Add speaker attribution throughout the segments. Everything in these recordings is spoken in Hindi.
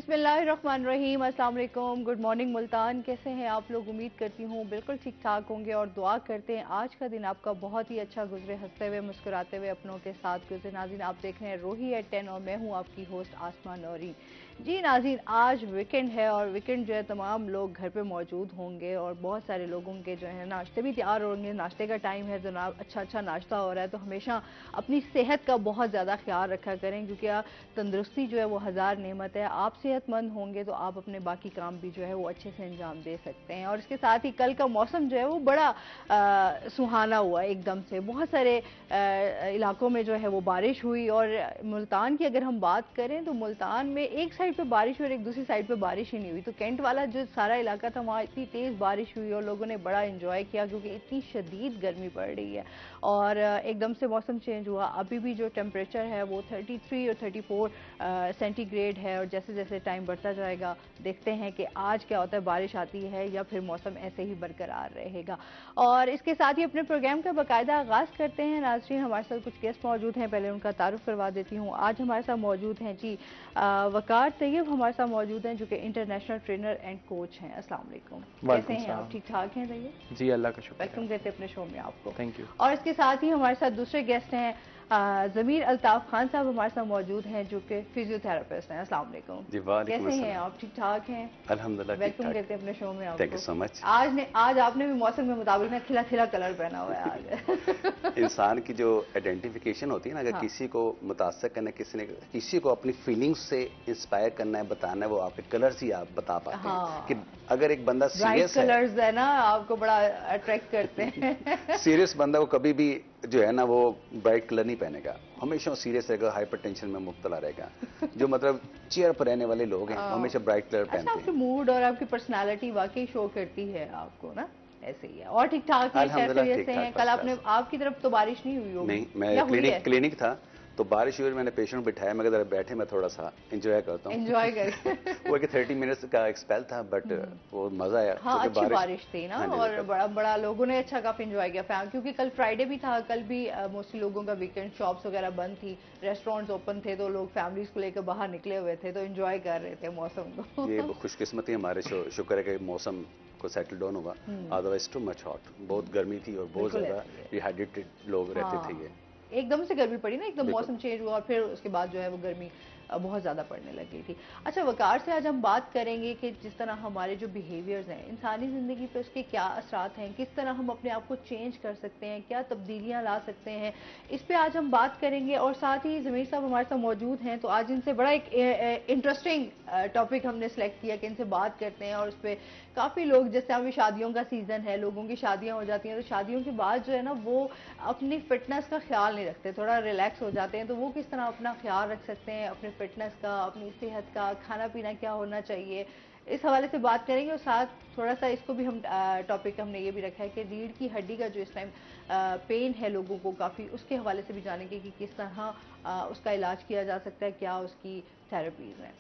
Speaker 1: बिस्मिल्लाहिर्रहमानिर्रहीम, अस्सलाम वालेकुम, गुड मॉर्निंग मुल्तान। कैसे हैं आप लोग? उम्मीद करती हूँ बिल्कुल ठीक ठाक होंगे और दुआ करते हैं आज का दिन आपका बहुत ही अच्छा गुजरे, हंसते हुए मुस्कुराते हुए अपनों के साथ गुजरे। नाज़रीन, आप देख रहे हैं रोही एट 10 और मैं हूँ आपकी होस्ट आसमा नौरीन। जी नाज़रीन, आज वीकेंड है और वीकेंड जो है तमाम लोग घर पे मौजूद होंगे और बहुत सारे लोगों के जो है नाश्ते भी तैयार होंगे। नाश्ते का टाइम है जनाब, अच्छा अच्छा नाश्ता हो रहा है, तो हमेशा अपनी सेहत का बहुत ज़्यादा ख्याल रखा करें क्योंकि तंदुरुस्ती जो है वो हज़ार नेमत है। आप सेहतमंद होंगे तो आप अपने बाकी काम भी जो है वो अच्छे से अंजाम दे सकते हैं। और इसके साथ ही कल का मौसम जो है वो बड़ा सुहाना हुआ एकदम से। बहुत सारे इलाकों में जो है वो बारिश हुई और मुल्तान की अगर हम बात करें तो मुल्तान में एक साइड पे बारिश हुई और एक दूसरी साइड पे बारिश ही नहीं हुई। तो कैंट वाला जो सारा इलाका था वहाँ इतनी तेज़ बारिश हुई और लोगों ने बड़ा इंजॉय किया क्योंकि इतनी शदीद गर्मी पड़ रही है और एकदम से मौसम चेंज हुआ। अभी भी जो टेम्परेचर है वो 33 और 34 सेंटीग्रेड है और जैसे जैसे टाइम बढ़ता जाएगा देखते हैं कि आज क्या होता है, बारिश आती है या फिर मौसम ऐसे ही बरकरार रहेगा। और इसके साथ ही अपने प्रोग्राम का बाकायदा आगाज़ करते हैं। नाज़रीन, हमारे साथ कुछ गेस्ट मौजूद हैं, पहले उनका तारुफ करवा देती हूँ। आज हमारे साथ मौजूद हैं जी वकार तैयब हमारे साथ मौजूद हैं जो कि इंटरनेशनल ट्रेनर एंड कोच हैं। अस्सलाम वालेकुम, कैसे हैं आप? ठीक ठाक हैं तैयब?
Speaker 2: जी, अल्लाह का शुक्र है।
Speaker 1: वेलकम कहते हैं अपने शो में आपको।
Speaker 2: Thank you.
Speaker 1: और इसके साथ ही हमारे साथ दूसरे गेस्ट हैं ज़मीर अल्ताफ़ खान साहब हमारे साथ मौजूद हैं जो कि फिजियोथेरेपिस्ट हैं। अस्सलाम वालेकुम
Speaker 2: जी, वालेकुम
Speaker 1: कैसे हैं
Speaker 2: अस्सलाम।
Speaker 1: आप? ठीक ठाक हैं?
Speaker 2: अल्हम्दुलिल्लाह ठीक
Speaker 1: वेलकम
Speaker 2: ठाक।
Speaker 1: कहते हैं अपने शो में
Speaker 2: थैंक यू
Speaker 1: आपको।
Speaker 2: So much.
Speaker 1: आज आपने भी मौसम के मुताबिक ना खिला खिला कलर पहना हुआ है आज।
Speaker 2: इंसान की जो आइडेंटिफिकेशन होती है ना, अगर
Speaker 1: हाँ
Speaker 2: किसी को मुतासर करना है, किसी को अपनी फीलिंग्स से इंस्पायर करना है, बताना है, वो आपके कलर्स ही आप बता पाते हैं कि
Speaker 1: हाँ,
Speaker 2: अगर एक बंदा
Speaker 1: ब्राइट
Speaker 2: सीरियस है,
Speaker 1: कलर्स है ना आपको बड़ा अट्रैक्ट करते हैं।
Speaker 2: सीरियस बंदा वो कभी भी जो है ना वो ब्राइट कलर नहीं पहनेगा, हमेशा सीरियस रहेगा, हाइपरटेंशन में मुब्तला रहेगा। जो मतलब चेयर पर रहने वाले लोग हैं वो हमेशा ब्राइट कलर
Speaker 1: अच्छा,
Speaker 2: पहनते
Speaker 1: आपके
Speaker 2: हैं।
Speaker 1: मूड और आपकी पर्सनालिटी वाकई शो करती है आपको ना, ऐसे ही है। और ठीक ठाक हैं, खैर
Speaker 2: अल्हम्दुलिल्लाह
Speaker 1: खैरियत
Speaker 2: ठीक
Speaker 1: से
Speaker 2: ठाक,
Speaker 1: हैं? कल
Speaker 2: फर्स्ट
Speaker 1: आपने,
Speaker 2: क्लास।
Speaker 1: आपकी तरफ तो बारिश नहीं हुई होगी
Speaker 2: नहीं, मैं
Speaker 1: या हुई है?
Speaker 2: क्लिनिक था तो बारिश हुई और मैंने पेशेंट बिठाया, मैं जरा बैठे, मैं थोड़ा सा एंजॉय करता हूँ।
Speaker 1: एंजॉय कर।
Speaker 2: वो एक 30 मिनट्स का एक स्पेल था बट वो मजा आया
Speaker 1: हाँ,
Speaker 2: क्योंकि
Speaker 1: अच्छी
Speaker 2: बारिश।
Speaker 1: बारिश थी ना
Speaker 2: हाँ जी
Speaker 1: और
Speaker 2: बिल्कुल।
Speaker 1: बड़ा बड़ा लोगों ने अच्छा काफी एंजॉय किया क्योंकि कल फ्राइडे भी था। कल भी मोस्टली लोगों का वीकेंड, शॉप्स वगैरह बंद थी, रेस्टोरेंट्स ओपन थे, तो लोग फैमिलीज को लेकर बाहर निकले हुए थे तो एंजॉय कर रहे थे मौसम
Speaker 2: ये
Speaker 1: को।
Speaker 2: खुशकिस्मती हमारे, शुक्र है कि मौसम को सेटल डाउन हुआ। अदरवाइज टू मच हॉट, बहुत गर्मी थी और बहुत
Speaker 1: बिल्कुल
Speaker 2: ज्यादा
Speaker 1: ऐसे ही है।
Speaker 2: डिहाइड्रेटेड लोग रहते थे ये।
Speaker 1: हाँ, एकदम से गर्मी पड़ी ना, एकदम
Speaker 2: बिल्कुल।
Speaker 1: मौसम चेंज हुआ और फिर उसके बाद जो है वो गर्मी बहुत ज़्यादा पड़ने लगी थी। अच्छा वकार से आज हम बात करेंगे कि जिस तरह हमारे जो बिहेवियर्स हैं इंसानी ज़िंदगी पे उसके क्या असरात हैं, किस तरह हम अपने आप को चेंज कर सकते हैं, क्या तब्दीलियाँ ला सकते हैं, इस पे आज हम बात करेंगे। और साथ ही ज़मीर साहब हमारे साथ मौजूद हैं तो आज इनसे बड़ा एक इंटरेस्टिंग टॉपिक हमने सेलेक्ट किया कि इनसे बात करते हैं। और उस पर काफ़ी लोग, जैसे अभी शादियों का सीज़न है, लोगों की शादियाँ हो जाती हैं तो शादियों के बाद जो है ना वो अपनी फिटनेस का ख्याल नहीं रखते, थोड़ा रिलैक्स हो जाते हैं। तो वो किस तरह अपना ख्याल रख सकते हैं, अपने फिटनेस का, अपनी सेहत का, खाना पीना क्या होना चाहिए, इस हवाले से बात करेंगे। और साथ थोड़ा सा इसको भी हम टॉपिक हमने ये भी रखा है कि रीढ़ की हड्डी का जो इस टाइम पेन है लोगों को काफ़ी, उसके हवाले से भी जानेंगे कि किस तरह उसका इलाज किया जा सकता है, क्या उसकी थेरेपीज़ हैं।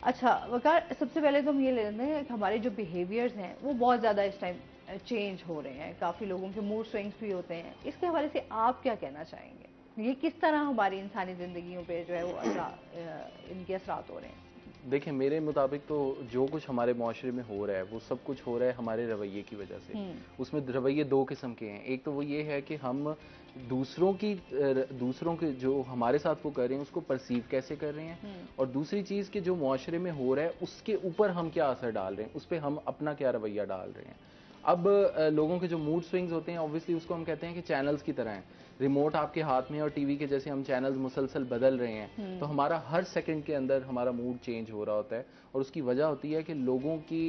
Speaker 1: अच्छा वकार, सबसे पहले तो हम ये ले लेते हैं कि हमारे जो बिहेवियर्स हैं वो बहुत ज़्यादा इस टाइम चेंज हो रहे हैं, काफ़ी लोगों के मूड स्विंग्स भी होते हैं। इसके हवाले से आप क्या कहना चाहेंगे? ये किस तरह हमारी इंसानी ज़िंदगियों पे जो है वो इनके असरात हो रहे हैं?
Speaker 2: देखिए, मेरे मुताबिक तो जो कुछ हमारे माशरे में हो रहा है वो सब कुछ हो रहा है हमारे रवैये की वजह से। उसमें रवैये दो किस्म के हैं। एक तो वो ये है कि हम दूसरों के जो हमारे साथ वो कर रहे हैं उसको परसीव कैसे कर रहे हैं, और दूसरी चीज़ कि जो माशरे में हो रहा है उसके ऊपर हम क्या असर डाल रहे हैं, उस पर हम अपना क्या रवैया डाल रहे हैं। अब लोगों के जो मूड स्विंग्स होते हैं ऑब्वियसली उसको हम कहते हैं कि चैनल्स की तरह हैं। रिमोट आपके हाथ में और टीवी के जैसे हम चैनल्स मुसलसल बदल रहे हैं, तो हमारा हर सेकंड के अंदर हमारा मूड चेंज हो रहा होता है। और उसकी वजह होती है कि लोगों की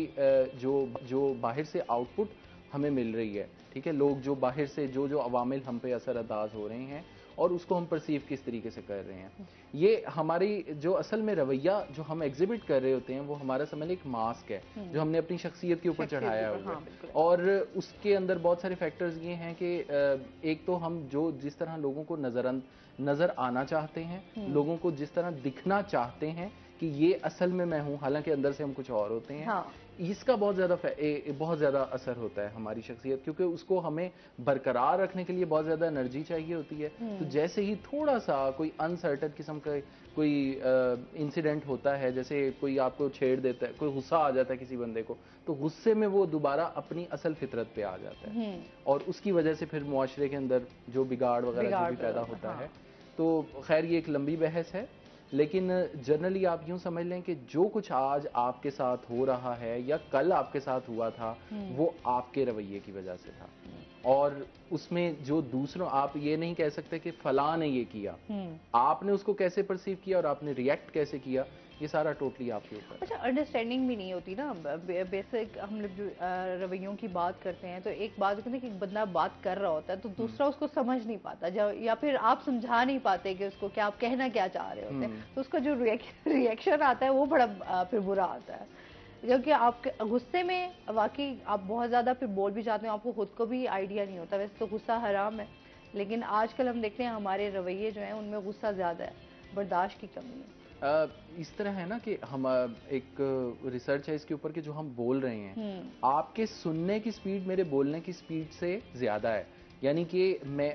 Speaker 2: जो जो बाहर से आउटपुट हमें मिल रही है, ठीक है, लोग जो बाहर से जो जो अवामिल हम पे असरअंदाज हो रहे हैं और उसको हम परसीव किस तरीके से कर रहे हैं। ये हमारी जो असल में रवैया जो हम एग्जिबिट कर रहे होते हैं वो हमारा समझ एक मास्क है जो हमने अपनी शख्सियत के ऊपर
Speaker 1: शख्सियत के
Speaker 2: चढ़ाया
Speaker 1: ऊपर,
Speaker 2: हुआ
Speaker 1: हाँ
Speaker 2: है।
Speaker 1: बिल्कुल।
Speaker 2: और उसके अंदर बहुत सारे फैक्टर्स ये हैं कि एक तो हम जो जिस तरह लोगों को नजर आना चाहते हैं, लोगों को जिस तरह दिखना चाहते हैं, कि ये असल में मैं हूँ, हालांकि अंदर से हम कुछ और होते हैं।
Speaker 1: हाँ।
Speaker 2: इसका बहुत ज़्यादा असर होता है हमारी शख्सियत, क्योंकि उसको हमें बरकरार रखने के लिए बहुत ज़्यादा एनर्जी चाहिए होती है। तो जैसे ही थोड़ा सा कोई अनसर्टन किस्म का कोई इंसिडेंट होता है, जैसे कोई आपको छेड़ देता है, कोई गुस्सा आ जाता है किसी बंदे को, तो गुस्से में वो दोबारा अपनी असल फितरत पे आ जाता है, और उसकी वजह से फिर मुआशरे के अंदर जो बिगाड़ वगैरह जो भी पैदा होता है। तो खैर ये एक लंबी बहस है, लेकिन जनरली आप यूं समझ लें कि जो कुछ आज आपके साथ हो रहा है या कल आपके साथ हुआ था, वो आपके रवैये की वजह से था। और उसमें जो दूसरों, आप ये नहीं कह सकते कि फलां ने ये किया, आपने उसको कैसे परसीव किया और आपने रिएक्ट कैसे किया, ये सारा टोटली आपके ऊपर।
Speaker 1: अच्छा, अंडरस्टैंडिंग भी नहीं होती ना। बेसिक हम लोग जो रवैयों की बात करते हैं, तो एक बात होती है कि एक बंदा बात कर रहा होता है तो दूसरा उसको समझ नहीं पाता, या फिर आप समझा नहीं पाते कि उसको क्या आप कहना क्या चाह रहे होते हैं, तो उसका जो रिएक्शन आता है वो बड़ा फिर बुरा आता है, क्योंकि आपके गुस्से में वाकई आप बहुत ज़्यादा फिर बोल भी जाते हो, आपको खुद को भी आइडिया नहीं होता। वैसे तो गुस्सा हराम है, लेकिन आजकल हम देखते हैं हमारे रवैये जो हैं उनमें गुस्सा ज़्यादा है, बर्दाश्त की कमी है।
Speaker 2: इस तरह है ना कि हम एक रिसर्च है इसके ऊपर कि जो हम बोल रहे हैं, आपके सुनने की स्पीड मेरे बोलने की स्पीड से ज़्यादा है। यानी कि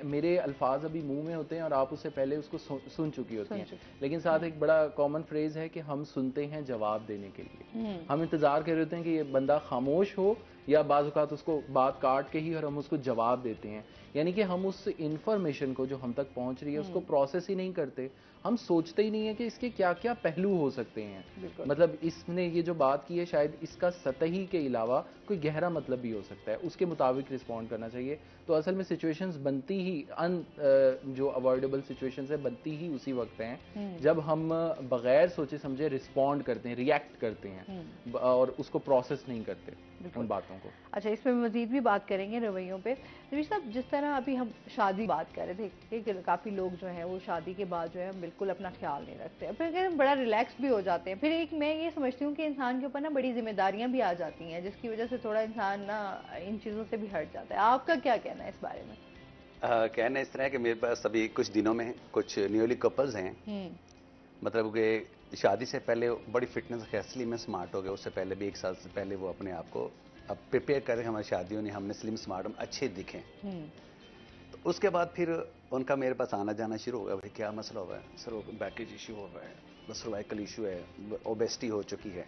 Speaker 2: मेरे अल्फाज अभी मुंह में होते हैं और आप उससे पहले उसको सुन चुकी होती हैं। लेकिन साथ एक बड़ा कॉमन फ्रेज है कि हम सुनते हैं जवाब देने के लिए। हम इंतज़ार कर रहे होते हैं कि ये बंदा खामोश हो, या बाज़ औक़ात उसको बात काट के ही और हम उसको जवाब देते हैं। यानी कि हम उस इंफॉर्मेशन को जो हम तक पहुंच रही है उसको प्रोसेस ही नहीं करते। हम सोचते ही नहीं है कि इसके क्या क्या पहलू हो सकते हैं। मतलब इसने ये जो बात की है, शायद इसका सतही के अलावा कोई गहरा मतलब भी हो सकता है, उसके मुताबिक रिस्पॉन्ड करना चाहिए। तो असल में सिचुएशंस बनती ही जो अवॉइडेबल सिचुएशंस है बनती ही उसी वक्त हैं जब हम बगैर सोचे समझे रिस्पॉन्ड करते हैं, रिएक्ट करते हैं, और उसको प्रोसेस नहीं करते उन बातों को।
Speaker 1: अच्छा, इसमें मजीद भी बात करेंगे रवैयों पे। नबी साहब, जिस तरह अभी हम शादी बात कर रहे थे कि काफ़ी लोग जो हैं वो शादी के बाद जो है बिल्कुल अपना ख्याल नहीं रखते, फिर बड़ा रिलैक्स भी हो जाते हैं। फिर एक मैं ये समझती हूँ कि इंसान के ऊपर ना बड़ी जिम्मेदारियाँ भी आ जाती हैं, जिसकी वजह से थोड़ा इंसान ना इन चीज़ों से भी हट जाता है। आपका क्या कहना है इस बारे में?
Speaker 3: कहना इस तरह है कि मेरे पास अभी कुछ दिनों में कुछ न्यूली कपल्स हैं, मतलब कि शादी से पहले बड़ी फिटनेस स्लिम में स्मार्ट हो गए। उससे पहले भी 1 साल से पहले वो अपने आप को अब प्रिपेयर करें, हमारी शादियों ने हमने स्लिम स्मार्ट हम अच्छे दिखें। तो उसके बाद फिर उनका मेरे पास आना जाना शुरू हो गया, भाई क्या मसला हुआ है सर? वो बैकेज इशू हो रहा है, सर्वाइकल इशू है, ओबेसिटी हो चुकी है।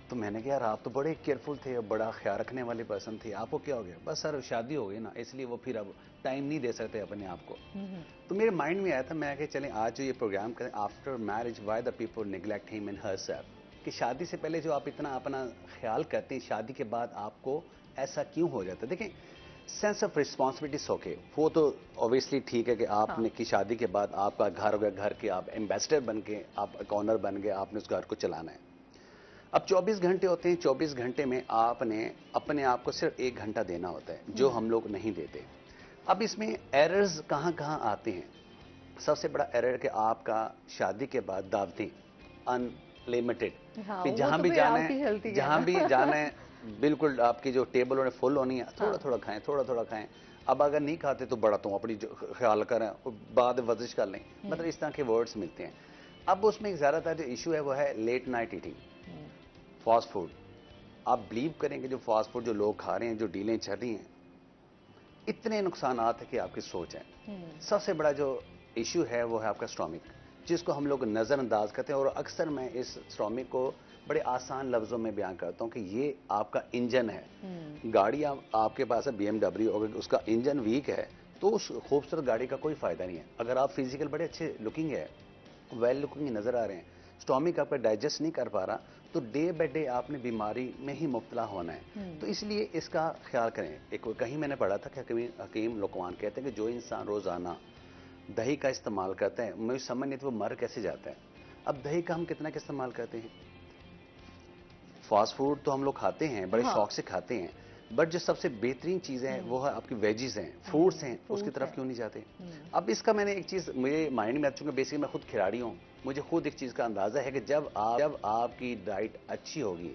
Speaker 3: तो मैंने कहा यार आप तो बड़े केयरफुल थे, बड़ा ख्याल रखने वाले पर्सन थे, आपको क्या हो गया? बस सर शादी हो गई ना, इसलिए वो फिर अब टाइम नहीं दे सकते अपने आप को। तो मेरे माइंड में आया था, मैं कहा चलें आज जो ये प्रोग्राम करें, after marriage why the people neglect him and herself, कि शादी से पहले जो आप इतना अपना ख्याल करते हैं, शादी के बाद आपको ऐसा क्यों हो जाता है? देखें, सेंस ऑफ रिस्पॉन्सिबिलिटीज ओके, वो तो ऑब्वियसली ठीक है कि आपने की शादी के बाद आपका घर हो गया, घर के आप एम्बेसडर बन के, आप ऑनर बन गए, आपने उस घर को चलाना है। अब 24 घंटे होते हैं, 24 घंटे में आपने अपने आप को सिर्फ 1 घंटा देना होता है, जो हम लोग नहीं देते। अब इसमें एरर्स कहाँ कहाँ आते हैं? सबसे बड़ा एरर कि आपका शादी के बाद दावतें अनलिमिटेड, फिर जहाँ भी जाना है, जहाँ भी जाना है, बिल्कुल आपकी जो टेबल उन्हें फुल होनी है, थोड़ा थोड़ा खाएं, थोड़ा थोड़ा खाएं। अब अगर नहीं खाते तो बड़ा तुम अपनी ख्याल करें, बाद वर्जिश कर लें, मतलब इस तरह के वर्ड्स मिलते हैं। अब उसमें ज़्यादातर जो इशू है वो है late night eating, fast food. आप बिलीव करेंगे जो फास्ट फूड जो लोग खा रहे हैं, जो डीलें चल रही हैं, इतने नुकसानात है कि आपकी सोच है। सबसे बड़ा जो इशू है वो है आपका स्टोमिक, जिसको हम लोग नज़रअंदाज करते हैं, और अक्सर मैं इस स्टोमिक को बड़े आसान लफ्ज़ों में बयान करता हूँ कि ये आपका इंजन है। गाड़ी आपके पास है BMW, अगर उसका इंजन वीक है तो उस खूबसूरत गाड़ी का कोई फ़ायदा नहीं है। अगर आप फिजिकल बड़े अच्छे लुकिंग है, वेल लुकिंग नज़र आ रहे हैं, स्टोमिक आपका डाइजेस्ट नहीं कर पा रहा, तो डे बाय डे आपने बीमारी में ही मुब्तला होना है। तो इसलिए इसका ख्याल करें। एक कहीं मैंने पढ़ा था कि हकीम लोकमान कहते हैं कि जो इंसान रोज़ाना दही का इस्तेमाल करते हैं, मुझे समझ नहीं तो वो मर कैसे जाता है। अब दही का हम कितना इस्तेमाल करते हैं? फास्ट फूड तो हम लोग खाते हैं, बड़े शौक से खाते हैं, बट जो सबसे बेहतरीन चीज़ें हैं वो है आपकी वेजीज हैं, फ्रूट्स हैं, उसकी तरफ क्यों नहीं जाते? अब इसका मैंने एक चीज़ मेरे माइंड में आ चुका, बेसिकली मैं खुद खिलाड़ी हूँ, मुझे खुद एक चीज़ का अंदाज़ा है कि जब आपकी डाइट अच्छी होगी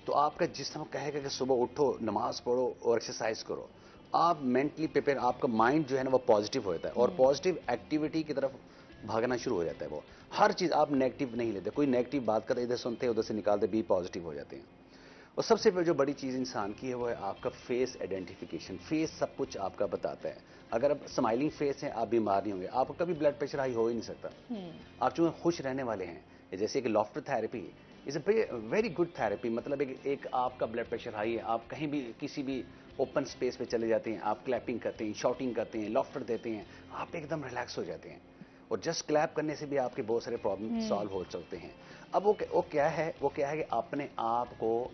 Speaker 3: तो आपका जिस्म कहेगा कि सुबह उठो, नमाज पढ़ो और एक्सरसाइज करो, आप मेंटली प्रिपेयर, आपका माइंड जो है ना वो पॉजिटिव होता है, और पॉजिटिव एक्टिविटी की तरफ भागना शुरू हो जाता है। वो हर चीज़ आप नेगेटिव नहीं लेते, कोई नेगेटिव बात करते इधर सुनते हैं उधर से निकालते, बी पॉजिटिव हो जाते हैं। और सबसे जो बड़ी चीज़ इंसान की है वो है आपका फेस आइडेंटिफिकेशन। फेस सब कुछ आपका बताता है। अगर आप स्माइलिंग फेस है आप बीमार नहीं होंगे, आपका कभी ब्लड प्रेशर हाई हो ही नहीं सकता। आप जो खुश रहने वाले हैं, जैसे कि laughter therapy is a very good therapy. मतलब एक आपका ब्लड प्रेशर हाई है, आप कहीं भी किसी भी ओपन स्पेस पे चले जाते हैं, आप क्लैपिंग करते हैं, शॉटिंग करते हैं, लॉफ्टर देते हैं, आप एकदम रिलैक्स हो जाते हैं। और जस्ट क्लैप करने से भी आपके बहुत सारे प्रॉब्लम सॉल्व हो सकते हैं। अब वो क्या है कि अपने आप को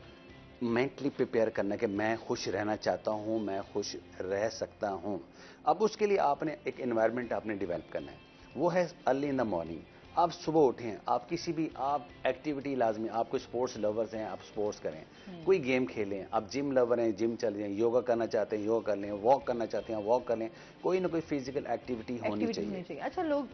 Speaker 3: मेंटली प्रिपेयर करना कि मैं खुश रहना चाहता हूं, मैं खुश रह सकता हूं। अब उसके लिए आपने एक एनवायरनमेंट आपने डेवलप करना है, वो है अर्ली इन द मॉर्निंग। आप सुबह उठें, आप किसी भी आप एक्टिविटी लाजमी, आप कोई स्पोर्ट्स लवर्स हैं आप स्पोर्ट्स करें, कोई गेम खेलें, आप जिम लवर हैं जिम चले जाएं, योगा करना चाहते हैं योगा कर लें, वॉक करना चाहते हैं वॉक कर लें, कोई ना कोई फिजिकल एक्टिविटी होनी चाहिए।
Speaker 1: अच्छा लोग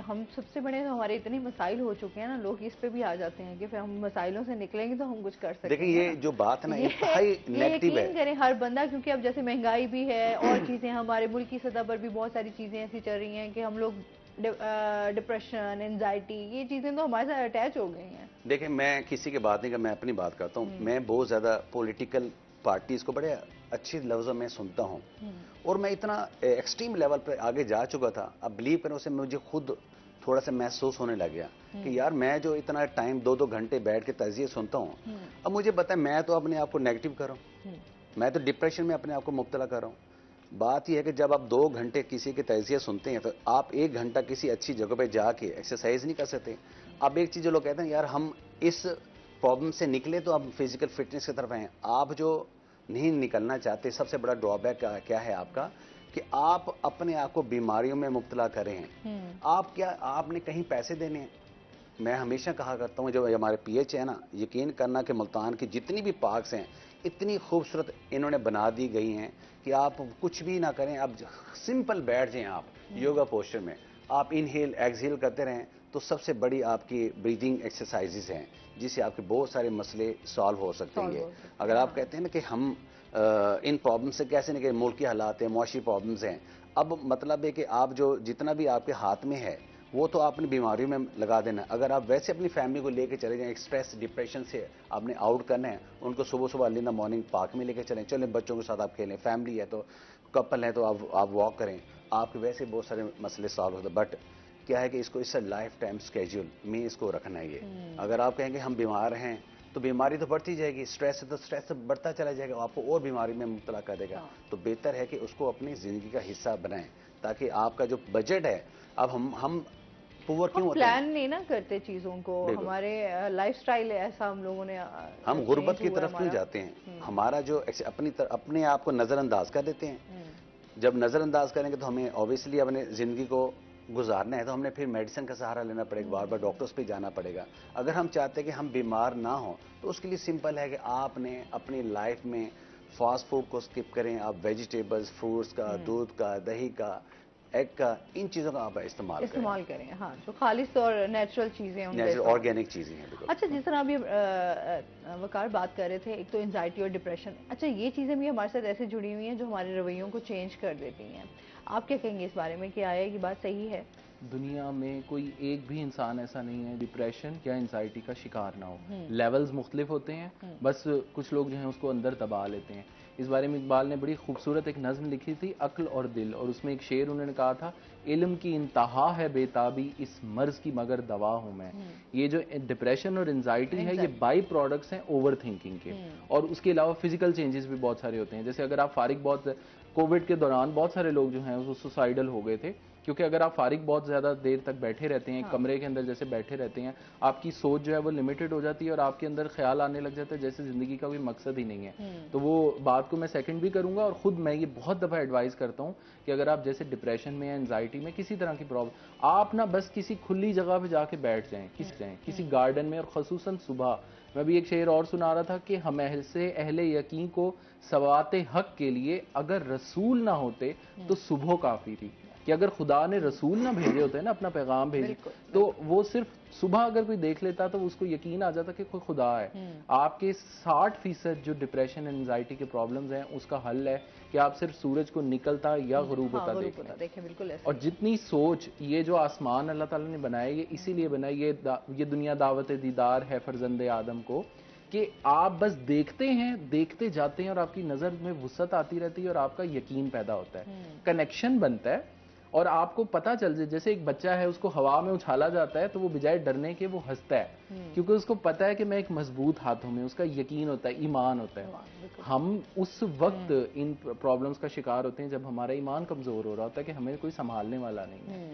Speaker 1: हम सबसे बड़े तो हमारे इतने मसाइल हो चुके हैं ना, लोग इस पे भी आ जाते हैं कि फिर हम मसाइलों से निकलेंगे तो हम कुछ कर सकते हैं।
Speaker 3: देखिए ये जो बात है ना इंतहाई नेगेटिव है।
Speaker 1: यकीन करें हर बंदा, क्योंकि अब जैसे महंगाई भी है और चीजें हमारे मुल्क की सतह पर भी बहुत सारी चीजें ऐसी चल रही हैं कि हम लोग डिप्रेशन, एंजाइटी, ये चीजें तो हमारे साथ अटैच हो गई हैं।
Speaker 3: देखिए मैं किसी की बात नहीं कर, मैं अपनी बात करता हूँ। मैं बहुत ज़्यादा पॉलिटिकल पार्टीज को बड़े अच्छे लफ्ज़ों में सुनता हूँ, और मैं इतना एक्सट्रीम लेवल पर आगे जा चुका था। अब बिलीव करें, उसे मुझे खुद थोड़ा सा महसूस होने लग गया कि यार मैं जो इतना टाइम 2-2 घंटे बैठ के तजिए सुनता हूँ, अब मुझे पता है मैं तो अपने आप को नेगेटिव कर रहा हूँ, मैं तो डिप्रेशन में अपने आप को मुब्तला कर रहा हूँ। बात यह है कि जब आप 2 घंटे किसी के तजिया सुनते हैं तो आप 1 घंटा किसी अच्छी जगह पे जाके एक्सरसाइज नहीं कर सकते। अब एक चीज़ जो लोग कहते हैं यार हम इस प्रॉब्लम से निकले तो अब फिजिकल फिटनेस की तरफ आए, आप जो नहीं निकलना चाहते, सबसे बड़ा ड्रॉबैक क्या है आपका कि आप अपने आप को बीमारियों में मुब्तला कर रहे हैं। आप क्या आपने कहीं पैसे देने हैं? मैं हमेशा कहा करता हूँ, जो हमारे पीएच है ना, यकीन करना कि मुल्तान की जितनी भी पार्क्स हैं इतनी खूबसूरत इन्होंने बना दी गई हैं कि आप कुछ भी ना करें, आप सिंपल बैठ जाएं, आप योगा पोस्चर में आप इनहेल एक्सहेल करते रहें, तो सबसे बड़ी आपकी ब्रीदिंग एक्सरसाइजेज हैं जिससे आपके बहुत सारे मसले सॉल्व हो सकते हैं। अगर आप कहते हैं ना कि हम इन प्रॉब्लम से कैसे निकले, मुल्क के हालात हैं, मुआशी प्रॉब्लम्स हैं, अब मतलब है कि आप जो जितना भी आपके हाथ में है वो तो आपने बीमारियों में लगा देना है। अगर आप वैसे अपनी फैमिली को लेके चले जाएं, स्ट्रेस डिप्रेशन से आपने आउट करना है, उनको सुबह सुबह early in the morning park में लेके चलें, चलें बच्चों के साथ आप खेलें, फैमिली है तो कपल है तो आप वॉक करें, आपके वैसे बहुत सारे मसले सॉल्व होते हैं। बट क्या है कि इसको इससे लाइफ टाइम स्केड्यूल में इसको रखना है ये। अगर आप कहेंगे हम बीमार हैं तो बीमारी तो बढ़ती जाएगी, स्ट्रेस है तो स्ट्रेस बढ़ता चला जाएगा, आपको और बीमारी में मुब्तला कर देगा। तो बेहतर है कि उसको अपनी ज़िंदगी का हिस्सा बनाएं, ताकि आपका जो बजट है, अब हम पुअर क्यों होते हैं,
Speaker 1: प्लान नहीं ना करते चीजों को, हमारे लाइफस्टाइल ऐसा हम लोगों ने
Speaker 3: हम गुर्बत की तरफ क्यों जाते हैं, हमारा जो अपने आप को नज़रअंदाज कर देते हैं। जब नज़रअंदाज करेंगे तो हमें ऑब्वियसली अपने ज़िंदगी को गुजारना है, तो हमने फिर मेडिसिन का सहारा लेना पड़ेगा, बार बार डॉक्टर्स पे जाना पड़ेगा। अगर हम चाहते हैं कि हम बीमार ना हो तो उसके लिए सिंपल है कि आपने अपनी लाइफ में फास्ट फूड को स्किप करें, आप वेजिटेबल्स, फ्रूट्स का, दूध का, दही का, एग का, इन चीज़ों का आप इस्तेमाल
Speaker 1: करें। हाँ, जो खालिश और नेचुरल चीज़ें हैं,
Speaker 3: नेचुरल ऑर्गेनिक चीज़ें हैं बिल्कुल।
Speaker 1: अच्छा, जिस तरह अभी वकार बात कर रहे थे, एक तो एंजाइटी और डिप्रेशन, अच्छा ये चीज़ें भी हमारे साथ ऐसे जुड़ी हुई हैं जो हमारे रवैयों को चेंज कर देती हैं। आप क्या कहेंगे इस बारे में, कि आया ये बात सही है?
Speaker 2: दुनिया में कोई एक भी इंसान ऐसा नहीं है डिप्रेशन या एंजाइटी का शिकार ना हो। लेवल्स मुख्तलिफ होते हैं, बस कुछ लोग जो हैं उसको अंदर दबा लेते हैं। इस बारे में इकबाल ने बड़ी खूबसूरत एक नज़्म लिखी थी, अक्ल और दिल, और उसमें एक शेर उन्होंने कहा था, इल्म की इंतहा है बेताबी, इस मर्ज की मगर दवा हूँ मैं। ये जो डिप्रेशन और एंजाइटी है, ये बाई प्रोडक्ट्स हैं ओवर थिंकिंग के, और उसके अलावा फिजिकल चेंजेस भी बहुत सारे होते हैं। जैसे अगर आप फारिग, बहुत कोविड के दौरान बहुत सारे लोग जो हैं वो सुसाइडल हो गए थे, क्योंकि अगर आप फारिग बहुत ज़्यादा देर तक बैठे रहते हैं, कमरे के अंदर जैसे बैठे रहते हैं, आपकी सोच जो है वो लिमिटेड हो जाती है और आपके अंदर ख्याल आने लग जाता है जैसे ज़िंदगी का कोई मकसद ही नहीं है। तो वो बात को मैं सेकंड भी करूंगा, और ख़ुद मैं ये बहुत दफ़ा एडवाइस करता हूँ कि अगर आप जैसे डिप्रेशन में या एंजाइटी में, किसी तरह की प्रॉब्लम, आप ना बस किसी खुली जगह पर जाके बैठ जाएँ, किसी गार्डन में, और ख़ुसूसन सुबह। मैं भी एक शेर और सुना रहा था कि हम अहले यकीन को सवाते हक के लिए अगर रसूल ना होते तो सुबह काफ़ी थी। कि अगर खुदा ने रसूल ना भेजे होते ना, अपना पैगाम भेजे, तो वो सिर्फ सुबह अगर कोई देख लेता तो उसको यकीन आ जाता कि कोई खुदा है। आपके 60% जो डिप्रेशन एंजाइटी के प्रॉब्लम्स हैं उसका हल है कि आप सिर्फ सूरज को निकलता या गुरूब होता
Speaker 1: देखें। बिल्कुल ऐसे।
Speaker 2: और जितनी सोच, ये जो आसमान अल्लाह ताला ने बनाया, ये इसीलिए बनाया, ये दुनिया दावत दीदार है फरजंदे आदम को, कि आप बस देखते हैं, देखते जाते हैं और आपकी नजर में वुसअत आती रहती है और आपका यकीन पैदा होता है, कनेक्शन बनता है और आपको पता चल जाए। जैसे एक बच्चा है, उसको हवा में उछाला जाता है तो वो बजाय डरने के वो हंसता है, क्योंकि उसको पता है कि मैं एक मजबूत हाथों में, उसका यकीन होता है, ईमान होता है। हम उस वक्त इन प्रॉब्लम्स का शिकार होते हैं जब हमारा ईमान कमजोर हो रहा होता है कि हमें कोई संभालने वाला नहीं है।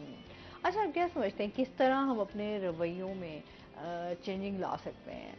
Speaker 1: अच्छा, आप क्या समझते हैं किस तरह हम अपने रवैयों में चेंजिंग ला सकते हैं?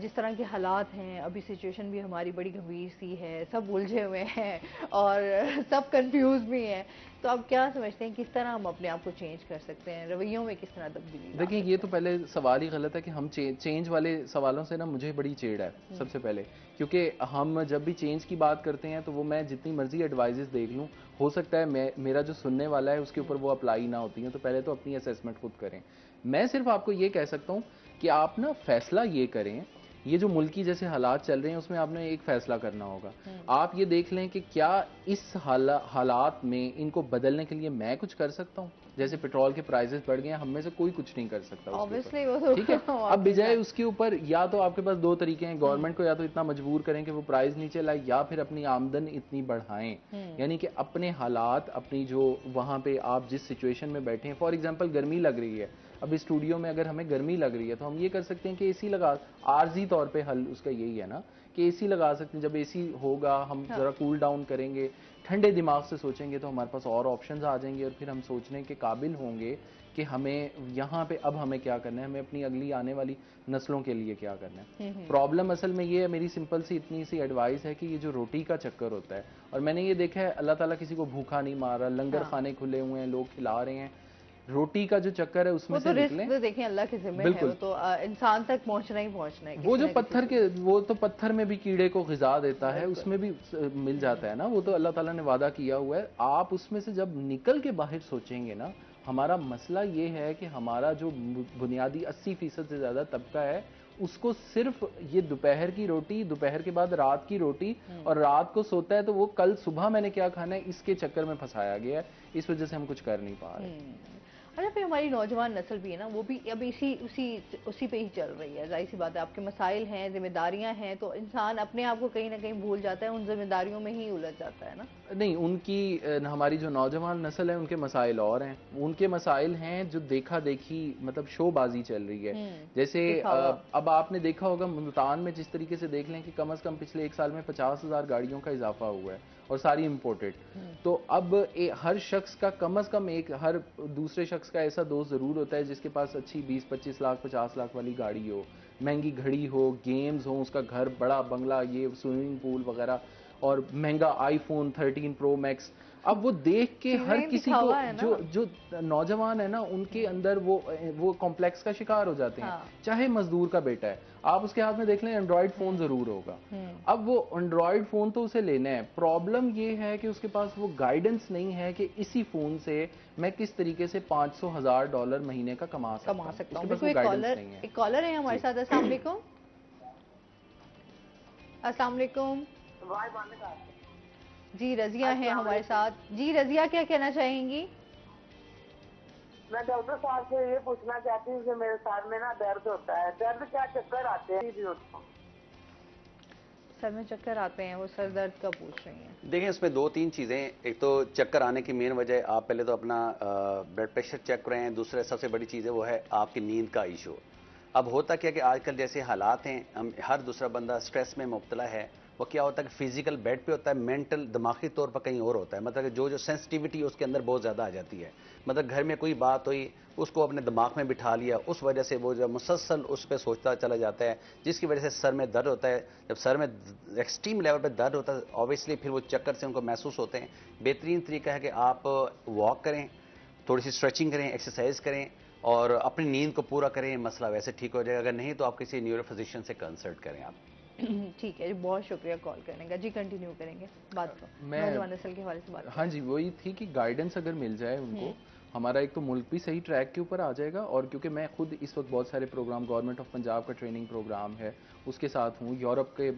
Speaker 1: जिस तरह के हालात हैं अभी, सिचुएशन भी हमारी बड़ी गंभीर सी है, सब उलझे हुए हैं और सब कंफ्यूज भी हैं, तो आप क्या समझते हैं किस तरह हम अपने आप को चेंज कर सकते हैं, रवैयों में किस तरह तब्दीली?
Speaker 2: देखिए, ये तो पहले सवाल ही गलत है कि हम चेंज वाले सवालों से ना मुझे बड़ी चिढ़ है सबसे पहले, क्योंकि हम जब भी चेंज की बात करते हैं तो वो मैं जितनी मर्जी एडवाइजेस देख लूँ, हो सकता है मेरा जो सुनने वाला है उसके ऊपर वो अप्लाई ना होती हैं, तो पहले तो अपनी असेसमेंट खुद करें। मैं सिर्फ आपको ये कह सकता हूँ कि आप ना फैसला ये करें, ये जो मुल्की जैसे हालात चल रहे हैं उसमें आपने एक फैसला करना होगा। आप ये देख लें कि क्या इस हालात में इनको बदलने के लिए मैं कुछ कर सकता हूँ। जैसे पेट्रोल के प्राइसेस बढ़ गए हैं, हम में से कोई कुछ नहीं कर सकता उसके ऊपर, ठीक है। अब बजाय उसके ऊपर या तो आपके पास दो तरीके हैं, गवर्नमेंट को या तो इतना मजबूर करें कि वो प्राइस नीचे लाए, या फिर अपनी आमदन इतनी बढ़ाएं, यानी कि अपने हालात, अपनी जो वहां पे आप जिस सिचुएशन में बैठे हैं, फॉर एग्जांपल गर्मी लग रही है, अब इस स्टूडियो में अगर हमें गर्मी लग रही है तो हम ये कर सकते हैं कि एसी लगा, आर्जी तौर पे हल उसका यही है ना कि एसी लगा सकते हैं। जब एसी होगा हम जरा कूल डाउन करेंगे, ठंडे दिमाग से सोचेंगे तो हमारे पास और ऑप्शंस आ जाएंगे और फिर हम सोचने के काबिल होंगे कि हमें यहाँ पे अब हमें क्या करना है, हमें अपनी अगली आने वाली नस्लों के लिए क्या करना है। प्रॉब्लम असल में ये है, मेरी सिंपल सी इतनी सी एडवाइस है कि ये जो रोटी का चक्कर होता है, और मैंने ये देखा है अल्लाह ताला किसी को भूखा नहीं मार रहा, लंगर खाने खुले हुए हैं, लोग खिला रहे हैं, रोटी का जो चक्कर है उसमें से निकलें।
Speaker 1: तो देखें अल्लाह के जिम्मे है, वो तो इंसान तक पहुंचना ही पहुंचना है।
Speaker 2: वो जो पत्थर के, वो तो पत्थर में भी कीड़े को ग़िज़ा देता है, उसमें भी मिल जाता है ना, वो तो अल्लाह ताला ने वादा किया हुआ है। आप उसमें से जब निकल के बाहर सोचेंगे ना, हमारा मसला ये है कि हमारा जो बुनियादी 80% से ज्यादा तबका है उसको सिर्फ ये दोपहर की रोटी, दोपहर के बाद रात की रोटी, और रात को सोता है तो वो कल सुबह मैंने क्या खाना है इसके चक्कर में फंसाया गया है। इस वजह से हम कुछ कर नहीं पा रहे।
Speaker 1: अच्छा, फिर हमारी नौजवान नस्ल भी है ना, वो भी अब उसी पे ही चल रही है। जाहिर सी बात है, आपके मसाइल हैं, जिम्मेदारियां हैं, तो इंसान अपने आप को कहीं ना कहीं भूल जाता है, उन जिम्मेदारियों में ही उलझ जाता है ना।
Speaker 2: नहीं, उनकी हमारी जो नौजवान नस्ल है उनके मसाइल और हैं। उनके मसाइल हैं जो देखा देखी, मतलब शोबाजी चल रही है। जैसे अब आपने देखा होगा मुल्तान में, जिस तरीके से देख लें कि कम से कम पिछले 1 साल में 50,000 गाड़ियों का इजाफा हुआ है और सारी इंपोर्टेड। तो अब हर शख्स का कम से कम एक, हर दूसरे शख्स का ऐसा दोस्त जरूर होता है जिसके पास अच्छी 20-25 लाख 50 लाख वाली गाड़ी हो, महंगी घड़ी हो, गेम्स हो, उसका घर बड़ा बंगला, ये स्विमिंग पूल वगैरह, और महंगा आईफोन 13 प्रो मैक्स। अब वो देख के हर किसी को, जो नौजवान है ना, उनके अंदर वो कॉम्प्लेक्स का शिकार हो जाते हैं। चाहे मजदूर का बेटा है, आप उसके हाथ में देख लें एंड्रॉइड फोन जरूर होगा। अब वो एंड्रॉइड फोन तो उसे लेना है, प्रॉब्लम ये है कि उसके पास वो गाइडेंस नहीं है कि इसी फोन से मैं किस तरीके से $500,000 महीने का कमा सकता हूँ।
Speaker 1: एक कॉलर है हमारे साथ। अस्सलाम वालेकुम। अस्सलाम वालेकुम जी, रजिया है हमारे साथ। जी रजिया, क्या कहना चाहेंगी?
Speaker 4: मैं डॉक्टर साहब से ये पूछना चाहती हूँ कि मेरे सर में ना दर्द होता है, दर्द क्या चक्कर आते हैं?
Speaker 1: सर में चक्कर आते हैं, वो सर दर्द का पूछ रही हैं।
Speaker 3: देखिए, इसमें 2-3 चीज़ें। एक तो चक्कर आने की मेन वजह, आप पहले तो अपना ब्लड प्रेशर चेक करें। दूसरा सबसे बड़ी चीज़ है वो है आपकी नींद का इशू। अब होता क्या कि आजकल जैसे हालात हैं, हम हर दूसरा बंदा स्ट्रेस में मुब्तला है। वो क्या होता है कि फिजिकल बेड पे होता है, मेंटल दिमागी तौर पर कहीं और होता है। मतलब जो सेंसिटिविटी उसके अंदर बहुत ज़्यादा आ जाती है। मतलब घर में कोई बात हुई, उसको अपने दिमाग में बिठा लिया, उस वजह से वो जो मुसलसल उस पर सोचता चला जाता है, जिसकी वजह से सर में दर्द होता है। जब सर में एक्सट्रीम लेवल पे दर्द होता है, ऑब्वियसली फिर वो चक्कर से उनको महसूस होते हैं। बेहतरीन तरीका है कि आप वॉक करें, थोड़ी सी स्ट्रेचिंग करें, एक्सरसाइज करें और अपनी नींद को पूरा करें, मसला वैसे ठीक हो जाएगा। अगर नहीं तो आप किसी न्यूरो फिजिशियन से कंसल्ट करें आप।
Speaker 1: ठीक है जी, बहुत शुक्रिया कॉल करने का जी। कंटिन्यू करेंगे बात को,
Speaker 2: मैं
Speaker 1: नौजवान नस्ल के हवाले से बात।
Speaker 2: हाँ जी, वही थी कि गाइडेंस अगर मिल जाए उनको, हमारा एक तो मुल्क भी सही ट्रैक के ऊपर आ जाएगा। और क्योंकि मैं खुद इस वक्त बहुत सारे प्रोग्राम, गवर्नमेंट ऑफ पंजाब का ट्रेनिंग प्रोग्राम है उसके साथ हूँ, यूरोप के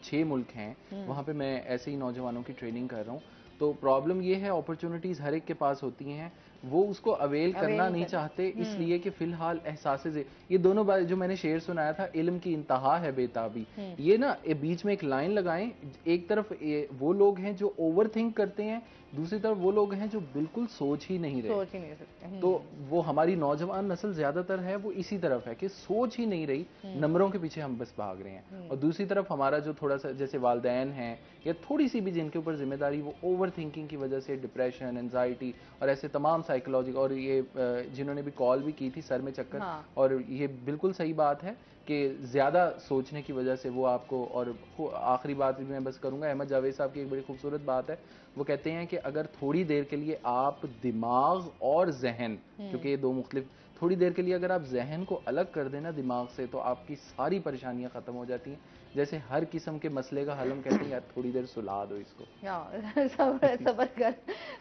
Speaker 2: 6 मुल्क हैं वहाँ पे मैं ऐसे ही नौजवानों की ट्रेनिंग कर रहा हूँ। तो प्रॉब्लम ये है, अपॉर्चुनिटीज़ हर एक के पास होती हैं, वो उसको अवेल करना नहीं चाहते, इसलिए कि फिलहाल एहसास ये दोनों बात जो मैंने शेर सुनाया था, इल्म की इंतहा है बेताबी, ये ना बीच में एक लाइन लगाएं। एक तरफ वो लोग हैं जो ओवर थिंक करते हैं, दूसरी तरफ वो लोग हैं जो बिल्कुल सोच ही नहीं रहे।
Speaker 1: सोच ही नहीं सकते।
Speaker 2: तो वो हमारी नौजवान नस्ल ज्यादातर है वो इसी तरफ है कि सोच ही नहीं रही, नंबरों के पीछे हम बस भाग रहे हैं। और दूसरी तरफ हमारा जो थोड़ा सा जैसे वालदैन हैं या थोड़ी सी भी जिनके ऊपर जिम्मेदारी, वो ओवर थिंकिंग की वजह से डिप्रेशन, एंजाइटी और ऐसे तमाम साइकोलॉजिकल, और ये जिन्होंने भी कॉल भी की थी सर में चक्कर, और ये बिल्कुल सही बात है कि ज़्यादा सोचने की वजह से वो आपको। और आखिरी बात भी मैं बस करूंगा, अहमद जावेद साहब की एक बड़ी खूबसूरत बात है, वो कहते हैं कि अगर थोड़ी देर के लिए आप दिमाग और जहन, क्योंकि ये दो मुख्तलिफ, थोड़ी देर के लिए अगर आप जहन को अलग कर देना दिमाग से, तो आपकी सारी परेशानियां खत्म हो जाती हैं। जैसे हर किस्म के मसले का हल हम कहते हैं यार थोड़ी देर सुला दो इसको।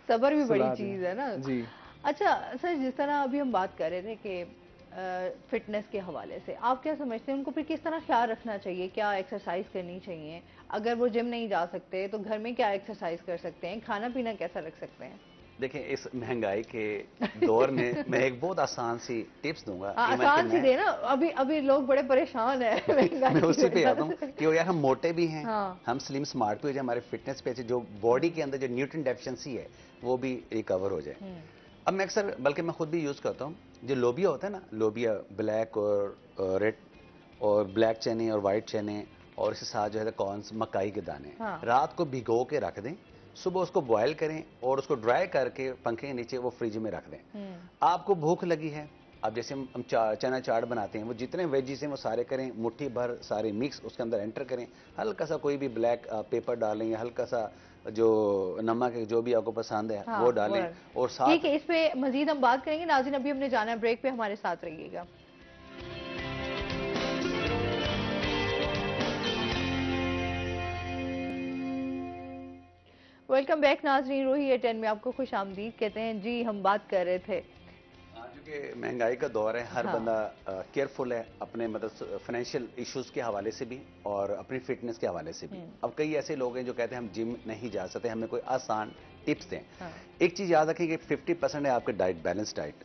Speaker 1: सबर भी बड़ी चीज है ना
Speaker 2: जी।
Speaker 1: अच्छा सर, जिस तरह अभी हम बात कर रहे थे कि फिटनेस के हवाले से आप क्या समझते हैं, उनको फिर किस तरह ख्याल रखना चाहिए, क्या एक्सरसाइज करनी चाहिए? अगर वो जिम नहीं जा सकते तो घर में क्या एक्सरसाइज कर सकते हैं, खाना पीना कैसा रख सकते हैं?
Speaker 3: देखिए, इस महंगाई के दौर में मैं एक बहुत आसान सी टिप्स दूंगा।
Speaker 1: आसान सी देना, अभी अभी लोग बड़े परेशान हैं।
Speaker 3: मैं उसी पे आता हूँ कि यार हम मोटे भी हैं, हम स्लिम स्मार्ट भी हो जाए, हमारे फिटनेस पे जो बॉडी के अंदर जो न्यूट्रिएंट डेफिशिएंसी है वो भी रिकवर हो जाए। अब मैं अक्सर, बल्कि मैं खुद भी यूज करता हूँ, जो लोबिया होता है ना, लोबिया ब्लैक और रेड, और ब्लैक चने और वाइट चने, और इसके साथ जो है कॉर्न्स, मकाई के दाने, रात को भिगो के रख दें, सुबह उसको बॉयल करें और उसको ड्राई करके पंखे के नीचे वो फ्रिज में रख दें। आपको भूख लगी है, अब जैसे हम चना चाट बनाते हैं, वो जितने वेजीज हैं वो सारे करें, मुट्ठी भर सारे मिक्स उसके अंदर एंटर करें, हल्का सा कों भी ब्लैक पेपर डालें या हल्का सा जो नमक है जो भी आपको पसंद है वो डालें। और साथ
Speaker 1: ठीक है, इस पे मजीद हम बात करेंगे। नाज़रीन, अभी हमने जाना है ब्रेक पे, हमारे साथ रहिएगा। वेलकम बैक नाज़रीन, रोही एट 10 में आपको खुश आमदीद कहते हैं जी। हम बात कर रहे थे,
Speaker 3: क्योंकि महंगाई का दौर है, हर बंदा केयरफुल है अपने मतलब फाइनेंशियल इश्यूज के हवाले से भी और अपनी फिटनेस के हवाले से भी। अब कई ऐसे लोग हैं जो कहते हैं हम जिम नहीं जा सकते, हमें कोई आसान टिप्स दें। एक चीज याद रखें कि 50% है आपके डाइट, बैलेंस डाइट,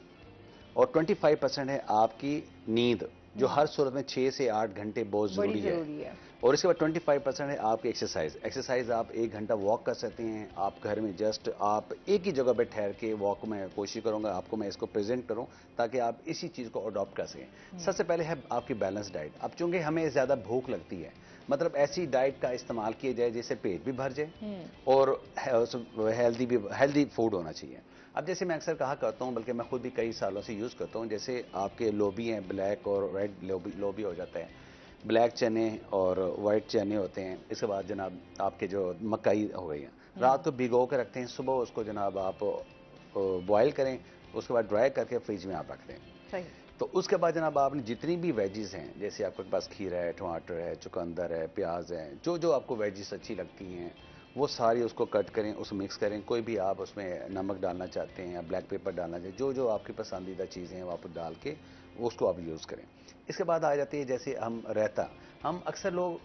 Speaker 3: और 25% है आपकी नींद, जो हर सूरत में 6 से 8 घंटे बहुत जरूरी है। और इसके बाद 25% है आपकी एक्सरसाइज। एक्सरसाइज आप 1 घंटा वॉक कर सकते हैं, आप घर में जस्ट आप एक ही जगह पे ठहर के वॉक में कोशिश करूंगा आपको मैं इसको प्रेजेंट करूं ताकि आप इसी चीज को अडॉप्ट कर सकें। सबसे पहले है आपकी बैलेंस डाइट। अब चूंकि हमें ज्यादा भूख लगती है, मतलब ऐसी डाइट का इस्तेमाल किया जाए जिससे पेट भी भर जाए और हेल्दी फूड होना चाहिए। अब जैसे मैं अक्सर कहा करता हूं, बल्कि मैं खुद भी कई सालों से यूज करता हूं, जैसे आपके लोबी हैं, ब्लैक और रेड लोबी हो जाता है, ब्लैक चने और वाइट चने होते हैं। इसके बाद जनाब आपके जो मकाई हो गई है, रात को भिगो के रखते हैं, सुबह उसको जनाब आप बॉयल करें, उसके बाद ड्राई करके फ्रिज में आप रख दें। तो उसके बाद जनाब आपने जितनी भी वेजीज हैं, जैसे आपके पास खीरा है, टमाटर है, चुकंदर है, प्याज है, जो जो आपको वेजीज अच्छी लगती हैं वो सारी उसको कट करें, उसको मिक्स करें। कोई भी आप उसमें नमक डालना चाहते हैं या ब्लैक पेपर डालना चाहते हैं, जो जो आपकी पसंदीदा चीज़ें हैं वो आप डाल के उसको आप यूज़ करें। इसके बाद आ जाती है जैसे हम रहता, हम अक्सर लोग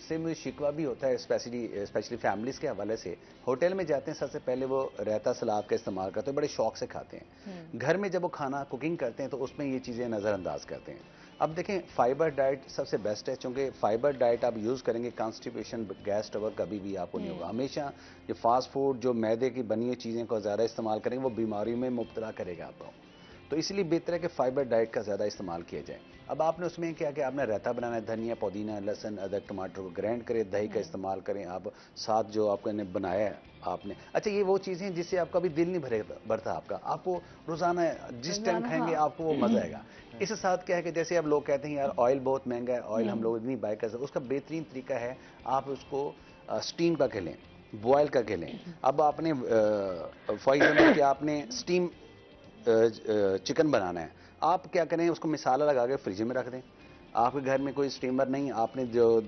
Speaker 3: से मुझे शिकवा भी होता है, स्पेशली फैमिलीज के हवाले से। होटल में जाते हैं, सबसे पहले वो रायता सलाद का इस्तेमाल करते हैं, बड़े शौक से खाते हैं। घर में जब वो खाना कुकिंग करते हैं तो उसमें ये चीज़ें नज़रअंदाज करते हैं। अब देखें, फाइबर डाइट सबसे बेस्ट है, क्योंकि फाइबर डाइट आप यूज़ करेंगे, कॉन्स्टिपेशन, गैस ट्रबल कभी भी आपको नहीं होगा। हमेशा जो फास्ट फूड, जो मैदे की बनी हुई चीज़ें को ज़्यादा इस्तेमाल करेंगे वो बीमारियों में मुब्तला करेगा आपको। तो इसलिए बेहतर है कि फाइबर डाइट का ज़्यादा इस्तेमाल किया जाए। अब आपने उसमें क्या कि आपने रायता बनाना है, धनिया, पुदीना, लहसुन, अदरक, टमाटर को ग्राइंड करें, दही का इस्तेमाल करें आप, साथ जो आपने बनाया है आपने। अच्छा, ये वो चीज़ें जिससे आपका भी दिल नहीं भरता आपका, आपको रोज़ाना जिस टाइम खाएंगे आपको वो मज़ा आएगा। इसके साथ क्या है कि जैसे अब लोग कहते हैं यार ऑयल बहुत महंगा है, ऑयल हम लोग नहीं बाय कर सकते, उसका बेहतरीन तरीका है आप उसको स्टीम करके लें, बॉयल करके लें। अब आपने फॉर एग्जाम्पल कि आपने स्टीम चिकन बनाना है, आप क्या करें, उसको मिसाला लगा के फ्रिज में रख दें, आपके घर में कोई स्टीमर नहीं, आपने जो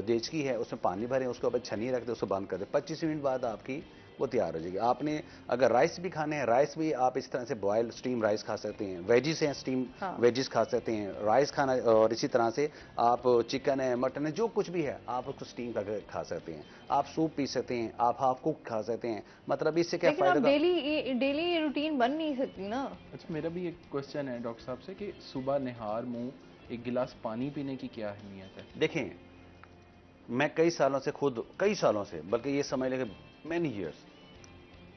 Speaker 3: देचकी है उसमें पानी भरे, उसके ऊपर छन्नी रख दे, उसको बंद कर दे, 25 मिनट बाद आपकी वो तैयार हो जाएगी। आपने अगर राइस भी खाने हैं, राइस भी आप इस तरह से बॉयल स्टीम राइस खा सकते हैं, वेजिस हैं स्टीम वेजिस खा सकते हैं, राइस खाना, और इसी तरह से आप चिकन है, मटन है, जो कुछ भी है आप उसको स्टीम करके खा सकते हैं। आप सूप पी सकते हैं, आप हाफ कुक खा सकते हैं। मतलब इससे क्या
Speaker 1: लेकिन
Speaker 3: फायदा?
Speaker 1: डेली रूटीन बन नहीं सकती ना।
Speaker 2: अच्छा, मेरा भी एक क्वेश्चन है डॉक्टर साहब से कि सुबह निहार मुंह एक गिलास पानी पीने की क्या अहमियत है?
Speaker 3: देखें, मैं कई सालों से, खुद कई सालों से, बल्कि ये समझ लें मैनी ईयर्स,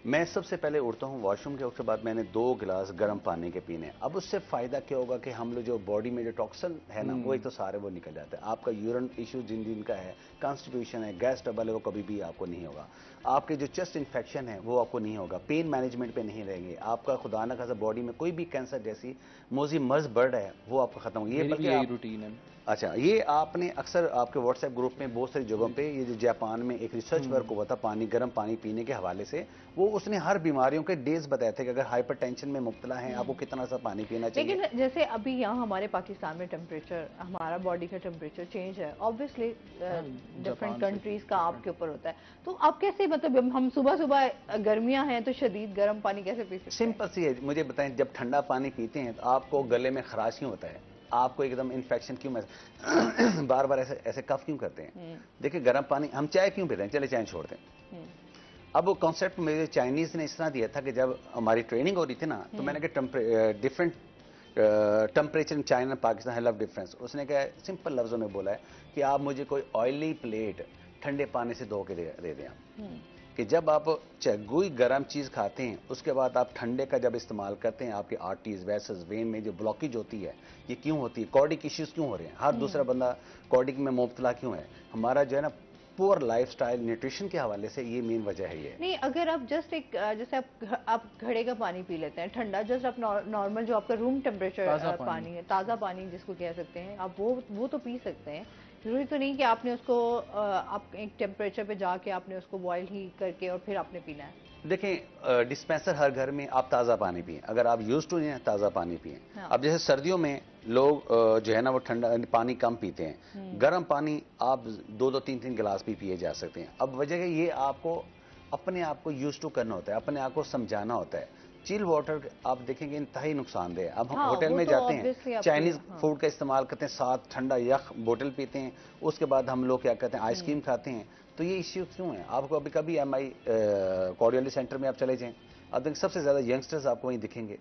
Speaker 3: मैं सबसे पहले उठता हूँ वॉशरूम के, उसके बाद मैंने 2 गिलास गर्म पानी के पीने। अब उससे फायदा क्या होगा कि हम लोग जो बॉडी में जो टॉक्सिन है ना, वो एक तो सारे वो निकल जाते हैं। आपका यूरिन इशू जिन दिन का है, कॉन्स्टिपेशन है, गैस ट्रबल है, वो कभी भी आपको नहीं होगा। आपके जो चेस्ट इन्फेक्शन है वो आपको नहीं होगा, पेन मैनेजमेंट पे नहीं रहेंगे आपका, खुदा ना खासा बॉडी में कोई भी कैंसर जैसी मोजी मर्ज बढ़ है वो आपका खत्म होगी।
Speaker 2: ये बल्कि रूटीन है।
Speaker 3: अच्छा, ये आपने अक्सर आपके व्हाट्सएप ग्रुप में बहुत सारी जगहों पे, ये जो जापान में एक रिसर्च वर्क हुआ था पानी, गर्म पानी पीने के हवाले से, वो उसने हर बीमारियों के डेज बताए थे कि अगर हाइपरटेंशन में मुब्तला हैं आपको कितना सा पानी पीना चाहिए।
Speaker 1: लेकिन जैसे अभी यहाँ हमारे पाकिस्तान में टेम्परेचर, हमारा बॉडी का टेम्परेचर चेंज है, ऑब्वियसली डिफरेंट कंट्रीज का आपके ऊपर होता है, तो आप कैसे, मतलब हम सुबह सुबह गर्मियां हैं तो शदीद गर्म पानी कैसे पी सकते हैं?
Speaker 3: सिंपल सी है, मुझे बताएं, जब ठंडा पानी पीते हैं तो आपको गले में खराश क्यों होता है? आपको एकदम इन्फेक्शन क्यों बार बार ऐसे ऐसे कफ क्यों करते हैं? देखिए, गर्म पानी, हम चाय क्यों पीते हैं? चले चाय छोड़ दें। अब वो कॉन्सेप्ट मेरे चाइनीज ने इस तरह दिया था कि जब हमारी ट्रेनिंग हो रही थी ना, तो मैंने कहा different temperature in China Pakistan है लव डिफरेंस। उसने कहा, सिंपल लफ्जों में बोला है कि आप मुझे कोई ऑयली प्लेट ठंडे पानी से धो के दे दें आप, कि जब आप कोई गर्म चीज़ खाते हैं उसके बाद आप ठंडे का जब इस्तेमाल करते हैं, आपके आर्टरीज वेसल्स वेन में जो ब्लॉकेज होती है, ये क्यों होती है? कार्डिक इश्यूज क्यों हो रहे हैं? हर दूसरा बंदा कार्डिक में मुब्तला क्यों है? हमारा जो है ना पुअर लाइफस्टाइल, न्यूट्रिशन के हवाले से ये मेन वजह है। ये
Speaker 1: नहीं, अगर आप जस्ट एक जैसे आप घड़े का पानी पी लेते हैं ठंडा, जस्ट आप नॉर्मल जो आपका रूम टेम्परेचर पानी है, ताज़ा पानी जिसको कह सकते हैं आप, वो तो पी सकते हैं। जरूरी तो नहीं कि आपने उसको आप एक टेम्परेचर पे जाके आपने उसको बॉयल ही करके और फिर आपने पीना है।
Speaker 3: देखें, डिस्पेंसर हर घर में, आप ताज़ा पानी पिए, अगर आप यूज टू हैं ताज़ा पानी पिए। हाँ। अब जैसे सर्दियों में लोग जो है ना वो ठंडा पानी कम पीते हैं, गर्म पानी आप 2-2, 3-3 गिलास भी पिए जा सकते हैं। अब वजह है ये, आपको अपने आप को यूज टू करना होता है, अपने आप को समझाना होता है। चिल वाटर आप देखेंगे इंतहाई नुकसानदेह। अब हम होटल में जाते हैं, चाइनीज फूड का इस्तेमाल करते हैं, साथ ठंडा यख बोतल पीते हैं, उसके बाद हम लोग क्या कहते हैं आइसक्रीम खाते हैं। तो ये इश्यू क्यों है? आपको अभी कभी MI कोरियोलिस सेंटर में आप चले जाएं, अब देखिए सबसे ज्यादा यंगस्टर्स आपको वहीं दिखेंगे।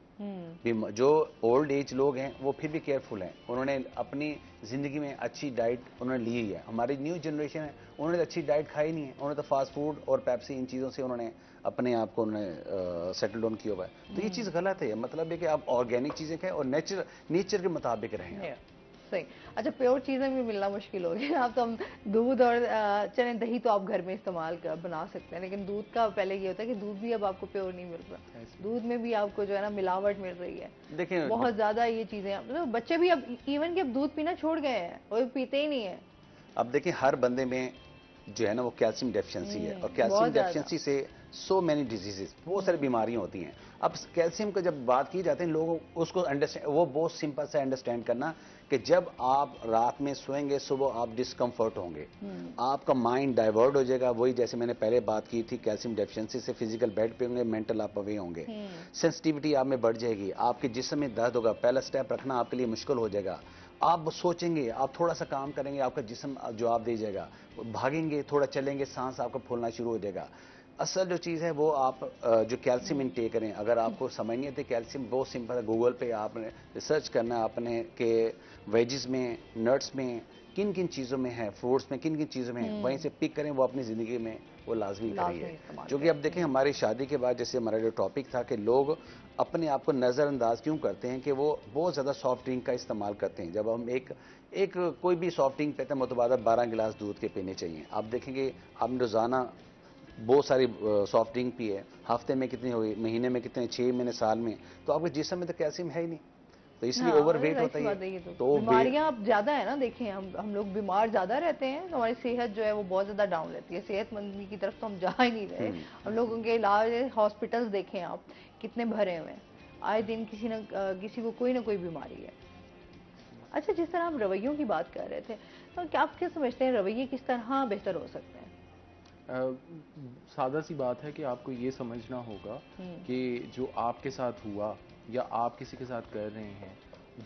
Speaker 3: जो ओल्ड एज लोग हैं वो फिर भी केयरफुल हैं, उन्होंने अपनी जिंदगी में अच्छी डाइट उन्होंने ली ही है। हमारी न्यू जनरेशन है, उन्होंने अच्छी डाइट खाई नहीं है, उन्होंने तो फास्ट फूड और पेप्सी इन चीज़ों से उन्होंने अपने आप को उन्होंने सेटल डाउन किया हुआ है। तो ये चीज़ गलत है। मतलब है कि आप ऑर्गेनिक चीज़ें खाएं और नेचर के मुताबिक रहें।
Speaker 1: सही। अच्छा, प्योर चीज़ें भी मिलना मुश्किल हो गया। अब तो हम दूध और चने दही तो आप घर में इस्तेमाल बना सकते हैं, लेकिन दूध का पहले ये होता है कि दूध भी अब आपको प्योर नहीं मिल रहा, दूध में भी आपको जो है ना मिलावट मिल रही है। देखिए बहुत ज़्यादा ये चीज़ें, मतलब बच्चे भी अब इवन कि अब दूध पीना छोड़ गए हैं, वो पीते ही नहीं है।
Speaker 3: अब देखिए हर बंदे में जो है ना वो कैल्शियम डेफिशिएंसी है, और कैल्शियम डेफिशिएंसी से सो मेनी डिजीजेस, बहुत सारी बीमारियां होती हैं। अब कैल्शियम का जब बात की जाती है, लोग उसको अंडरस्टैंड, वो बहुत सिंपल सा अंडरस्टैंड करना कि जब आप रात में सोएंगे सुबह आप डिस्कम्फर्ट होंगे, आपका माइंड डाइवर्ट हो जाएगा। वही जैसे मैंने पहले बात की थी, कैल्शियम डेफिशिएंसी से फिजिकल बेड पे होंगे, मेंटल आप अवे होंगे, सेंसिटिविटी आप में बढ़ जाएगी, आपके जिस्म में दर्द होगा, पहला स्टेप रखना आपके लिए मुश्किल हो जाएगा। आप सोचेंगे, आप थोड़ा सा काम करेंगे, आपका जिस्म जवाब दे जाएगा, भागेंगे, थोड़ा चलेंगे, सांस आपका फूलना शुरू हो जाएगा। असल जो चीज़ है वो आप जो कैल्शियम इनटेक करें। अगर आपको समझ नहीं आती कैल्शियम, बहुत सिंपल है, गूगल पे आपने रिसर्च करना है आपने कि वेजिस में, नट्स में किन किन चीज़ों में है, फ्रूट्स में किन किन चीज़ों में है, वहीं से पिक करें, वो अपनी ज़िंदगी में वो लाजमी करिए। जो कि अब देखें हमारी शादी के बाद, जैसे हमारा जो टॉपिक था कि लोग अपने आप को नज़रअंदाज क्यों करते हैं, कि वो बहुत ज़्यादा सॉफ्ट ड्रिंक का इस्तेमाल करते हैं। जब हम एक कोई भी सॉफ्ट ड्रिंक पीते हैं, मुतबादल 12 गिलास दूध के पीने चाहिए। आप देखेंगे आपने रोज़ाना बहुत सारी सॉफ्ट ड्रिंक पी है, हफ्ते में कितनी हुई, महीने में कितने, 6 महीने, साल में, तो आपके जिस्म में तो कैल्शियम है ही नहीं, तो इसलिए ओवरवेट होता है।
Speaker 1: तो बीमारियां अब ज्यादा है ना। देखें हम लोग बीमार ज्यादा रहते हैं, तो हमारी सेहत जो है वो बहुत ज्यादा डाउन रहती है। सेहतमंदी की तरफ तो हम जा ही नहीं रहे। हम लोगों के इलाज, हॉस्पिटल्स देखें आप कितने भरे हुए हैं, आए दिन किसी को कोई ना कोई बीमारी है। अच्छा, जिस तरह हम रवैयों की बात कर रहे थे, तो क्या आप क्या समझते हैं रवैये किस तरह बेहतर हो सकते हैं?
Speaker 2: सादा सी बात है कि आपको ये समझना होगा कि जो आपके साथ हुआ या आप किसी के साथ कर रहे हैं,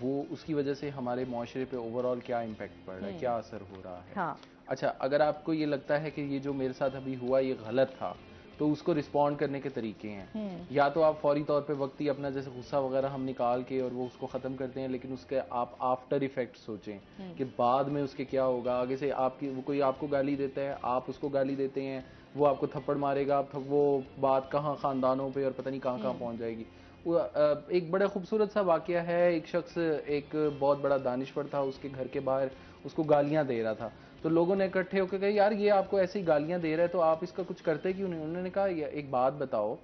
Speaker 2: वो उसकी वजह से हमारे माशरे पे ओवरऑल क्या इम्पैक्ट पड़ रहा है, क्या असर हो रहा है।
Speaker 1: हाँ।
Speaker 2: अच्छा, अगर आपको ये लगता है कि ये जो मेरे साथ अभी हुआ ये गलत था, तो उसको रिस्पॉन्ड करने के तरीके हैं। या तो आप फौरी तौर पे वक्त ही अपना जैसे गुस्सा वगैरह हम निकाल के और वो उसको ख़त्म करते हैं, लेकिन उसके आप आफ्टर इफेक्ट सोचें कि बाद में उसके क्या होगा। आगे से आपकी वो कोई आपको गाली देता है, आप उसको गाली देते हैं, वो आपको थप्पड़ मारेगा, वो बात कहाँ ख़ानदानों पे और पता नहीं कहाँ कहाँ पहुँच जाएगी। वो एक बड़ा खूबसूरत सा वाक़या है। एक शख्स एक बहुत बड़ा दानिश्वर था, उसके घर के बाहर उसको गालियाँ दे रहा था। तो लोगों ने इकट्ठे होकर कहा, यार ये आपको ऐसी गालियां दे रहा है तो आप इसका कुछ करते क्यों नहीं। उन्होंने कहा, एक बात बताओ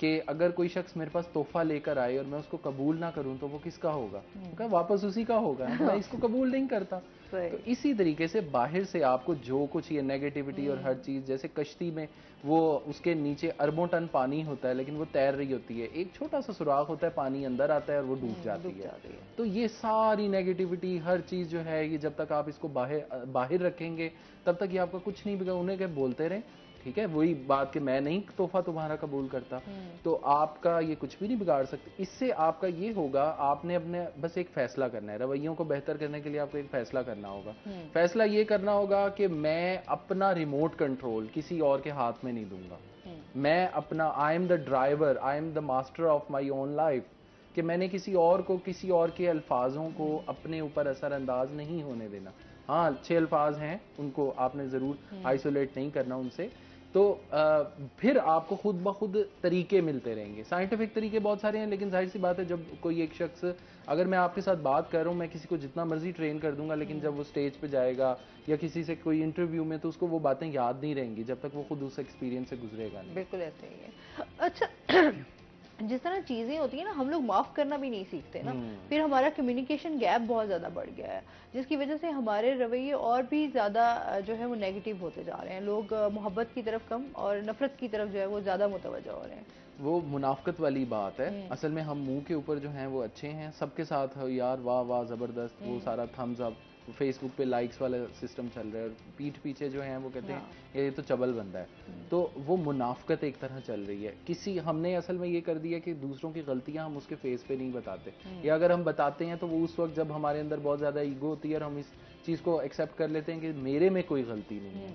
Speaker 2: कि अगर कोई शख्स मेरे पास तोहफा लेकर आए और मैं उसको कबूल ना करूं तो वो किसका होगा। तो कहा वापस उसी का होगा, तो मैं इसको कबूल नहीं करता। तो इसी तरीके से बाहर से आपको जो कुछ ये नेगेटिविटी और हर चीज, जैसे कश्ती में वो उसके नीचे अरबों टन पानी होता है लेकिन वो तैर रही होती है, एक छोटा सा सुराख होता है, पानी अंदर आता है और वो डूब जाती है। तो ये सारी नेगेटिविटी हर चीज जो है, ये जब तक आप इसको बाहर रखेंगे तब तक ये आपका कुछ नहीं बिगड़। उन्हें क्या बोलते रहे, ठीक है, वही बात कि मैं नहीं तोहफा तुम्हारा कबूल करता, तो आपका ये कुछ भी नहीं बिगाड़ सकते। इससे आपका ये होगा, आपने अपने बस एक फैसला करना है। रवैयों को बेहतर करने के लिए आपको एक फैसला करना होगा। फैसला ये करना होगा कि मैं अपना रिमोट कंट्रोल किसी और के हाथ में नहीं दूंगा। मैं अपना, I am the driver, I am the master of my own life, कि मैंने किसी और को, किसी और के अल्फाजों को अपने ऊपर असरअंदाज नहीं होने देना। हाँ, अच्छे अल्फाज हैं, उनको आपने ज़रूर आइसोलेट नहीं करना उनसे। तो फिर आपको खुद ब खुद तरीके मिलते रहेंगे। साइंटिफिक तरीके बहुत सारे हैं, लेकिन जाहिर सी बात है जब कोई एक शख्स, अगर मैं आपके साथ बात कर रहा हूँ, मैं किसी को जितना मर्जी ट्रेन कर दूंगा, लेकिन जब वो स्टेज पे जाएगा या किसी से कोई इंटरव्यू में, तो उसको वो बातें याद नहीं रहेंगी जब तक वो खुद उस एक्सपीरियंस से गुजरेगा नहीं।
Speaker 1: बिल्कुल ऐसे ही है। अच्छा, जिस तरह चीज़ें होती है ना, हम लोग माफ़ करना भी नहीं सीखते ना, फिर हमारा कम्युनिकेशन गैप बहुत ज़्यादा बढ़ गया है, जिसकी वजह से हमारे रवैये और भी ज़्यादा जो है वो नेगेटिव होते जा रहे हैं। लोग मोहब्बत की तरफ कम और नफ़रत की तरफ जो है वो ज़्यादा मुतवज्जो हो रहे हैं।
Speaker 2: वो मुनाफ़क़त वाली बात है। असल में हम मुंह के ऊपर जो हैं वो अच्छे हैं, सबके साथ हो यार, वाह वाह ज़बरदस्त, वो सारा थम्स अप, फेसबुक पे लाइक्स वाला सिस्टम चल रहा है, और पीठ पीछे जो है वो कहते हैं ये तो चबल बंदा है। तो वो मुनाफ़क़त एक तरह चल रही है। किसी, हमने असल में ये कर दिया कि दूसरों की गलतियां हम उसके फेस पे नहीं बताते, या अगर हम बताते हैं तो वो उस वक्त जब हमारे अंदर बहुत ज़्यादा ईगो होती है और हम इस चीज़ को एक्सेप्ट कर लेते हैं कि मेरे में कोई गलती नहीं है।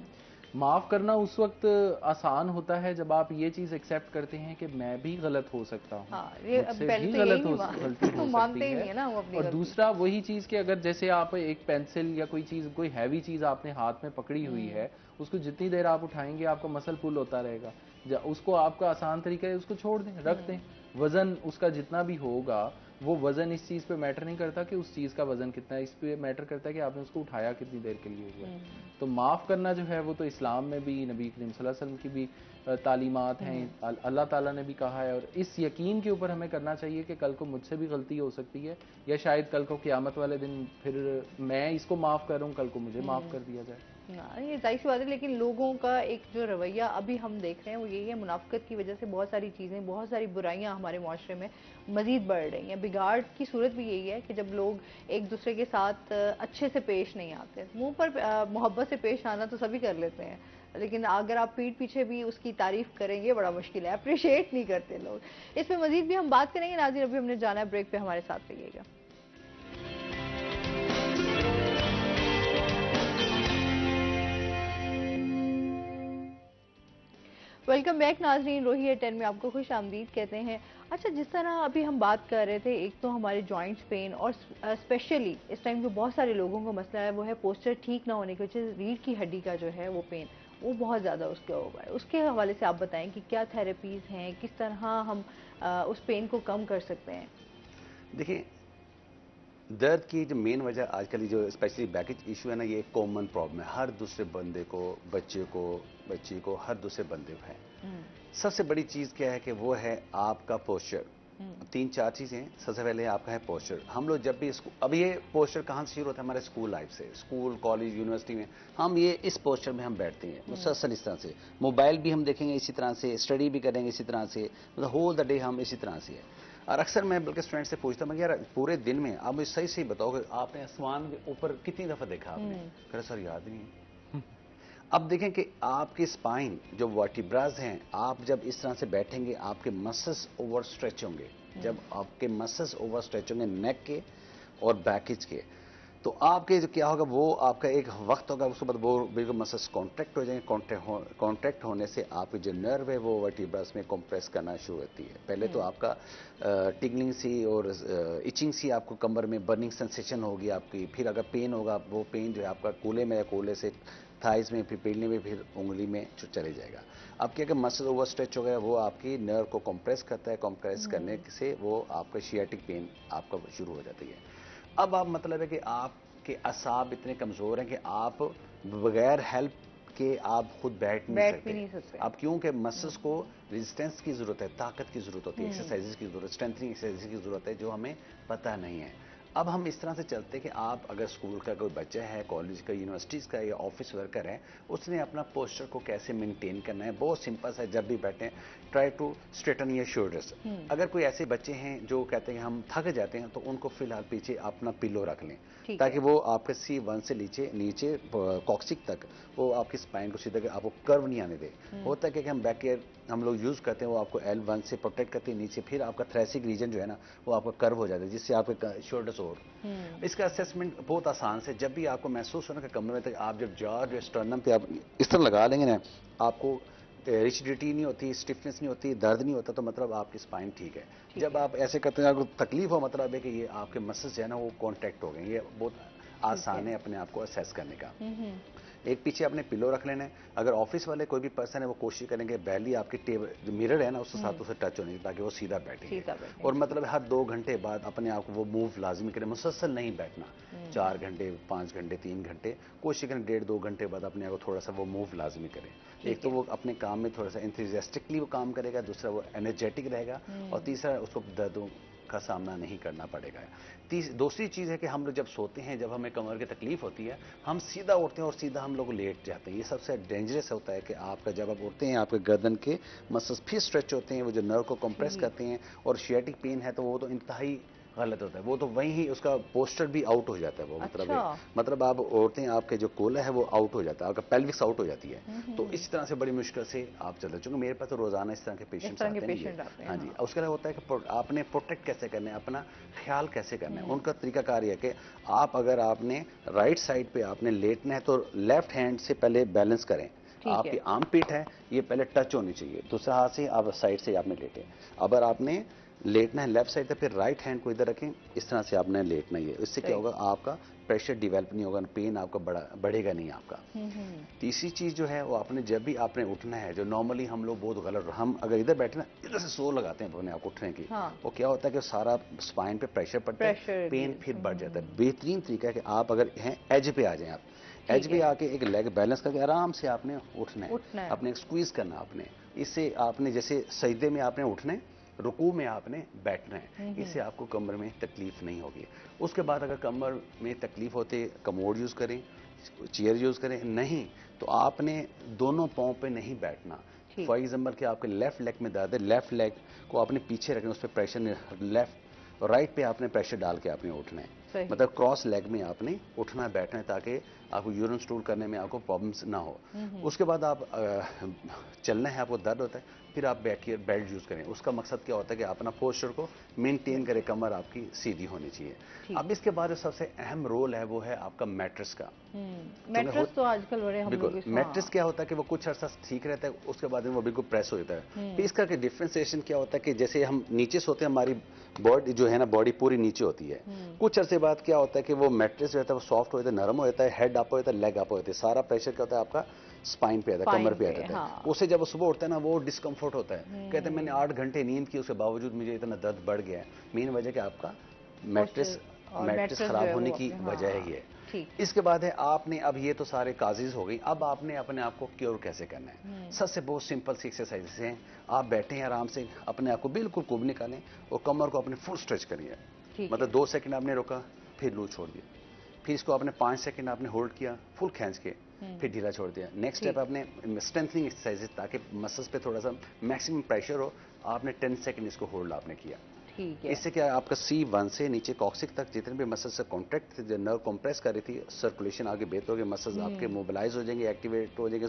Speaker 2: माफ़ करना उस वक्त आसान होता है जब आप ये चीज़ एक्सेप्ट करते हैं कि मैं भी गलत हो सकता हूँ, मुझसे भी गलती हो सकती है। और दूसरा वही चीज़ कि अगर जैसे आप एक पेंसिल या कोई चीज़, कोई हैवी चीज़ आपने हाथ में पकड़ी हुई है, उसको जितनी देर आप उठाएंगे आपका मसल पुल होता रहेगा। उसको आपका आसान तरीका है उसको छोड़ दें, रख दें। वजन उसका जितना भी होगा, वो वजन इस चीज़ पे मैटर नहीं करता कि उस चीज़ का वजन कितना है, इस पे मैटर करता है कि आपने उसको उठाया कितनी देर के लिए हुआ। तो माफ़ करना जो है वो तो इस्लाम में भी, नबी करीम सल्लल्लाहु अलैहि वसल्लम की भी तालीमात हैं, अल्लाह ताला ने भी कहा है। और इस यकीन के ऊपर हमें करना चाहिए कि कल को मुझसे भी गलती हो सकती है, या शायद कल को क़यामत वाले दिन फिर मैं इसको माफ़ कर रहा हूँ, कल को मुझे माफ़ कर दिया जाए।
Speaker 1: ये जाहिर सी बात है, लेकिन लोगों का एक जो रवैया अभी हम देख रहे हैं वो यही है, मुनाफ़िकत की वजह से बहुत सारी चीज़ें, बहुत सारी बुराइयां हमारे माशरे में मज़ीद बढ़ रही हैं। बिगाड़ की सूरत भी यही है कि जब लोग एक दूसरे के साथ अच्छे से पेश नहीं आते। मुंह पर मोहब्बत से पेश आना तो सभी कर लेते हैं, लेकिन अगर आप पीठ पीछे भी उसकी तारीफ करेंगे बड़ा मुश्किल है, अप्रिशिएट नहीं करते लोग। इस पर मज़ीद भी हम बात करेंगे नाज़रीन, अभी हमने जाना है ब्रेक पे, हमारे साथ रहिएगा। वेलकम बैक नाजरीन, रोही 10 में आपको खुश आमदीद कहते हैं। अच्छा, जिस तरह अभी हम बात कर रहे थे, एक तो हमारे जॉइंट्स पेन, और स्पेशली इस टाइम जो बहुत सारे लोगों को मसला है वो है पोस्चर ठीक ना होने की वजह से रीढ़ की हड्डी का जो है वो पेन, वो बहुत ज़्यादा उसके हुआ है। उसके हवाले से आप बताएं कि क्या थेरेपीज़ हैं, किस तरह हम उस पेन को कम कर सकते हैं।
Speaker 3: देखिए, दर्द की जो मेन वजह आजकल जो स्पेशली बैकेज इशू है ना, ये कॉमन प्रॉब्लम है, हर दूसरे बंदे को, बच्चे को, बच्ची को, हर दूसरे बंदे को है। सबसे बड़ी चीज़ क्या है कि वो है आपका पोस्चर। 3-4 चीज़ें। सबसे पहले आपका है पोस्चर। हम लोग जब भी अब ये पोस्चर कहाँ से शुरू होता है? हमारे स्कूल लाइफ से। स्कूल, कॉलेज, यूनिवर्सिटी में हम ये इस पोस्चर में हम बैठते हैं मुसलसल इस तरह से। मोबाइल भी हम देखेंगे इसी तरह से, स्टडी भी करेंगे इसी तरह से, मतलब होल द डे हम इसी तरह से है। और अक्सर मैं बल्कि स्टूडेंट से पूछता हूँ यार पूरे दिन में आप मुझे सही सही बताओ कि आपने आसमान के ऊपर कितनी दफा देखा आपने? कह सर याद नहीं है। अब देखें कि आपकी स्पाइन जो वर्टिब्राज हैं, आप जब इस तरह से बैठेंगे आपके मसल्स ओवर स्ट्रेच होंगे। जब आपके मसल्स ओवर स्ट्रेच होंगे नेक के और बैकेज के, तो आपके जो क्या होगा वो आपका एक वक्त होगा, उसके बाद वो बिल्कुल मसल्स कॉन्ट्रैक्ट हो जाएंगे। कॉन्ट्रैक्ट होने से आपकी जो नर्व है वो वर्टिब्रास में कंप्रेस करना शुरू होती है। पहले तो आपका टिगलिंग सी और इचिंग सी आपको कमर में बर्निंग सेंसेशन होगी आपकी। फिर अगर पेन होगा वो पेन जो है आपका कूल्हे में या कूल्हे से थाइज में, फिर पेडली में, फिर उंगली में चले जाएगा। अब क्या मसल ओवर स्ट्रेच हो गया, वो आपकी नर्व को कंप्रेस करता है। कंप्रेस करने से वो आपका शियाटिक पेन आपका शुरू हो जाती है। अब आप मतलब है कि आपके असाब इतने कमजोर हैं कि आप बगैर हेल्प के आप खुद बैठ नहीं सकते। अब क्योंकि मसल्स को रेजिस्टेंस की जरूरत है, ताकत की जरूरत होती है, एक्सरसाइजेज की जरूरत, स्ट्रेंथनिंग एक्सरसाइजेज की जरूरत है जो हमें पता नहीं है। अब हम इस तरह से चलते हैं कि आप अगर स्कूल का कोई बच्चा है, कॉलेज का, यूनिवर्सिटीज का या ऑफिस वर्कर है, उसने अपना पोस्चर को कैसे मेंटेन करना है, बहुत सिंपल सा है। जब भी बैठे try to straighten your shoulders. अगर कोई ऐसे बच्चे हैं जो कहते हैं हम थक जाते हैं, तो उनको फिलहाल पीछे अपना पिलो रख लें, ताकि वो आपके C1 से नीचे कॉक्सिक तक वो आपकी स्पाइन को सीधा आपको कर्व नहीं आने दे। होता है कि हम बैक केयर हम लोग यूज करते हैं, वो आपको L1 से प्रोटेक्ट करते हैं नीचे, फिर आपका थ्रेसिक रीजन जो है ना वो आपका कर्व हो जाता है, जिससे आपके शोल्डर्स और इसका असेसमेंट बहुत आसान से, जब भी आपको महसूस हो ना कि कमर में, तक आप जब जॉ जो स्टर्नम पे आप इस तरह लगा लेंगे ना, आपको रिजिडिटी नहीं होती, स्टिफनेस नहीं होती, दर्द नहीं होता, तो मतलब आपकी स्पाइन ठीक है। जब आप ऐसे करते हैं, आपको तकलीफ हो, मतलब है कि ये आपके मसल्स जो है ना वो कॉन्ट्रैक्ट हो गए। ये बहुत आसान है अपने आप को असेस करने का। एक पीछे अपने पिलो रख लेना है। अगर ऑफिस वाले कोई भी पर्सन है वो कोशिश करेंगे बैली आपके टेबल जो मिरर है ना उसके साथ उसे टच होने की, ताकि वो सीधा बैठे। और मतलब हर 2 घंटे बाद अपने आप को वो मूव लाजमी करें, मुसलसल नहीं बैठना। 4 घंटे, 5 घंटे, 3 घंटे कोशिश करें, 1.5-2 घंटे बाद अपने आप को थोड़ा सा वो मूव लाजमी करें। एक तो वो अपने काम में थोड़ा सा इंथुजियास्टिकली वो काम करेगा, दूसरा वो एनर्जेटिक रहेगा, और तीसरा उसको दर्दों का सामना नहीं करना पड़ेगा। दूसरी चीज़ है कि हम लोग जब सोते हैं, जब हमें कमर की तकलीफ होती है, हम सीधा उठते हैं और सीधा हम लोग लेट जाते हैं। ये सबसे डेंजरस होता है कि आपका जब आप उठते हैं आपके गर्दन के मसल्स फिर स्ट्रेच होते हैं, वो जो नर्व को कंप्रेस करते हैं, और शियाटिक पेन है तो वो तो इंतहाई गलत होता है। वो तो वहीं ही उसका पोस्चर भी आउट हो जाता है। वो मतलब आप औरतें, आपके जो कोला है वो आउट हो जाता है, आपका पेल्विक्स आउट हो जाती है। तो इस तरह से बड़ी मुश्किल से आप चलते, चूंकि मेरे पास तो रोजाना इस तरह के पेशेंट्स आते हैं। हाँ जी। उसके लिए होता है कि आपने प्रोटेक्ट कैसे करना है, अपना ख्याल कैसे करना है। उनका तरीकाकार यह है कि आप अगर आपने राइट साइड पे आपने लेटना है तो लेफ्ट हैंड से पहले बैलेंस करें। आपकी आर्म पिट है ये पहले टच होनी चाहिए, दूसरा हाथ से आप साइड से आपने लेटे। अगर आपने लेटना है लेफ्ट साइड, तो फिर राइट हैंड को इधर रखें, इस तरह से आपने लेटना ही है। इससे क्या होगा, आपका प्रेशर डिवेलप नहीं होगा, पेन आपका बढ़ेगा नहीं आपका। तीसरी चीज जो है वो आपने जब भी आपने उठना है, जो नॉर्मली हम लोग बहुत गलत, हम अगर इधर बैठे ना इधर से सो लगाते हैं अपने आप उठने की, वो क्या होता है कि सारा स्पाइन पे प्रेशर पड़ता है, पेन फिर बढ़ जाता है। बेहतरीन तरीका है कि आप अगर हैं एज पे आ जाएं, आप एज पे आके एक लेग बैलेंस करके आराम से आपने उठना है, अपने स्क्वीज करना आपने। इससे आपने जैसे सजदे में आपने उठना है, रुकू में आपने बैठना है, इससे आपको कमर में तकलीफ नहीं होगी। उसके बाद अगर कमर में तकलीफ होती है, कमोड यूज करें, चेयर यूज करें, नहीं तो आपने दोनों पाँव पे नहीं बैठना। फॉर एग्जाम्पल कि आपके लेफ्ट लेग में दर्द है, लेफ्ट लेग को आपने पीछे रखना, उस पर प्रेशर लेफ्ट राइट पे आपने प्रेशर डाल के आपने उठना है। मतलब क्रॉस लेग में आपने उठना बैठना है, ताकि आपको यूरिन स्टूल करने में आपको प्रॉब्लम्स ना हो। उसके बाद आप चलना है, आपको दर्द होता है, फिर आप बैठिए, बेल्ट यूज करें। उसका मकसद क्या होता है कि अपना पोस्चर को मेंटेन करें, कमर आपकी सीधी होनी चाहिए। अब इसके बाद जो सबसे अहम रोल है वो है आपका मैट्रेस का।
Speaker 1: मैट्रेस तो आजकल बड़े हम लोग
Speaker 3: मैट्रेस क्या होता है कि वो कुछ अर्सा ठीक रहता है, उसके बाद में वो बिल्कुल प्रेस हो जाता है। फिर इसका डिफ्रेंसिएशन क्या होता है कि जैसे हम नीचे सोते हैं, हमारी बॉडी जो है ना, बॉडी पूरी नीचे होती है। कुछ अरसे बाद क्या होता है कि वो मैट्रेस जो होता है वो सॉफ्ट हो जाता है, नरम हो जाता है, हेड अप हो जाता है, लेग अप हो जाता है, सारा प्रेशर क्या होता है आपका स्पाइन पे आता है, कमर पे आ जाता है। उससे जब सुबह उठता है ना वो डिस्कम्फर्ट होता है, कहते हैं मैंने 8 घंटे नींद की, उसके बावजूद मुझे इतना दर्द बढ़ गया है। मेन वजह कि आपका मैट्रेस खराब होने की वजह ही है। इसके बाद है आपने, अब ये तो सारे काजेज हो गई, अब आपने अपने आप को क्योर कैसे करना है। सबसे बहुत सिंपल सी एक्सरसाइजेस हैं। आप बैठे हैं आराम से, अपने आप को बिल्कुल कुब निकालें और कमर को अपने फुल स्ट्रेच करिए। मतलब 2 सेकंड आपने रोका, फिर लूज छोड़ दिया, फिर इसको आपने 5 सेकंड आपने होल्ड किया फुल खींच के, फिर ढीला छोड़ दिया। नेक्स्ट स्टेप आपने स्ट्रेंथनिंग एक्सरसाइजेस, ताकि मसल्स पे थोड़ा सा मैक्सिमम प्रेशर हो, आपने 10 सेकंड इसको होल्ड आपने किया,
Speaker 1: ठीक है।
Speaker 3: इससे क्या आपका C1 से नीचे कॉक्सिक तक जितने भी मसल से कॉन्ट्रैक्ट थे, जो नर्व कंप्रेस कर रही थी, सर्कुलेशन आगे बेहतर होगी, मसल्स आपके मोबिलाइज हो जाएंगे, एक्टिवेट हो जाएंगे,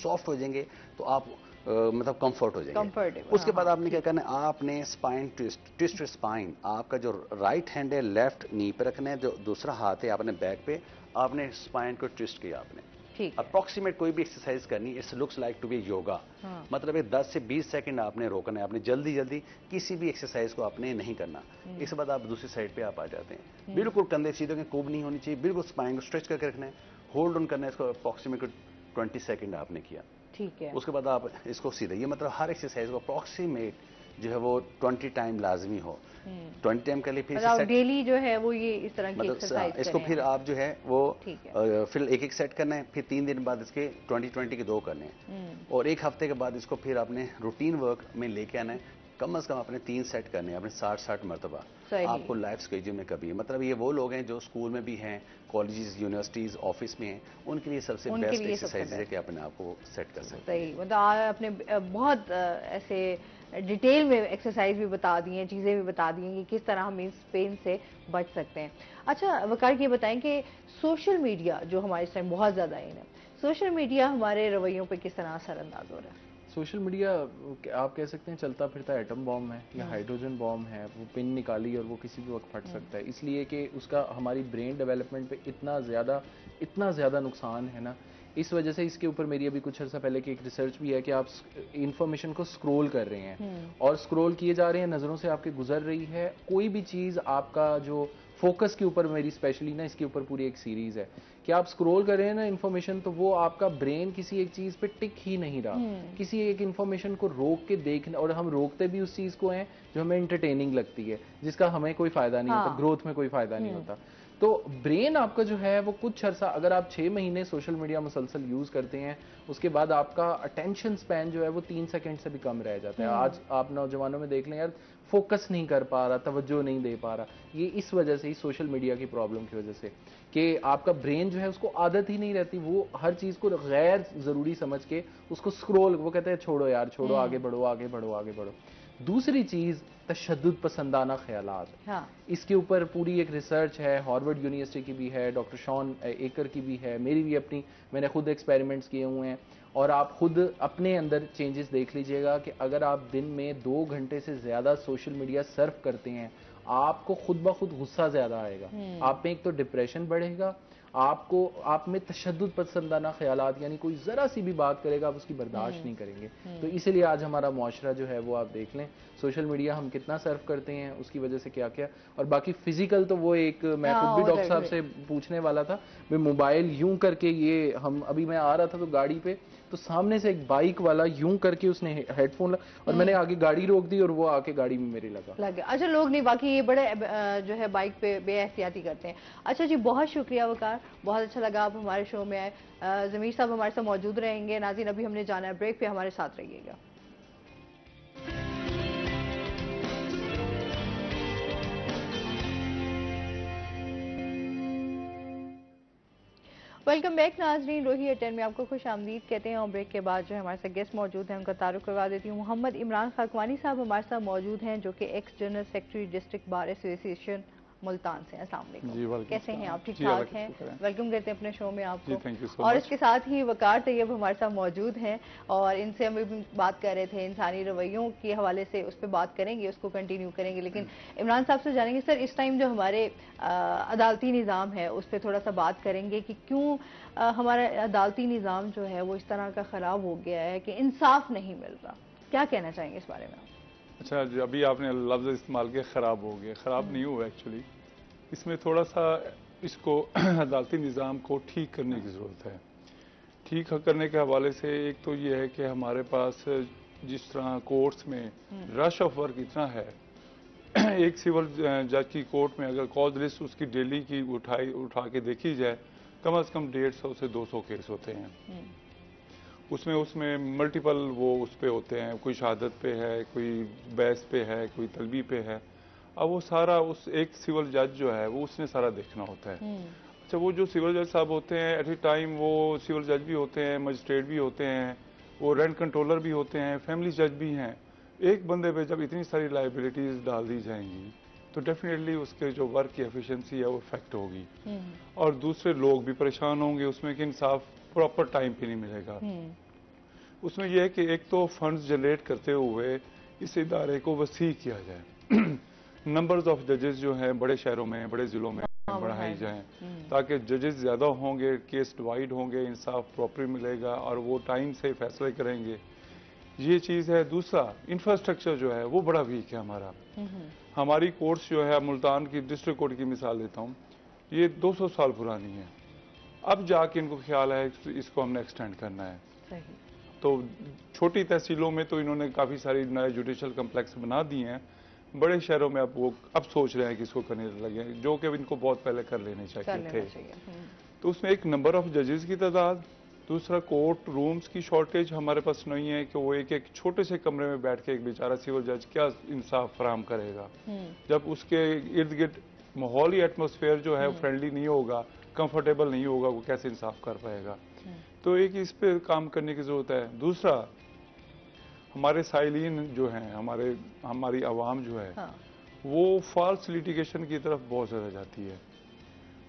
Speaker 3: सॉफ्ट हो जाएंगे, तो आप मतलब कंफर्ट हो जाएंगे।
Speaker 1: कंफर्टेबल।
Speaker 3: उसके बाद आपने क्या करना है, आपने स्पाइन ट्विस्ट स्पाइन, आपका जो राइट हैंड है लेफ्ट नी पे रखना है, जो दूसरा हाथ है आपने बैक पे, आपने स्पाइन को ट्विस्ट किया आपने। अप्रोक्सीमेट कोई भी एक्सरसाइज करनी, it's looks like to be yoga. मतलब ये 10 से 20 सेकंड आपने रोकना है, आपने जल्दी जल्दी किसी भी एक्सरसाइज को आपने नहीं करना। इसके बाद आप दूसरी साइड पे आप आ जाते हैं, बिल्कुल कंधे सीधे के, कोब नहीं होनी चाहिए, बिल्कुल स्पाइन को स्ट्रेच करके रखना है, होल्ड ऑन करना है इसको, अप्रोक्सीमेट 20 सेकंड आपने किया।
Speaker 1: ठीक है।
Speaker 3: उसके बाद आप इसको सीधे, ये मतलब हर एक्सरसाइज को अप्रोक्सीमेट जो है वो 20 टाइम लाजमी हो। 20 टाइम के लिए फिर
Speaker 1: डेली जो है वो ये इस तरह की
Speaker 3: मतलब
Speaker 1: एक्सरसाइज
Speaker 3: इसको फिर आप जो है वो फिर एक सेट करना है, फिर 3 दिन बाद इसके 20-20 के 2 करने हैं, और 1 हफ्ते के बाद इसको फिर आपने रूटीन वर्क में लेके आना है। कम से कम आपने 3 सेट करने हैं, आपने 60 मरतबा। आपको लाइफ स्केड्यूल में कभी, मतलब ये वो लोग हैं जो स्कूल में भी हैं, कॉलेजेस, यूनिवर्सिटीज, ऑफिस में हैं, उनके लिए सबसे बेस्ट एक्सरसाइज है कि अपने आप को सेट कर सकते हैं।
Speaker 1: सही, मतलब आपने बहुत ऐसे डिटेल में एक्सरसाइज भी बता दी हैं, चीज़ें भी बता दी हैं कि किस तरह हम इस पेन से बच सकते हैं। अच्छा वकार, ये बताएं कि सोशल मीडिया जो हमारे इस टाइम बहुत ज़्यादा इन है, सोशल मीडिया हमारे रवैयों पे किस तरह असरअंदाज हो रहा है?
Speaker 2: सोशल मीडिया आप कह सकते हैं चलता फिरता एटम बॉम्ब है या हाइड्रोजन बॉम्ब है। वो पिन निकाली और वो किसी भी वक्त फट सकता है, इसलिए कि उसका हमारी ब्रेन डेवलपमेंट पे इतना ज़्यादा नुकसान है ना। इस वजह से इसके ऊपर मेरी अभी कुछ अर्सा पहले की एक रिसर्च भी है कि आप इंफॉर्मेशन को स्क्रॉल कर रहे हैं और स्क्रॉल किए जा रहे हैं, नज़रों से आपके गुजर रही है कोई भी चीज़, आपका जो फोकस के ऊपर, मेरी स्पेशली ना इसके ऊपर पूरी एक सीरीज है कि आप स्क्रॉल कर रहे हैं ना इन्फॉर्मेशन, तो वो आपका ब्रेन किसी एक चीज पे टिक ही नहीं रहा, किसी एक इन्फॉर्मेशन को रोक के देखना, और हम रोकते भी उस चीज को हैं जो हमें एंटरटेनिंग लगती है, जिसका हमें कोई फायदा नहीं होता, ग्रोथ में कोई फायदा नहीं होता। तो ब्रेन आपका जो है वो कुछ अर्सा, अगर आप 6 महीने सोशल मीडिया मुसलसल यूज करते हैं, उसके बाद आपका अटेंशन स्पैन जो है वो 3 सेकंड से भी कम रह जाता है। आज आप नौजवानों में देख लें यार, फोकस नहीं कर पा रहा, तवज्जो नहीं दे पा रहा, ये इस वजह से ही, सोशल मीडिया की प्रॉब्लम की वजह से, कि आपका ब्रेन जो है उसको आदत ही नहीं रहती, वो हर चीज को गैर जरूरी समझ के उसको स्क्रॉल, वो कहते हैं छोड़ो यार छोड़ो, आगे बढ़ो आगे बढ़ो आगे बढ़ो। दूसरी चीज तशद्दुद पसंदाना ख्यालात। हाँ। इसके ऊपर पूरी एक रिसर्च है, हार्वर्ड यूनिवर्सिटी की भी है, डॉक्टर शॉन एकर की भी है, मेरी भी अपनी, मैंने खुद एक्सपेरिमेंट्स किए हुए हैं, और आप खुद अपने अंदर चेंजेस देख लीजिएगा कि अगर आप दिन में 2 घंटे से ज्यादा सोशल मीडिया सर्फ करते हैं, आपको खुद ब खुद गुस्सा ज्यादा आएगा, आप में एक तो डिप्रेशन बढ़ेगा, आपको, आप में तशद्दुद पसंदाना ख्यालात, यानी कोई जरा सी भी बात करेगा आप उसकी बर्दाश्त नहीं करेंगे। तो इसीलिए आज हमारा मुआशरा जो है वो आप देख लें, सोशल मीडिया हम कितना सर्फ करते हैं, उसकी वजह से क्या क्या, और बाकी फिजिकल तो वो एक, मैं खुद भी डॉक्टर साहब से पूछने वाला था, मैं मोबाइल यूं करके, ये हम अभी मैं आ रहा था तो गाड़ी पे, तो सामने से एक बाइक वाला यूं करके उसने हेडफोन और मैंने आगे गाड़ी रोक दी और वो आके गाड़ी में मेरे लगा।
Speaker 1: अच्छा, लोग नहीं, बाकी ये बड़े जो है बाइक पे बेएहतियाती करते हैं। अच्छा जी, बहुत शुक्रिया वकार, बहुत अच्छा लगा आप हमारे शो में आए। ज़मीर साहब हमारे साथ मौजूद रहेंगे। नाज़रीन, अभी हमने जाना है ब्रेक पे, हमारे साथ रहिएगा। वेलकम बैक नाजरीन, रोही अटेन में आपको खुश आमदीद कहते हैं। और ब्रेक के बाद जो है हमारे साथ गेस्ट मौजूद हैं, उनका तारुफ करवा देती हूँ। मोहम्मद इमरान खाकवानी साहब हमारे साथ मौजूद हैं, जो कि x general secretary district bar association Multan से। अस्सलाम वालेकुम, कैसे हैं आप? ठीक ठाक हैं? वेलकम करते हैं अपने शो में आपको। और इसके साथ ही वकार तैयब हमारे साथ मौजूद हैं, और इनसे हम भी बात कर रहे थे इंसानी रवैयों के हवाले से, उस पर बात करेंगे, उसको कंटिन्यू करेंगे। लेकिन इमरान साहब से जानेंगे सर, इस टाइम जो हमारे अदालती निज़ाम है उस पर थोड़ा सा बात करेंगे कि क्यों हमारा अदालती निज़ाम जो है वो इस तरह का ख़राब हो गया है कि इंसाफ नहीं मिल रहा। क्या कहना चाहेंगे इस बारे में?
Speaker 5: अच्छा, जो अभी आपने लफ्ज़ इस्तेमाल किया ख़राब हो गया, ख़राब नहीं हुआ एक्चुअली। इसमें थोड़ा सा इसको अदालती निज़ाम को ठीक करने की ज़रूरत है। ठीक करने के हवाले से एक तो ये है कि हमारे पास जिस तरह कोर्ट्स में रश ऑफ वर्क इतना है, एक सिविल जज की कोर्ट में अगर कॉज लिस्ट उसकी डेली की उठा के देखी जाए, कम से कम 150 से 200 केस होते हैं। उसमें मल्टीपल वो उस पे होते हैं, कोई शहादत पे है, कोई बहस पे है, कोई तलबी पे है। अब वो सारा उस एक सिविल जज जो है वो उसने सारा देखना होता है। अच्छा, वो जो सिविल जज साहब होते हैं, एट ए टाइम वो सिविल जज भी होते हैं, मजिस्ट्रेट भी होते हैं, वो रेंट कंट्रोलर भी होते हैं, फैमिली जज भी हैं। एक बंदे पे जब इतनी सारी लाइबिलिटीज डाल दी जाएंगी तो डेफिनेटली उसके जो वर्क की एफिशिएंसी है वो इफेक्ट होगी, और दूसरे लोग भी परेशान होंगे उसमें कि इंसाफ प्रॉपर टाइम पे नहीं मिलेगा। उसमें यह है कि एक तो फंड्स जनरेट करते हुए इस इदारे को वसी किया जाए, नंबर्स ऑफ जजेस जो हैं बड़े शहरों में, बड़े जिलों में बढ़ाई जाएं, ताकि जजेस ज़्यादा होंगे, केस डिवाइड होंगे, इंसाफ प्रॉपर मिलेगा और वो टाइम से फैसले करेंगे। ये चीज़ है। दूसरा, इंफ्रास्ट्रक्चर जो है वो बड़ा वीक है हमारा। हमारी कोर्ट्स जो है, मुल्तान की डिस्ट्रिक्ट कोर्ट की मिसाल लेता हूँ, ये 200 साल पुरानी है। अब जाके इनको ख्याल है इसको हमने एक्सटेंड करना है।
Speaker 1: सही।
Speaker 5: तो छोटी तहसीलों में तो इन्होंने काफ़ी सारी नए जुडिशल कम्प्लेक्स बना दिए हैं, बड़े शहरों में अब सोच रहे हैं कि इसको करने लगे, जो कि इनको बहुत पहले कर लेने चाहिए थे। तो उसमें एक नंबर ऑफ जजेस की तादाद, दूसरा कोर्ट रूम्स की शॉर्टेज हमारे पास नहीं है कि वो एक छोटे से कमरे में बैठ के एक बेचारा सिविल जज क्या इंसाफ फराहम करेगा, जब उसके इर्द गिर्द माहौली एटमोसफेयर जो है फ्रेंडली नहीं होगा, कंफर्टेबल नहीं होगा, वो कैसे इंसाफ कर पाएगा। तो एक इस पे काम करने की जरूरत है। दूसरा, हमारे साइलिन जो हैं, हमारी आवाम जो है, हाँ। वो फॉल्स लिटिगेशन की तरफ बहुत ज़्यादा जाती है।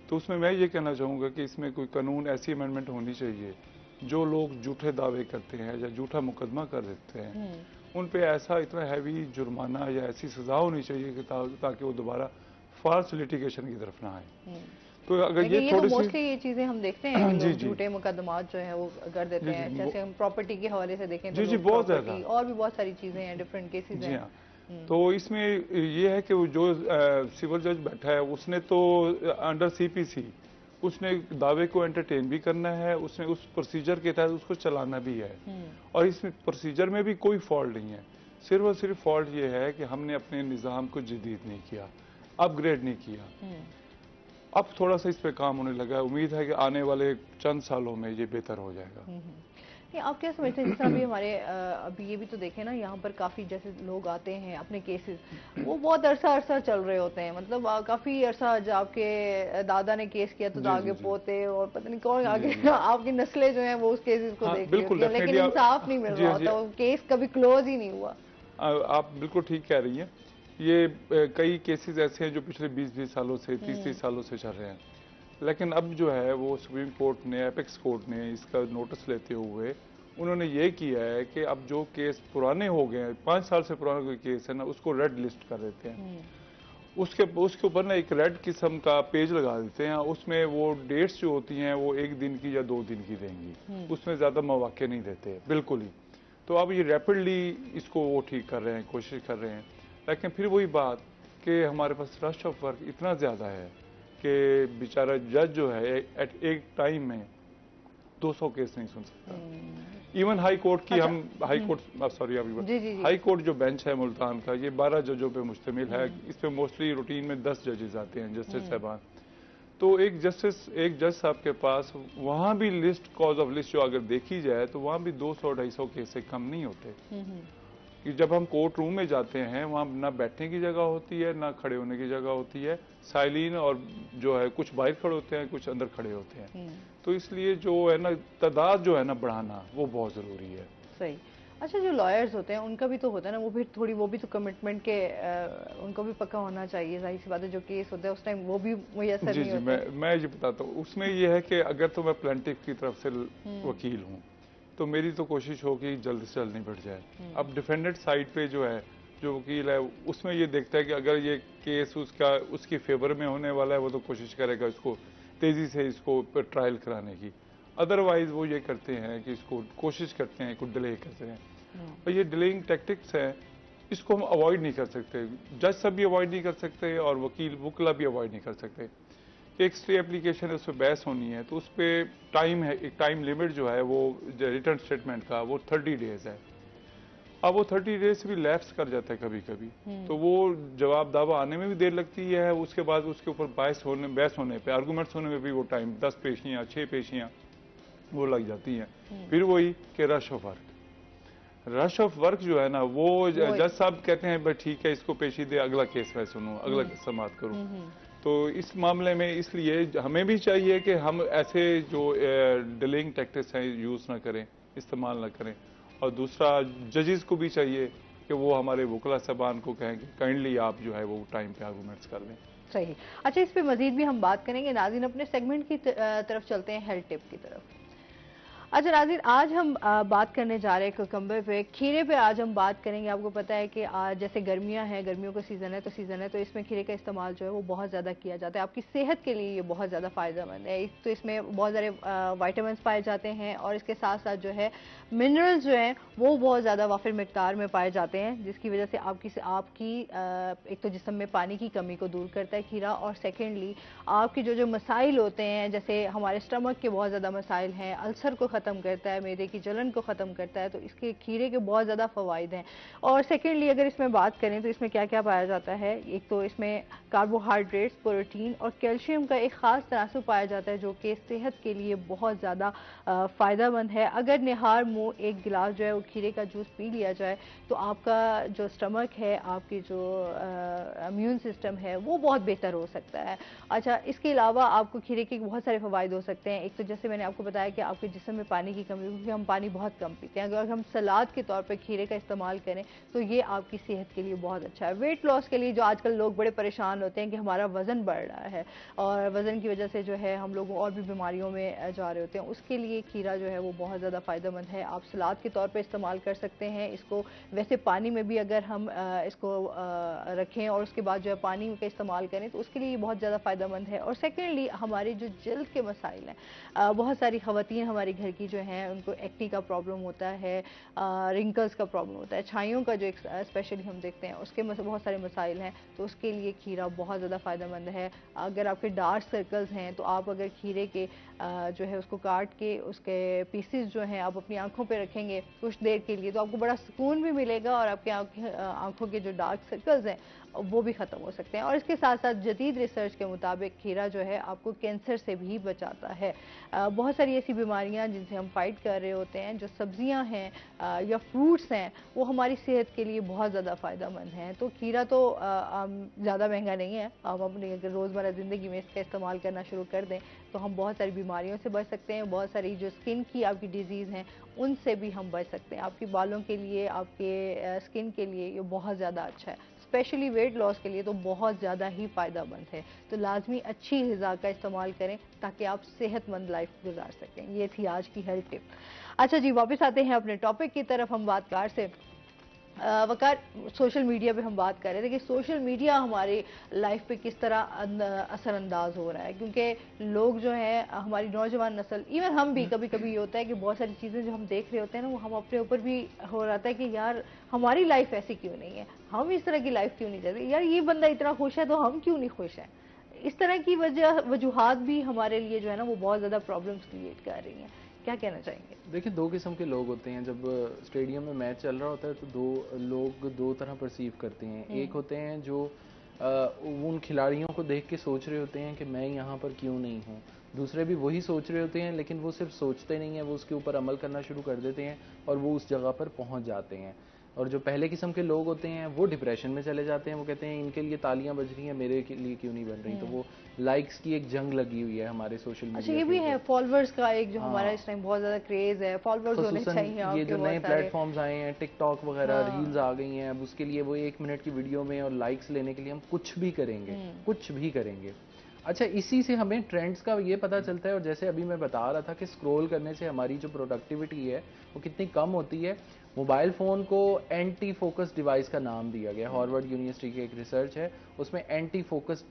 Speaker 5: तो उसमें मैं ये कहना चाहूँगा कि इसमें कोई कानून ऐसी अमेंडमेंट होनी चाहिए, जो लोग झूठे दावे करते हैं या झूठा मुकदमा कर देते हैं, उन पे ऐसा इतना हैवी जुर्माना या ऐसी सजा होनी चाहिए कि ताकि वो दोबारा फॉल्स लिटिगेशन की तरफ ना आए। तो अगर ये थोड़ी सी
Speaker 1: मोस्टली ये चीजें हम देखते हैं कि लोग झूठे मुकदमात जो है वो कर देते हैं, जैसे हम प्रॉपर्टी के हवाले से देखें तो
Speaker 5: बहुत ज्यादा,
Speaker 1: और भी बहुत सारी चीजें हैं, डिफरेंट केसेस हैं।
Speaker 5: तो इसमें ये है कि जो सिविल जज बैठा है उसने तो अंडर सीपीसी उसने दावे को एंटरटेन भी करना है, उसने उस प्रोसीजर के तहत उसको चलाना भी है, और इसमें प्रोसीजर में भी कोई फॉल्ट नहीं है। सिर्फ और सिर्फ फॉल्ट ये है कि हमने अपने निज़ाम को जदीद नहीं किया, अपग्रेड नहीं किया। अब थोड़ा सा इस पे काम होने लगा है, उम्मीद है कि आने वाले चंद सालों में ये बेहतर हो जाएगा।
Speaker 1: नहीं, आप क्या समझते हैं, जैसे अभी हमारे अभी ये भी तो देखें ना, यहाँ पर काफ़ी जैसे लोग आते हैं अपने केसेस, वो बहुत अरसा चल रहे होते हैं, मतलब काफ़ी अरसा जब आपके दादा ने केस किया तो आगे पोते और पता नहीं कौन आगे आपकी नस्लें जो हैं वो उस केसेस को देख रही हैं, लेकिन इंसाफ नहीं मिल रहा होता, केस कभी क्लोज ही नहीं हुआ।
Speaker 5: आप बिल्कुल ठीक कह रही हैं। ये कई केसेस ऐसे हैं जो पिछले 20-20 सालों से 30-30 सालों से चल रहे हैं, लेकिन अब जो है वो सुप्रीम कोर्ट ने, एपेक्स कोर्ट ने इसका नोटिस लेते हुए उन्होंने ये किया है कि अब जो केस पुराने हो गए हैं, 5 साल से पुराना कोई केस है ना, उसको रेड लिस्ट कर देते हैं। उसके ऊपर ना एक रेड किस्म का पेज लगा देते हैं, उसमें वो डेट्स जो होती हैं वो 1 दिन की या 2 दिन की देंगी, उसमें ज़्यादा मौके नहीं देते बिल्कुल ही। तो अब ये रैपिडली इसको वो ठीक कर रहे हैं, कोशिश कर रहे हैं, लेकिन फिर वही बात कि हमारे पास रश ऑफ वर्क इतना ज़्यादा है कि बेचारा जज जो है एट एक टाइम में 200 केस नहीं सुन सकता। इवन हाई कोर्ट की हम हाई कोर्ट जो बेंच है मुल्तान का, ये 12 जजों पे मुश्तमिल है। इस पे मोस्टली रूटीन में 10 जजेस आते हैं, जस्टिस साहबान। तो एक जज साहब के पास वहाँ भी लिस्ट, कॉज ऑफ लिस्ट जो अगर देखी जाए तो वहाँ भी 200-250 केस से कम नहीं होते। कि जब हम कोर्ट रूम में जाते हैं वहाँ ना बैठने की जगह होती है, ना खड़े होने की जगह होती है, साइलिन और जो है कुछ बाहर खड़े होते हैं, कुछ अंदर खड़े होते हैं। तो इसलिए जो है ना तादाद जो है ना बढ़ाना वो बहुत ज़रूरी है।
Speaker 1: सही। अच्छा, जो लॉयर्स होते हैं उनका भी तो होता है ना, वो भी तो कमिटमेंट के उनको भी पक्का होना चाहिए, जाहिर सी बात है, जो केस होता है उस टाइम वो भी मुयसर नहीं होता।
Speaker 5: मैं ये बताता हूँ, उसमें ये है कि अगर तो मैं प्लेंटिफ की तरफ से वकील हूँ तो मेरी तो कोशिश हो कि जल्द से जल्द निपट जाए। अब डिफेंडेंट साइड पे जो है, जो वकील है, उसमें ये देखता है कि अगर ये केस उसकी फेवर में होने वाला है, वो तो कोशिश करेगा इसको तेज़ी से इसको ट्रायल कराने की। अदरवाइज वो ये करते हैं कि इसको कोशिश करते हैं, कुछ डिले करते हैं। और ये डिलेइंग टैक्टिक्स हैं, इसको हम अवॉइड नहीं कर सकते, जज सब भी अवॉइड नहीं कर सकते और वकीला भी अवॉइड नहीं कर सकते। एक स्टे एप्लीकेशन है, उस पर बहस होनी है, तो उस पर टाइम है, एक टाइम लिमिट जो है वो रिटर्न स्टेटमेंट का वो 30 डेज है। अब वो 30 डेज से भी लैप्स कर जाता है कभी कभी, तो वो जवाब दावा आने में भी देर लगती है, उसके बाद उसके ऊपर बहस होने पे, आर्गूमेंट्स होने में भी वो टाइम 10 पेशियाँ 6 पेशियाँ वो लग जाती हैं। फिर वही कि रश ऑफ वर्क जो है ना, वो जज साहब कहते हैं भाई ठीक है इसको पेशी दे, अगला केस मैं सुनूँ, अगला समाअत करूँ। तो इस मामले में इसलिए हमें भी चाहिए कि हम ऐसे जो डिलेइंग टैक्टिक्स हैं यूज़ ना करें, इस्तेमाल ना करें। और दूसरा, जजेस को भी चाहिए कि वो हमारे वकला साहबान को कहें कि काइंडली आप जो है वो टाइम पे आर्गूमेंट्स कर दें।
Speaker 1: सही। अच्छा, इस पे मजीद भी हम बात करेंगे। नाज़रीन, अपने सेगमेंट की तरफ चलते हैं, हेल्थ टिप की तरफ। अच्छा नाज़रीन, आज हम बात करने जा रहे हैं कुकम्बर पे, खीरे पे आज हम बात करेंगे। आपको पता है कि आज जैसे गर्मियां हैं, गर्मियों का सीज़न है तो इसमें खीरे का इस्तेमाल जो है वो बहुत ज़्यादा किया जाता है। आपकी सेहत के लिए ये बहुत ज़्यादा फ़ायदेमंद है। एक तो इसमें बहुत सारे वाइटामिन पाए जाते हैं और इसके साथ साथ जो है मिनरल्स जो हैं वो बहुत ज़्यादा वाफिर मिकदार में पाए जाते हैं, जिसकी वजह से आपकी एक तो जिस्म में पानी की कमी को दूर करता है खीरा, और सेकेंडली आपके जो मसाइल होते हैं, जैसे हमारे स्टमक के बहुत ज़्यादा मसाइल हैं, अल्सर को ख़त्म करता है, मैदे की जलन को ख़त्म करता है, तो इसके खीरे के बहुत ज़्यादा फ़वाइद हैं। और सेकेंडली अगर इसमें बात करें तो इसमें क्या क्या पाया जाता है, एक तो इसमें कार्बोहाइड्रेट्स, प्रोटीन और कैल्शियम का एक ख़ास तनासुब पाया जाता है जो कि सेहत के लिए बहुत ज़्यादा फ़ायदेमंद है। अगर निहार मुँह एक गिलास जो है वो खीरे का जूस पी लिया जाए तो आपका जो स्टमक है, आपकी जो इम्यून सिस्टम है वो बहुत बेहतर हो सकता है। अच्छा, इसके अलावा आपको खीरे के बहुत सारे फ़वाइद हो सकते हैं। एक तो जैसे मैंने आपको बताया कि आपके जिस्म में पानी की कमी, क्योंकि हम पानी बहुत कम पीते हैं, अगर हम सलाद के तौर पर खीरे का इस्तेमाल करें तो ये आपकी सेहत के लिए बहुत अच्छा है। वेट लॉस के लिए जो आजकल लोग बड़े परेशान होते हैं कि हमारा वज़न बढ़ रहा है और वज़न की वजह से जो है हम लोग और भी बीमारियों में जा रहे होते हैं, उसके लिए खीरा जो है वो बहुत ज़्यादा फ़ायदेमंद है। आप सलाद के तौर पे इस्तेमाल कर सकते हैं इसको। वैसे पानी में भी अगर हम इसको रखें और उसके बाद जो है पानी का इस्तेमाल करें तो उसके लिए बहुत ज़्यादा फ़ायदेमंद है। और सेकेंडली हमारी जो जल्द के मसाइल हैं, बहुत सारी ख़वातीन हमारी घर की जो हैं उनको एक्ने का प्रॉब्लम होता है, रिंकल्स का प्रॉब्लम होता है, छाइयों का जो एक स्पेशली हम देखते हैं उसके बहुत सारे मसाइल हैं, तो उसके लिए खीरा बहुत ज़्यादा फ़ायदेमंद है। अगर आपके डार्क सर्कल्स हैं तो आप अगर खीरे के जो है उसको काट के उसके पीसेस जो हैं आप अपनी आंखों पे रखेंगे कुछ देर के लिए तो आपको बड़ा सुकून भी मिलेगा और आपके आंखों के जो डार्क सर्कल्स हैं वो भी ख़त्म हो सकते हैं। और इसके साथ साथ जदीद रिसर्च के मुताबिक खीरा जो है आपको कैंसर से भी बचाता है। बहुत सारी ऐसी बीमारियां जिनसे हम फाइट कर रहे होते हैं, जो सब्जियां हैं या फ्रूट्स हैं, वो हमारी सेहत के लिए बहुत ज़्यादा फ़ायदेमंद हैं। तो खीरा तो ज़्यादा महंगा नहीं है, हम अपनी अगर रोज़मर्रा ज़िंदगी में इसका इस्तेमाल करना शुरू कर दें तो हम बहुत सारी बीमारियों से बच सकते हैं। बहुत सारी जो स्किन की आपकी डिजीज़ हैं उनसे भी हम बच सकते हैं। आपके बालों के लिए, आपके स्किन के लिए ये बहुत ज़्यादा अच्छा है, स्पेशली वेट लॉस के लिए तो बहुत ज़्यादा ही फ़ायदेमंद है। तो लाजमी अच्छी ग़िज़ा का इस्तेमाल करें ताकि आप सेहतमंद लाइफ गुजार सकें। ये थी आज की हेल्थ टिप। अच्छा जी, वापस आते हैं अपने टॉपिक की तरफ। हम वकार से वकार सोशल मीडिया पे हम बात कर रहे थे कि सोशल मीडिया हमारी लाइफ पे किस तरह असरअंदाज हो रहा है, क्योंकि लोग जो है हमारी नौजवान नस्ल, इवन हम भी कभी कभी ये होता है कि बहुत सारी चीज़ें जो हम देख रहे होते हैं ना वो हम अपने ऊपर भी हो रहा है कि यार हमारी लाइफ ऐसी क्यों नहीं है, हम इस तरह की लाइफ क्यों नहीं चाहते, यार ये बंदा इतना खुश है तो हम क्यों नहीं खुश हैं। इस तरह की वजूहात भी हमारे लिए जो है ना वो बहुत ज़्यादा प्रॉब्लम्स क्रिएट कर रही हैं। क्या कहना चाहेंगे?
Speaker 2: देखिए, दो किस्म के लोग होते हैं। जब स्टेडियम में मैच चल रहा होता है तो दो लोग दो तरह परसीव करते हैं। एक होते हैं जो उन खिलाड़ियों को देख के सोच रहे होते हैं कि मैं यहाँ पर क्यों नहीं हूँ। दूसरे भी वही सोच रहे होते हैं, लेकिन वो सिर्फ सोचते नहीं हैं, वो उसके ऊपर अमल करना शुरू कर देते हैं और वो उस जगह पर पहुँच जाते हैं। और जो पहले किस्म के लोग होते हैं वो डिप्रेशन में चले जाते हैं। वो कहते हैं इनके लिए तालियां बज रही हैं, मेरे के लिए क्यों नहीं बन रही। तो वो लाइक्स की एक जंग लगी हुई है हमारे सोशल मीडिया।
Speaker 1: अच्छा, ये भी है फॉलोअर्स का एक जो हमारा इस टाइम बहुत ज्यादा क्रेज है, फॉलोअर्स होने चाहिए।
Speaker 2: ये जो नए प्लेटफॉर्म्स आए हैं, टिकटॉक वगैरह, रील्स आ गई हैं, अब उसके लिए वो 1 मिनट की वीडियो में और लाइक्स लेने के लिए हम कुछ भी करेंगे, कुछ भी करेंगे। अच्छा, इसी से हमें ट्रेंड्स का ये पता चलता है। और जैसे अभी मैं बता रहा था कि स्क्रॉल करने से हमारी जो प्रोडक्टिविटी है वो कितनी कम होती है। मोबाइल फ़ोन को एंटी फोकस डिवाइस का नाम दिया गया। हार्वर्ड यूनिवर्सिटी की एक रिसर्च है, उसमें एंटी फोकस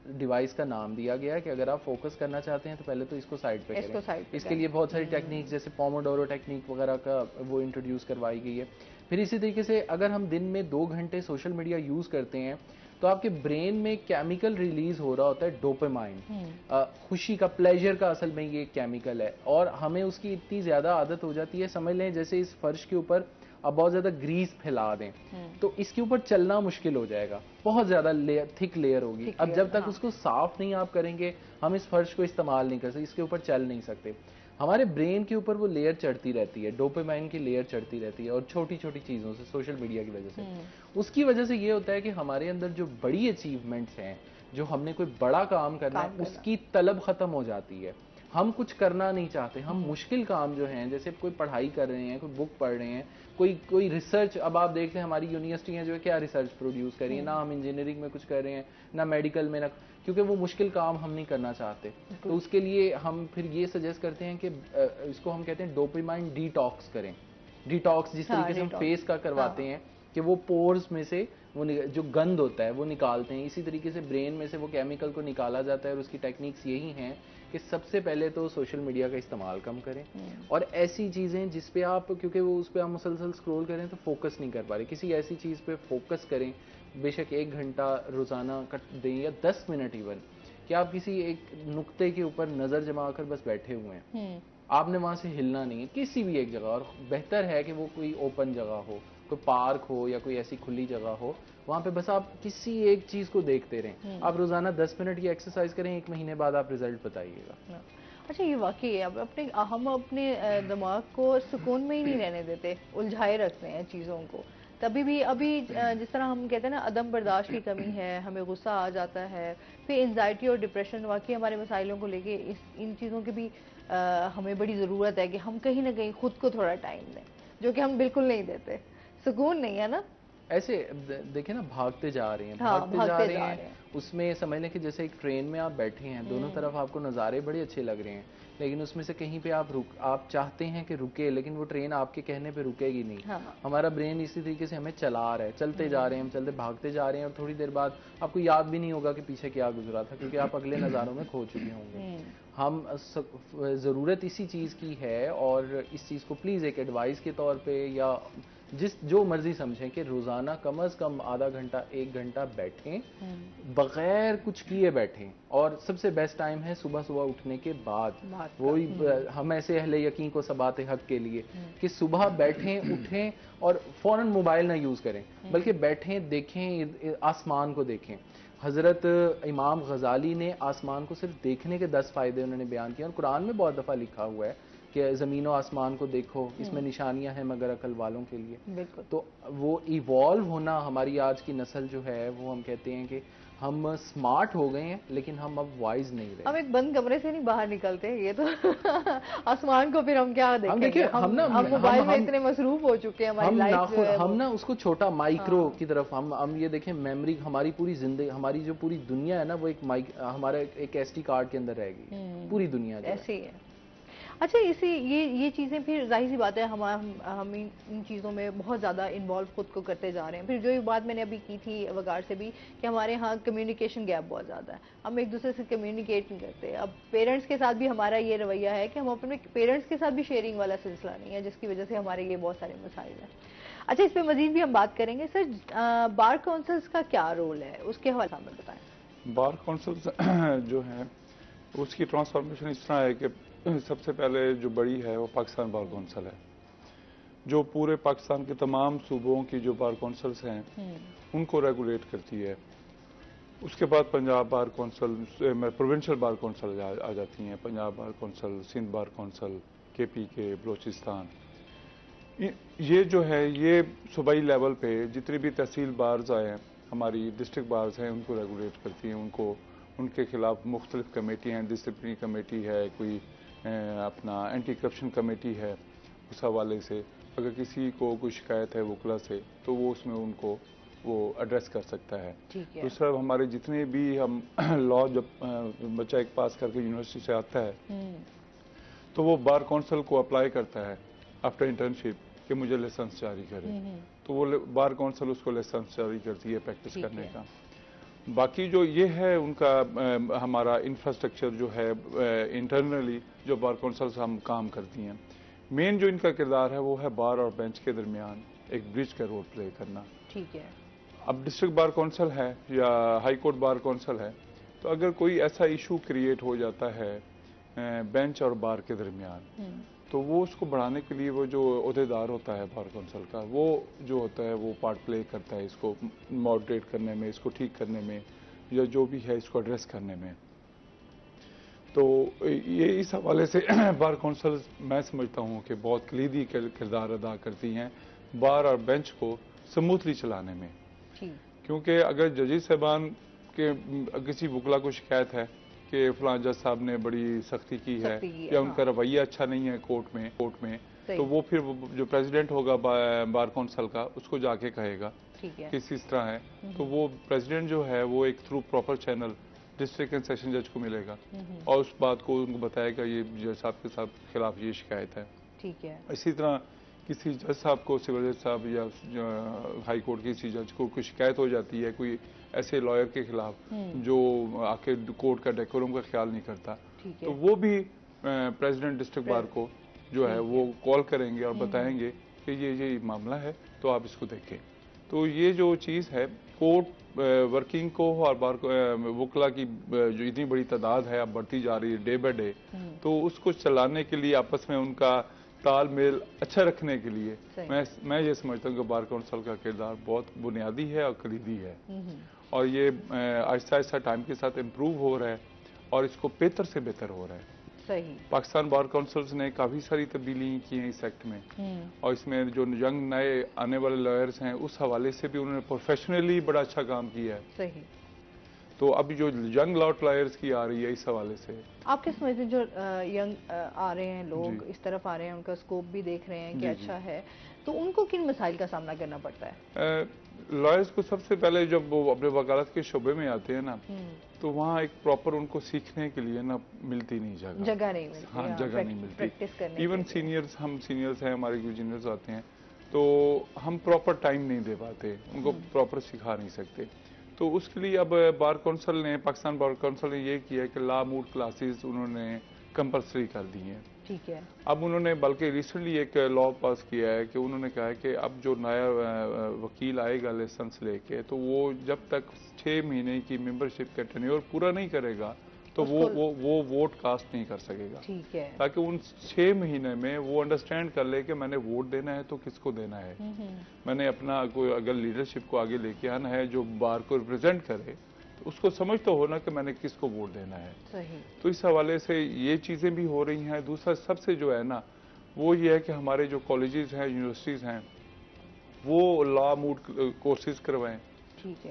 Speaker 2: डिवाइस का नाम दिया गया है कि अगर आप फोकस करना चाहते हैं तो पहले तो इसको साइड पे करें। इसके लिए बहुत सारी टेक्निक्स जैसे पोमोडोरो टेक्निक वगैरह का वो इंट्रोड्यूस करवाई गई है। फिर इसी तरीके से अगर हम दिन में 2 घंटे सोशल मीडिया यूज़ करते हैं तो आपके ब्रेन में केमिकल रिलीज हो रहा होता है, डोपामाइन, खुशी का, प्लेजर का असल में ये केमिकल है। और हमें उसकी इतनी ज्यादा आदत हो जाती है, समझ लें जैसे इस फर्श के ऊपर अब बहुत ज्यादा ग्रीस फैला दें तो इसके ऊपर चलना मुश्किल हो जाएगा, बहुत ज्यादा थिक लेयर होगी। अब जब तक उसको साफ नहीं आप करेंगे हम इस फर्श को इस्तेमाल नहीं कर सकते, इसके ऊपर चल नहीं सकते। हमारे ब्रेन के ऊपर वो लेयर चढ़ती रहती है, डोपामाइन की लेयर चढ़ती रहती है, और छोटी छोटी चीज़ों से, सोशल मीडिया की वजह से, उसकी वजह से ये होता है कि हमारे अंदर जो बड़ी अचीवमेंट्स हैं, जो हमने कोई बड़ा काम करना है, उसकी तलब खत्म हो जाती है। हम कुछ करना नहीं चाहते, हम मुश्किल काम जो हैं, जैसे कोई पढ़ाई कर रहे हैं, कोई बुक पढ़ रहे हैं, कोई रिसर्च, अब आप देख रहे हैं हमारी यूनिवर्सिटियां जो है क्या रिसर्च प्रोड्यूस कर रही है, ना हम इंजीनियरिंग में कुछ कर रहे हैं, ना मेडिकल में, ना, क्योंकि वो मुश्किल काम हम नहीं करना चाहते। तो उसके लिए हम फिर ये सजेस्ट करते हैं कि इसको हम कहते हैं डोपामाइन डिटॉक्स करें। डिटॉक्स जिस तरीके से हम फेस का करवाते हैं कि वो पोर्स में से वो जो गंद होता है वो निकालते हैं, इसी तरीके से ब्रेन में से वो केमिकल को निकाला जाता है। और उसकी टेक्निक्स यही हैं कि सबसे पहले तो सोशल मीडिया का इस्तेमाल कम करें, और ऐसी चीज़ें जिस पे आप, क्योंकि वो उस पर आप मुसलसल स्क्रॉल करें तो फोकस नहीं कर पा रहे, किसी ऐसी चीज़ पे फोकस करें, बेशक 1 घंटा रोज़ाना कट दें या 10 मिनट इवन, कि आप किसी एक नुक्ते के ऊपर नज़र जमा कर बस बैठे हुए हैं, आपने वहाँ से हिलना नहीं है किसी भी एक जगह, और बेहतर है कि वो कोई ओपन जगह हो, कोई पार्क हो या कोई ऐसी खुली जगह हो, वहाँ पे बस आप किसी एक चीज़ को देखते रहें। आप रोज़ाना 10 मिनट की एक्सरसाइज करें, 1 महीने बाद आप रिजल्ट बताइएगा।
Speaker 1: अच्छा, ये वाकई है, हम अपने दिमाग को सुकून में ही नहीं रहने देते, उलझाए रखते हैं चीज़ों को। तभी भी अभी जिस तरह हम कहते हैं ना, अदम बर्दाश्त की कमी है, हमें गुस्सा आ जाता है, फिर एंजाइटी और डिप्रेशन, वाकई हमारे मसाइलों को लेके इन चीज़ों की भी हमें बड़ी ज़रूरत है कि हम कहीं ना कहीं खुद को थोड़ा टाइम दें, जो कि हम बिल्कुल नहीं देते। सुकून नहीं है ना,
Speaker 2: ऐसे देखिए ना, भागते जा रहे हैं,
Speaker 1: हाँ,
Speaker 2: भागते जा रहे हैं, उसमें समझ लें कि जैसे एक ट्रेन में आप बैठे हैं, दोनों तरफ आपको नज़ारे बड़े अच्छे लग रहे हैं, लेकिन उसमें से कहीं पे आप चाहते हैं कि रुके, लेकिन वो ट्रेन आपके कहने पे रुकेगी नहीं।
Speaker 1: हाँ।
Speaker 2: हमारा ब्रेन इसी तरीके से हमें चला रहा है, चलते जा रहे हैं, हम चलते भागते जा रहे हैं, और थोड़ी देर बाद आपको याद भी नहीं होगा कि पीछे क्या गुजरा था, क्योंकि आप अगले नज़ारों में खो चुके होंगे। हम ज़रूरत इसी चीज़ की है, और इस चीज़ को प्लीज़ एक एडवाइस के तौर पे या जो मर्जी समझें कि रोज़ाना कम अज़ कम आधा घंटा 1 घंटा बैठें, बगैर कुछ किए बैठें। और सबसे बेस्ट टाइम है सुबह सुबह उठने के बाद। वही हम ऐसे अहले यकीन को सबाते हक के लिए कि सुबह बैठें, उठें और फौरन मोबाइल ना यूज़ करें, बल्कि बैठें, देखें, आसमान को देखें। हज़रत इमाम गज़ाली ने आसमान को सिर्फ देखने के 10 फ़ायदे उन्होंने बयान किए, और कुरान में बहुत दफ़ा लिखा हुआ है कि ज़मीन और आसमान को देखो, इसमें निशानियां हैं मगर अकल वालों के लिए। तो वो इवॉल्व होना, हमारी आज की नस्ल जो है वो, हम कहते हैं कि हम स्मार्ट हो गए हैं, लेकिन हम अब वाइज नहीं रहे।
Speaker 1: हम एक बंद कमरे से नहीं बाहर निकलते, ये तो आसमान को फिर हम क्या देखेंगे? हम मोबाइल में इतने मसरूफ हो चुके हैं, हमारी लाइफ जो है
Speaker 2: हम ना उसको छोटा माइक्रो की तरफ हम ये देखें, मेमोरी, हमारी पूरी जिंदगी, हमारी जो पूरी दुनिया है ना, वो हमारा एक SD कार्ड के अंदर रहेगी पूरी दुनिया
Speaker 1: ऐसे ही है। अच्छा, ये चीज़ें फिर जाहिर सी बात है, हम इन चीज़ों में बहुत ज़्यादा इन्वॉल्व खुद को करते जा रहे हैं। फिर जो ये बात मैंने अभी की थी वगार से भी, कि हमारे यहाँ कम्युनिकेशन गैप बहुत ज़्यादा है, हम एक दूसरे से कम्युनिकेट नहीं करते। अब पेरेंट्स के साथ भी हमारा ये रवैया है कि हम अपने पेरेंट्स के साथ भी शेयरिंग वाला सिलसिला नहीं है, जिसकी वजह से हमारे ये बहुत सारे मसाइल हैं। अच्छा, इस पर मजीद भी हम बात करेंगे। सर, बार काउंसिल्स का क्या रोल है, उसके हवाले से बताएं।
Speaker 5: बार काउंसिल्स जो है उसकी ट्रांसफॉर्मेशन इस तरह है कि सबसे पहले जो बड़ी है वो पाकिस्तान बार काउंसिल है, जो पूरे पाकिस्तान के तमाम सूबों की जो बार काउंसिल्स हैं उनको रेगुलेट करती है। उसके बाद Punjab bar council, provincial bar council आ जाती हैं, Punjab bar council, Sindh bar council, KPK, Balochistan. ये जो है ये सूबाई लेवल पे जितनी भी तहसील बार्स आए हैं, हमारी डिस्ट्रिक्ट बार्स हैं, उनको रेगुलेट करती हैं। उनके खिलाफ मुख्तलिफ कमेटी हैं, डिसिप्लिनरी कमेटी है, कोई अपना एंटी करप्शन कमेटी है। उस हवाले से अगर किसी को कोई शिकायत है वकला से, तो वो उसमें उनको वो एड्रेस कर सकता है। दूसरा, हमारे जितने भी हम लॉ, जब बच्चा एक पास करके यूनिवर्सिटी से आता है तो वो बार काउंसिल को अप्लाई करता है आफ्टर इंटर्नशिप कि मुझे लाइसेंस जारी करें, तो वो बार काउंसिल उसको लाइसेंस जारी करती है प्रैक्टिस करने का। बाकी जो ये है उनका हमारा इंफ्रास्ट्रक्चर जो है इंटरनली जो बार काउंसिल्स हम काम करती हैं, मेन जो इनका किरदार है वो है बार और बेंच के दरमियान एक ब्रिज का रोल प्ले करना।
Speaker 1: ठीक है। अब
Speaker 5: डिस्ट्रिक्ट बार काउंसिल है या हाई कोर्ट बार काउंसिल है, तो अगर कोई ऐसा इशू क्रिएट हो जाता है बेंच और बार के दरमियान, तो वो उसको बढ़ाने के लिए वो जो ओहदेदार होता है बार काउंसिल का, वो जो होता है वो पार्ट प्ले करता है इसको मॉडरेट करने में, इसको ठीक करने में, या जो भी है इसको एड्रेस करने में। तो ये इस हवाले से बार काउंसिल मैं समझता हूँ कि बहुत कलीदी किरदार अदा करती हैं बार और बेंच को स्मूथली चलाने में। क्योंकि अगर जजेस साहबान के किसी वकला को शिकायत है कि फलां जज साहब ने बड़ी सख्ती की है या उनका रवैया अच्छा नहीं है कोर्ट में तो वो फिर जो प्रेसिडेंट होगा बार काउंसिल का उसको जाके कहेगा कि इस तरह है। तो वो प्रेसिडेंट जो है वो एक through proper channel district and session जज को मिलेगा और उस बात को उनको बताएगा ये जज साहब के खिलाफ ये शिकायत है।
Speaker 1: ठीक है।
Speaker 5: इसी तरह किसी जज साहब को, सिविल जज साहब या हाई कोर्ट के किसी जज को कोई शिकायत हो जाती है कोई ऐसे लॉयर के खिलाफ जो आके कोर्ट का डेकोरम का ख्याल नहीं करता, तो वो भी प्रेसिडेंट डिस्ट्रिक्ट बार को जो है वो कॉल करेंगे और बताएंगे कि ये मामला है तो आप इसको देखें। तो ये जो चीज़ है कोर्ट वर्किंग को और बार वकला की जो इतनी बड़ी तादाद है अब बढ़ती जा रही है डे बाय डे, तो उसको चलाने के लिए आपस में उनका तालमेल अच्छा रखने के लिए मैं ये समझता हूँ कि बार काउंसिल का किरदार बहुत बुनियादी है और कलीदी है और ये आहिस्ता आहिस्ता टाइम के साथ इम्प्रूव हो रहा है और इसको बेहतर से बेहतर हो रहा है।
Speaker 1: सही।
Speaker 5: पाकिस्तान बार काउंसिल्स ने काफ़ी सारी तब्दीली की हैं इस एक्ट में और इसमें जो यंग नए आने वाले लॉयर्स हैं उस हवाले से भी उन्होंने प्रोफेशनली बड़ा अच्छा काम किया है।
Speaker 1: सही।
Speaker 5: तो अभी जो यंग लॉट लॉयर्स की आ रही है इस हवाले से
Speaker 1: आप किस समझते हैं जो यंग आ रहे हैं लोग इस तरफ आ रहे हैं उनका स्कोप भी देख रहे हैं कि अच्छा है, तो उनको किन मसाइल का सामना करना पड़ता है?
Speaker 5: लॉयर्स को सबसे पहले जब वो अपने वकालत के शोबे में आते हैं ना तो वहाँ एक प्रॉपर उनको सीखने के लिए ना मिलती नहीं जगह
Speaker 1: नहीं मिलती।
Speaker 5: हाँ जगह नहीं मिलती।
Speaker 1: प्रैक्टिस करने
Speaker 5: इवन सीनियर्स हम सीनियर्स हैं हमारे जूनियर्स आते हैं तो हम प्रॉपर टाइम नहीं दे पाते उनको प्रॉपर सिखा नहीं सकते। तो उसके लिए अब बार काउंसिल ने पाकिस्तान बार काउंसिल ने ये किया है कि लॉ मूड क्लासेस उन्होंने कंपलसरी कर दी हैं।
Speaker 1: ठीक है।
Speaker 5: अब उन्होंने बल्कि रिसेंटली एक लॉ पास किया है कि उन्होंने कहा है कि अब जो नया वकील आएगा लाइसेंस लेके तो वो जब तक 6 महीने की मेंबरशिप का टेन्योर पूरा नहीं करेगा तो वो वोट कास्ट नहीं कर सकेगा।
Speaker 1: ठीक है।
Speaker 5: ताकि उन 6 महीने में वो अंडरस्टैंड कर ले कि मैंने वोट देना है तो किसको देना है, मैंने अपना कोई अगर लीडरशिप को आगे लेके आना है जो बार को रिप्रेजेंट करे तो उसको समझ तो होना कि मैंने किसको वोट देना है।
Speaker 1: सही। तो
Speaker 5: इस हवाले से ये चीज़ें भी हो रही हैं। दूसरा सबसे जो है ना वो ये है कि हमारे जो कॉलेजेस हैं यूनिवर्सिटीज़ हैं वो लॉ मूड कोर्सेज करवाएं।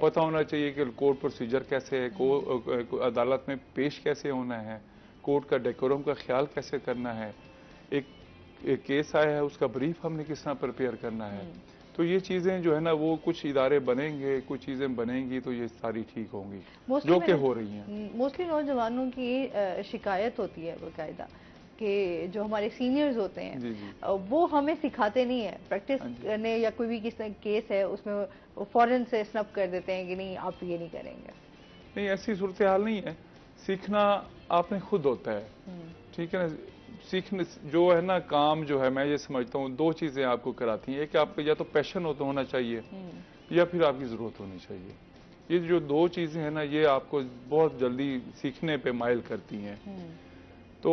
Speaker 5: पता होना चाहिए कि कोर्ट प्रोसीजर कैसे है, अदालत में पेश कैसे होना है, कोर्ट का डेकोरम का ख्याल कैसे करना है, एक केस आया है उसका ब्रीफ हमने किस तरह प्रिपेयर करना है। तो ये चीज़ें जो है ना वो कुछ इदारे बनेंगे कुछ चीज़ें बनेंगी तो ये सारी ठीक होंगी जो कि हो रही हैं।
Speaker 1: मोस्टली नौजवानों की शिकायत होती है बाकायदा कि जो हमारे सीनियर्स होते हैं वो हमें सिखाते नहीं है प्रैक्टिस करने या कोई भी किसी केस है उसमें फौरन से स्नप कर देते हैं कि नहीं आप ये नहीं करेंगे।
Speaker 5: नहीं ऐसी सूरत हाल नहीं है, सीखना आपने खुद होता है। ठीक है ना, सीखने जो है ना काम जो है मैं ये समझता हूँ 2 चीज़ें आपको कराती हैं, एक आपको या तो पैशन होना चाहिए या फिर आपकी ज़रूरत होनी चाहिए। ये जो 2 चीज़ें हैं ना ये आपको बहुत जल्दी सीखने पे माइल करती हैं। तो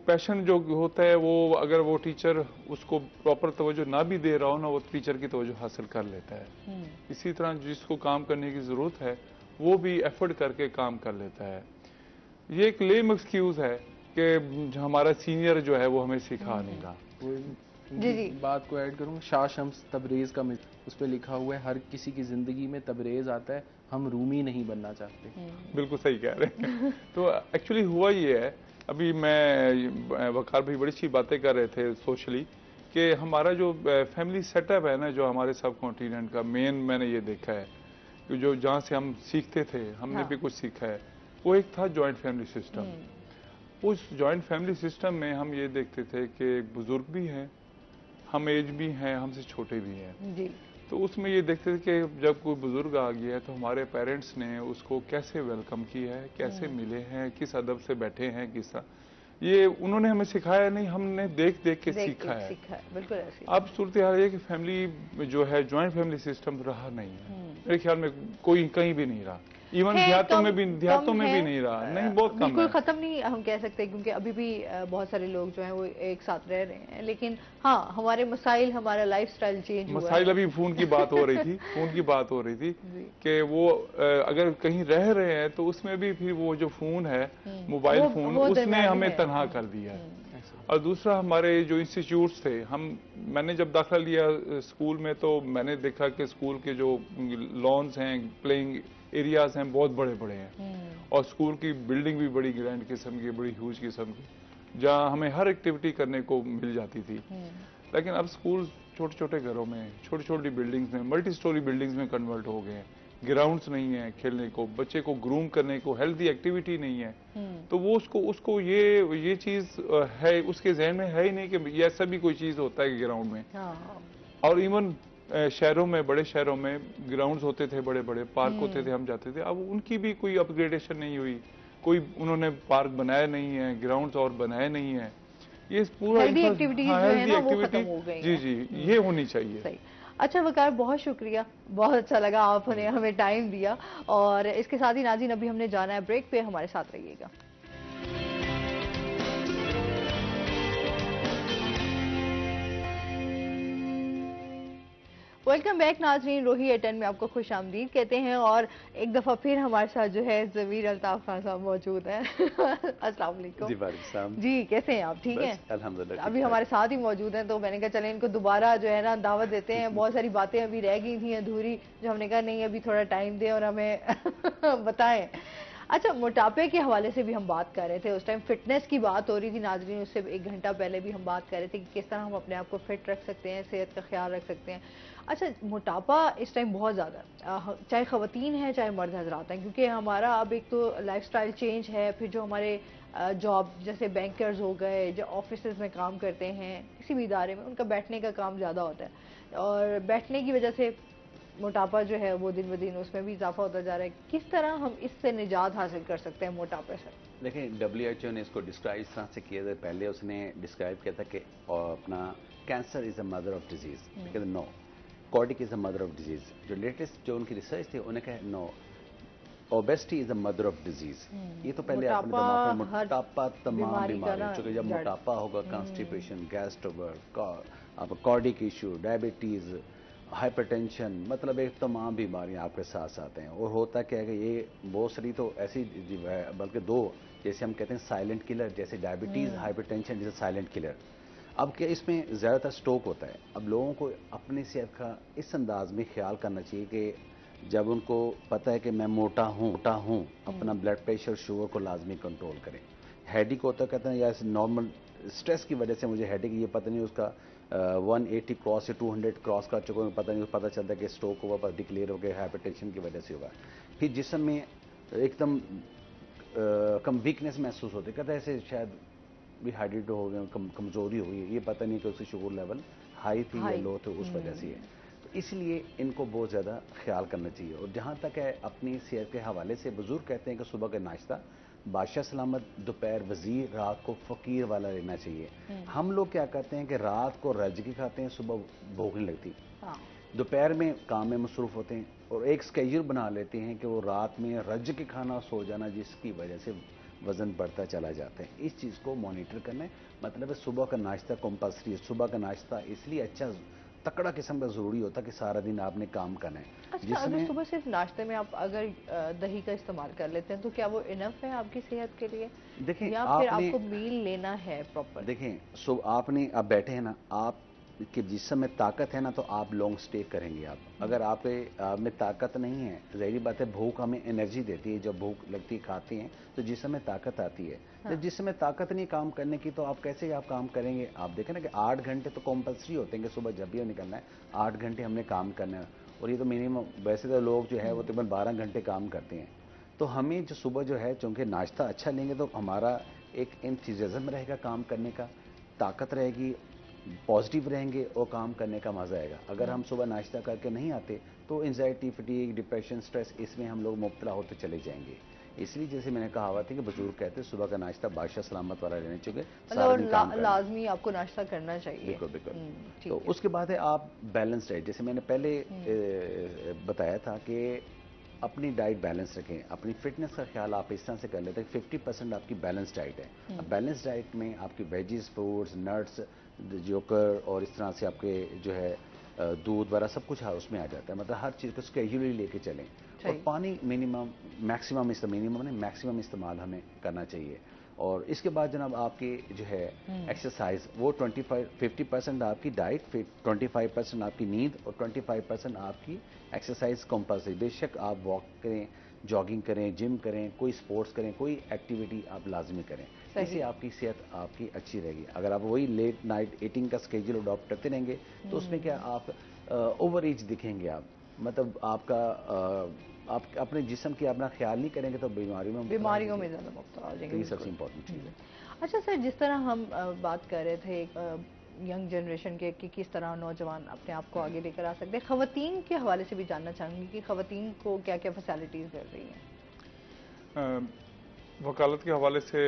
Speaker 5: पैशन जो होता है वो अगर वो टीचर उसको प्रॉपर तवज्जो ना भी दे रहा हो ना वो टीचर की तवज्जो हासिल कर लेता है। इसी तरह जिसको काम करने की ज़रूरत है वो भी एफर्ट करके काम कर लेता है। ये एक लेम एक्सक्यूज़ है कि हमारा सीनियर जो है वो हमें सिखा नहीं रहा।
Speaker 2: जी बात को ऐड करूँ, शाह शम्स तबरेज़ का उस पर लिखा हुआ है हर किसी की ज़िंदगी में तबरेज़ आता है, हम रूमी नहीं बनना चाहते।
Speaker 5: बिल्कुल सही कह रहे हैं। तो एक्चुअली हुआ ये है, अभी मैं वकार भाई बड़ी अच्छी बातें कर रहे थे सोशली कि हमारा जो फैमिली सेटअप है ना जो हमारे सब कॉन्टिनेंट का मेन मैंने ये देखा है कि जो जहाँ से हम सीखते थे हमने भी कुछ सीखा है वो एक था जॉइंट फैमिली सिस्टम। उस जॉइंट फैमिली सिस्टम में हम ये देखते थे कि बुजुर्ग भी हैं, हम एज भी हैं, हमसे छोटे भी हैं। तो उसमें ये देखते थे कि जब कोई बुजुर्ग आ गया है तो हमारे पेरेंट्स ने उसको कैसे वेलकम किया है, कैसे मिले हैं, किस अदब से बैठे हैं, किस ये उन्होंने हमें सिखाया नहीं, हमने देख देख के सीखा है।
Speaker 1: बिल्कुल ऐसी।
Speaker 5: अब सूरत हाल है कि फैमिली जो है जॉइंट फैमिली सिस्टम रहा नहीं है मेरे ख्याल में, कोई कहीं भी नहीं रहा, इवन देहातों में भी नहीं रहा। नहीं बहुत कम
Speaker 1: बिल्कुल खत्म नहीं हम कह सकते क्योंकि अभी भी बहुत सारे लोग जो हैं वो एक साथ रह रहे हैं, लेकिन हाँ हमारे मसाइल हमारा लाइफस्टाइल चेंज हुआ है।
Speaker 5: मसाइल अभी फोन की बात हो रही थी कि वो अगर कहीं रह रहे हैं तो उसमें भी फिर वो जो फोन है मोबाइल फोन उसने हमें तनहा कर दिया है। और दूसरा हमारे जो इंस्टीट्यूट्स थे, मैंने जब दाखिला लिया स्कूल में तो मैंने देखा कि स्कूल के जो लॉन्स हैं, प्लेइंग एरियाज हैं, बहुत बड़े बड़े हैं और स्कूल की बिल्डिंग भी बड़ी ग्रैंड किस्म की, बड़ी ह्यूज किस्म की, जहाँ हमें हर एक्टिविटी करने को मिल जाती थी। लेकिन अब स्कूल छोटे छोटे घरों में, छोटी छोटी बिल्डिंग्स में, मल्टी स्टोरी बिल्डिंग्स में कन्वर्ट हो गए हैं। ग्राउंड्स नहीं है खेलने को, बच्चे को ग्रूम करने को, हेल्दी एक्टिविटी नहीं है। तो वो उसको ये चीज है, उसके जहन में है ही नहीं कि ये ऐसा भी कोई चीज होता है ग्राउंड में। और इवन शहरों में, बड़े शहरों में ग्राउंड्स होते थे, बड़े बड़े पार्क होते थे, हम जाते थे। अब उनकी भी कोई अपग्रेडेशन नहीं हुई, कोई उन्होंने पार्क बनाया नहीं है, ग्राउंड्स और बनाए नहीं है। ये पूरा
Speaker 1: हेल्दी एक्टिविटीज जो है ना वो खत्म हो गई
Speaker 5: जी जी, ये होनी चाहिए।
Speaker 1: सही। अच्छा वकार, बहुत शुक्रिया, बहुत अच्छा लगा आपने हमें टाइम दिया। और इसके साथ ही नाज़रीन, अभी हमने जाना है ब्रेक पे, हमारे साथ रहिएगा। वेलकम बैक नाजरीन, रोही एटन में आपको खुश आमदीद कहते हैं। और एक दफ़ा फिर हमारे साथ जो है ज़मीर अल्ताफ खान साहब मौजूद हैं। अस्सलाम वालेकुम जी, कैसे हैं आप? ठीक हैं
Speaker 3: अल्हम्दुलिल्लाह।
Speaker 1: अभी हमारे साथ ही मौजूद हैं, तो मैंने कहा चलें इनको दोबारा जो है ना दावत देते हैं। बहुत सारी बातें अभी रह गई थी अधूरी, जो हमने कहा नहीं अभी थोड़ा टाइम दें और हमें बताएं। अच्छा, मोटापे के हवाले से भी हम बात कर रहे थे, उस टाइम फिटनेस की बात हो रही थी नाजरीन, उससे 1 घंटा पहले भी हम बात कर रहे थे कि किस तरह हम अपने आप को फिट रख सकते हैं, सेहत का ख्याल रख सकते हैं। अच्छा, मोटापा इस टाइम बहुत ज़्यादा, चाहे ख़वातीन हैं चाहे मर्द हजरात हैं, क्योंकि हमारा अब एक तो लाइफस्टाइल चेंज है, फिर जो हमारे जॉब जैसे बैंकर्स हो गए, जो ऑफिस में काम करते हैं किसी भी इदारे में, उनका बैठने का काम ज़्यादा होता है और बैठने की वजह से मोटापा जो है वो दिन ब दिन उसमें भी इजाफा होता जा रहा है। किस तरह हम इससे निजात हासिल कर सकते हैं मोटापे से?
Speaker 3: देखिए, WHO ने इसको डिस्क्राइब इस तरह से किया था। पहले उसने डिस्क्राइब किया था कि अपना cancer is a mother of diseases, कहते no, cardiac is a mother of diseases. जो लेटेस्ट जो उनकी रिसर्च थी उन्हें कहा no, obesity is a mother of diseases. ये तो पहले अपने दिमाग में मोटापा तमाम बीमारियों, क्योंकि जब मोटापा होगा, constipation, gas trouble, cardiac issue, diabetes, hypertension, मतलब एक तमाम बीमारियां आपके साथ साथ हैं। और होता क्या है कि ये बहुत सारी तो ऐसी, बल्कि 2, जैसे हम कहते हैं साइलेंट किलर, जैसे डायबिटीज़, हाइपरटेंशन जैसे साइलेंट किलर। अब क्या इसमें ज़्यादातर स्ट्रोक होता है। अब लोगों को अपनी सेहत का इस अंदाज में ख्याल करना चाहिए कि जब उनको पता है कि मैं मोटा हूँ, अपना ब्लड प्रेशर, शुगर को लाजमी कंट्रोल करें। हेडिक होता कहते हैं या नॉर्मल स्ट्रेस की वजह से मुझे हेडिक, ये पता नहीं उसका 180 क्रॉस या 200 क्रॉस कर चुका हूँ, पता नहीं, पता चलता है कि स्ट्रोक हुआ, पर डिक्लेयर हो गया हाइपरटेंशन की वजह से होगा। फिर जिस्म में एकदम कम वीकनेस महसूस होती है, कहते हैं ऐसे शायद डिहाइड्रेट हो गए, कमजोरी हो गई, ये पता नहीं कि उसकी शुगर लेवल हाई थी या लो थी, उस वजह से है। तो इसलिए इनको बहुत ज़्यादा ख्याल करना चाहिए। और जहाँ तक है अपनी सेहत के हवाले से, बुजुर्ग कहते हैं कि सुबह का नाश्ता बादशाह सलामत, दोपहर वजीर, रात को फकीर वाला लेना चाहिए। हम लोग क्या करते हैं कि रात को रजगी खाते हैं, सुबह भूख नहीं लगती, दोपहर में काम में मसरूफ होते हैं और एक स्केड्यूल बना लेते हैं कि वो रात में रज के खाना, सो जाना, जिसकी वजह से वजन बढ़ता चला जाता है। इस चीज़ को मॉनिटर करना है। मतलब है सुबह का नाश्ता कंपल्सरी है। सुबह का नाश्ता इसलिए अच्छा तकड़ा किस्म का ज़रूरी होता है कि सारा दिन आपने काम करना है।
Speaker 1: अच्छा, अगर सुबह सिर्फ नाश्ते में आप अगर दही का इस्तेमाल कर लेते हैं तो क्या वो इनफ है आपकी सेहत के लिए?
Speaker 3: देखें,
Speaker 1: या फिर आपको मील लेना है प्रॉपर?
Speaker 3: देखें, आपने अब बैठे हैं ना, आप कि जिस समय ताकत है ना तो आप लॉन्ग स्टे करेंगे। आप अगर आप में ताकत नहीं है, ज़ाहिर बात है भूख हमें एनर्जी देती है, जब भूख लगती है खाते हैं तो जिस समय ताकत आती है। जब जिस समय ताकत नहीं काम करने की तो आप कैसे आप काम करेंगे? आप देखें ना कि 8 घंटे तो कंपल्सरी होते हैं कि सुबह जब भी निकलना है 8 घंटे हमने काम करना है। और ये तो मिनिमम, वैसे तो लोग जो है वो तकरीबन 12 घंटे काम करते हैं। तो हमें जो सुबह जो है, चूँकि नाश्ता अच्छा लेंगे तो हमारा एक एंथुसियाज्म रहेगा काम करने का, ताकत रहेगी, पॉजिटिव रहेंगे और काम करने का मज़ा आएगा। अगर हम सुबह नाश्ता करके नहीं आते तो एंजाइटी, फटीग, डिप्रेशन, स्ट्रेस, इसमें हम लोग मुब्तला होते चले जाएंगे। इसलिए जैसे मैंने कहा थी कि बुजुर्ग कहते हैं सुबह का नाश्ता बादशाह सलामत वाला रहने चाहिए, सारा दिन काम करना।
Speaker 1: लाजमी आपको नाश्ता करना चाहिए।
Speaker 3: बिल्कुल बिल्कुल। तो उसके बाद है आप बैलेंस डाइट, जैसे मैंने पहले बताया था कि अपनी डाइट बैलेंस रखें। अपनी फिटनेस का ख्याल आप इस तरह से कर लेते हैं 50% आपकी बैलेंस डाइट है। अब बैलेंस डाइट में आपकी वेजिस, फ्रूट्स, नट्स, जोकर और इस तरह से आपके जो है दूध वगैरह सब कुछ उसमें आ जाता है। मतलब हर चीज़ को स्केड्यूली लेके चलें। और पानी मिनिमम, मैक्सिमम इस्तेमाल हमें करना चाहिए। और इसके बाद जनाब आपकी जो है एक्सरसाइज वो 50% आपकी डाइट, 25% आपकी नींद और 25% आपकी एक्सरसाइज कंपल्सरी। बेशक आप वॉक करें, जॉगिंग करें, जिम करें, कोई स्पोर्ट्स करें, कोई एक्टिविटी आप लाजमी करें, इससे आपकी सेहत आपकी अच्छी रहेगी। अगर आप वही लेट नाइट ईटिंग का स्केड्यूल अडॉप्ट करते रहेंगे तो उसमें क्या आप ओवर एज दिखेंगे, आप मतलब आपका आप अपने जिस्म की अपना ख्याल नहीं करेंगे तो बीमारियों में
Speaker 1: ज़्यादा मुब्तला हो जाएंगे।
Speaker 3: तो ये सबसे इम्पोर्टेंट चीज़ है।
Speaker 1: अच्छा सर, जिस तरह हम बात कर रहे थे यंग जनरेशन के कि किस तरह नौजवान अपने आप को आगे लेकर आ सकते हैं, ख़वातीन के हवाले से भी जानना चाहूँगी कि ख़वातीन को क्या क्या फैसिलिटीज़ मिल रही हैं?
Speaker 5: वकालत के हवाले से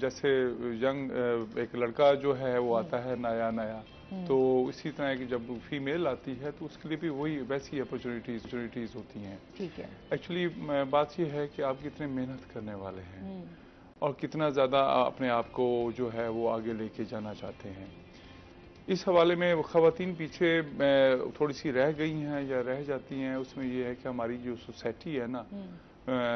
Speaker 5: जैसे यंग एक लड़का जो है वो आता है नया, तो इसी तरह की जब फीमेल आती है तो उसके लिए भी वही वैसी अपॉर्चुनिटीज होती हैं।
Speaker 1: ठीक है।
Speaker 5: एक्चुअली बात ये है कि आप कितने मेहनत करने वाले हैं और कितना ज़्यादा अपने आप को जो है वो आगे लेके जाना चाहते हैं। इस हवाले में ख़वातीन पीछे थोड़ी सी रह गई हैं या रह जाती हैं। उसमें ये है कि हमारी जो सोसाइटी है ना,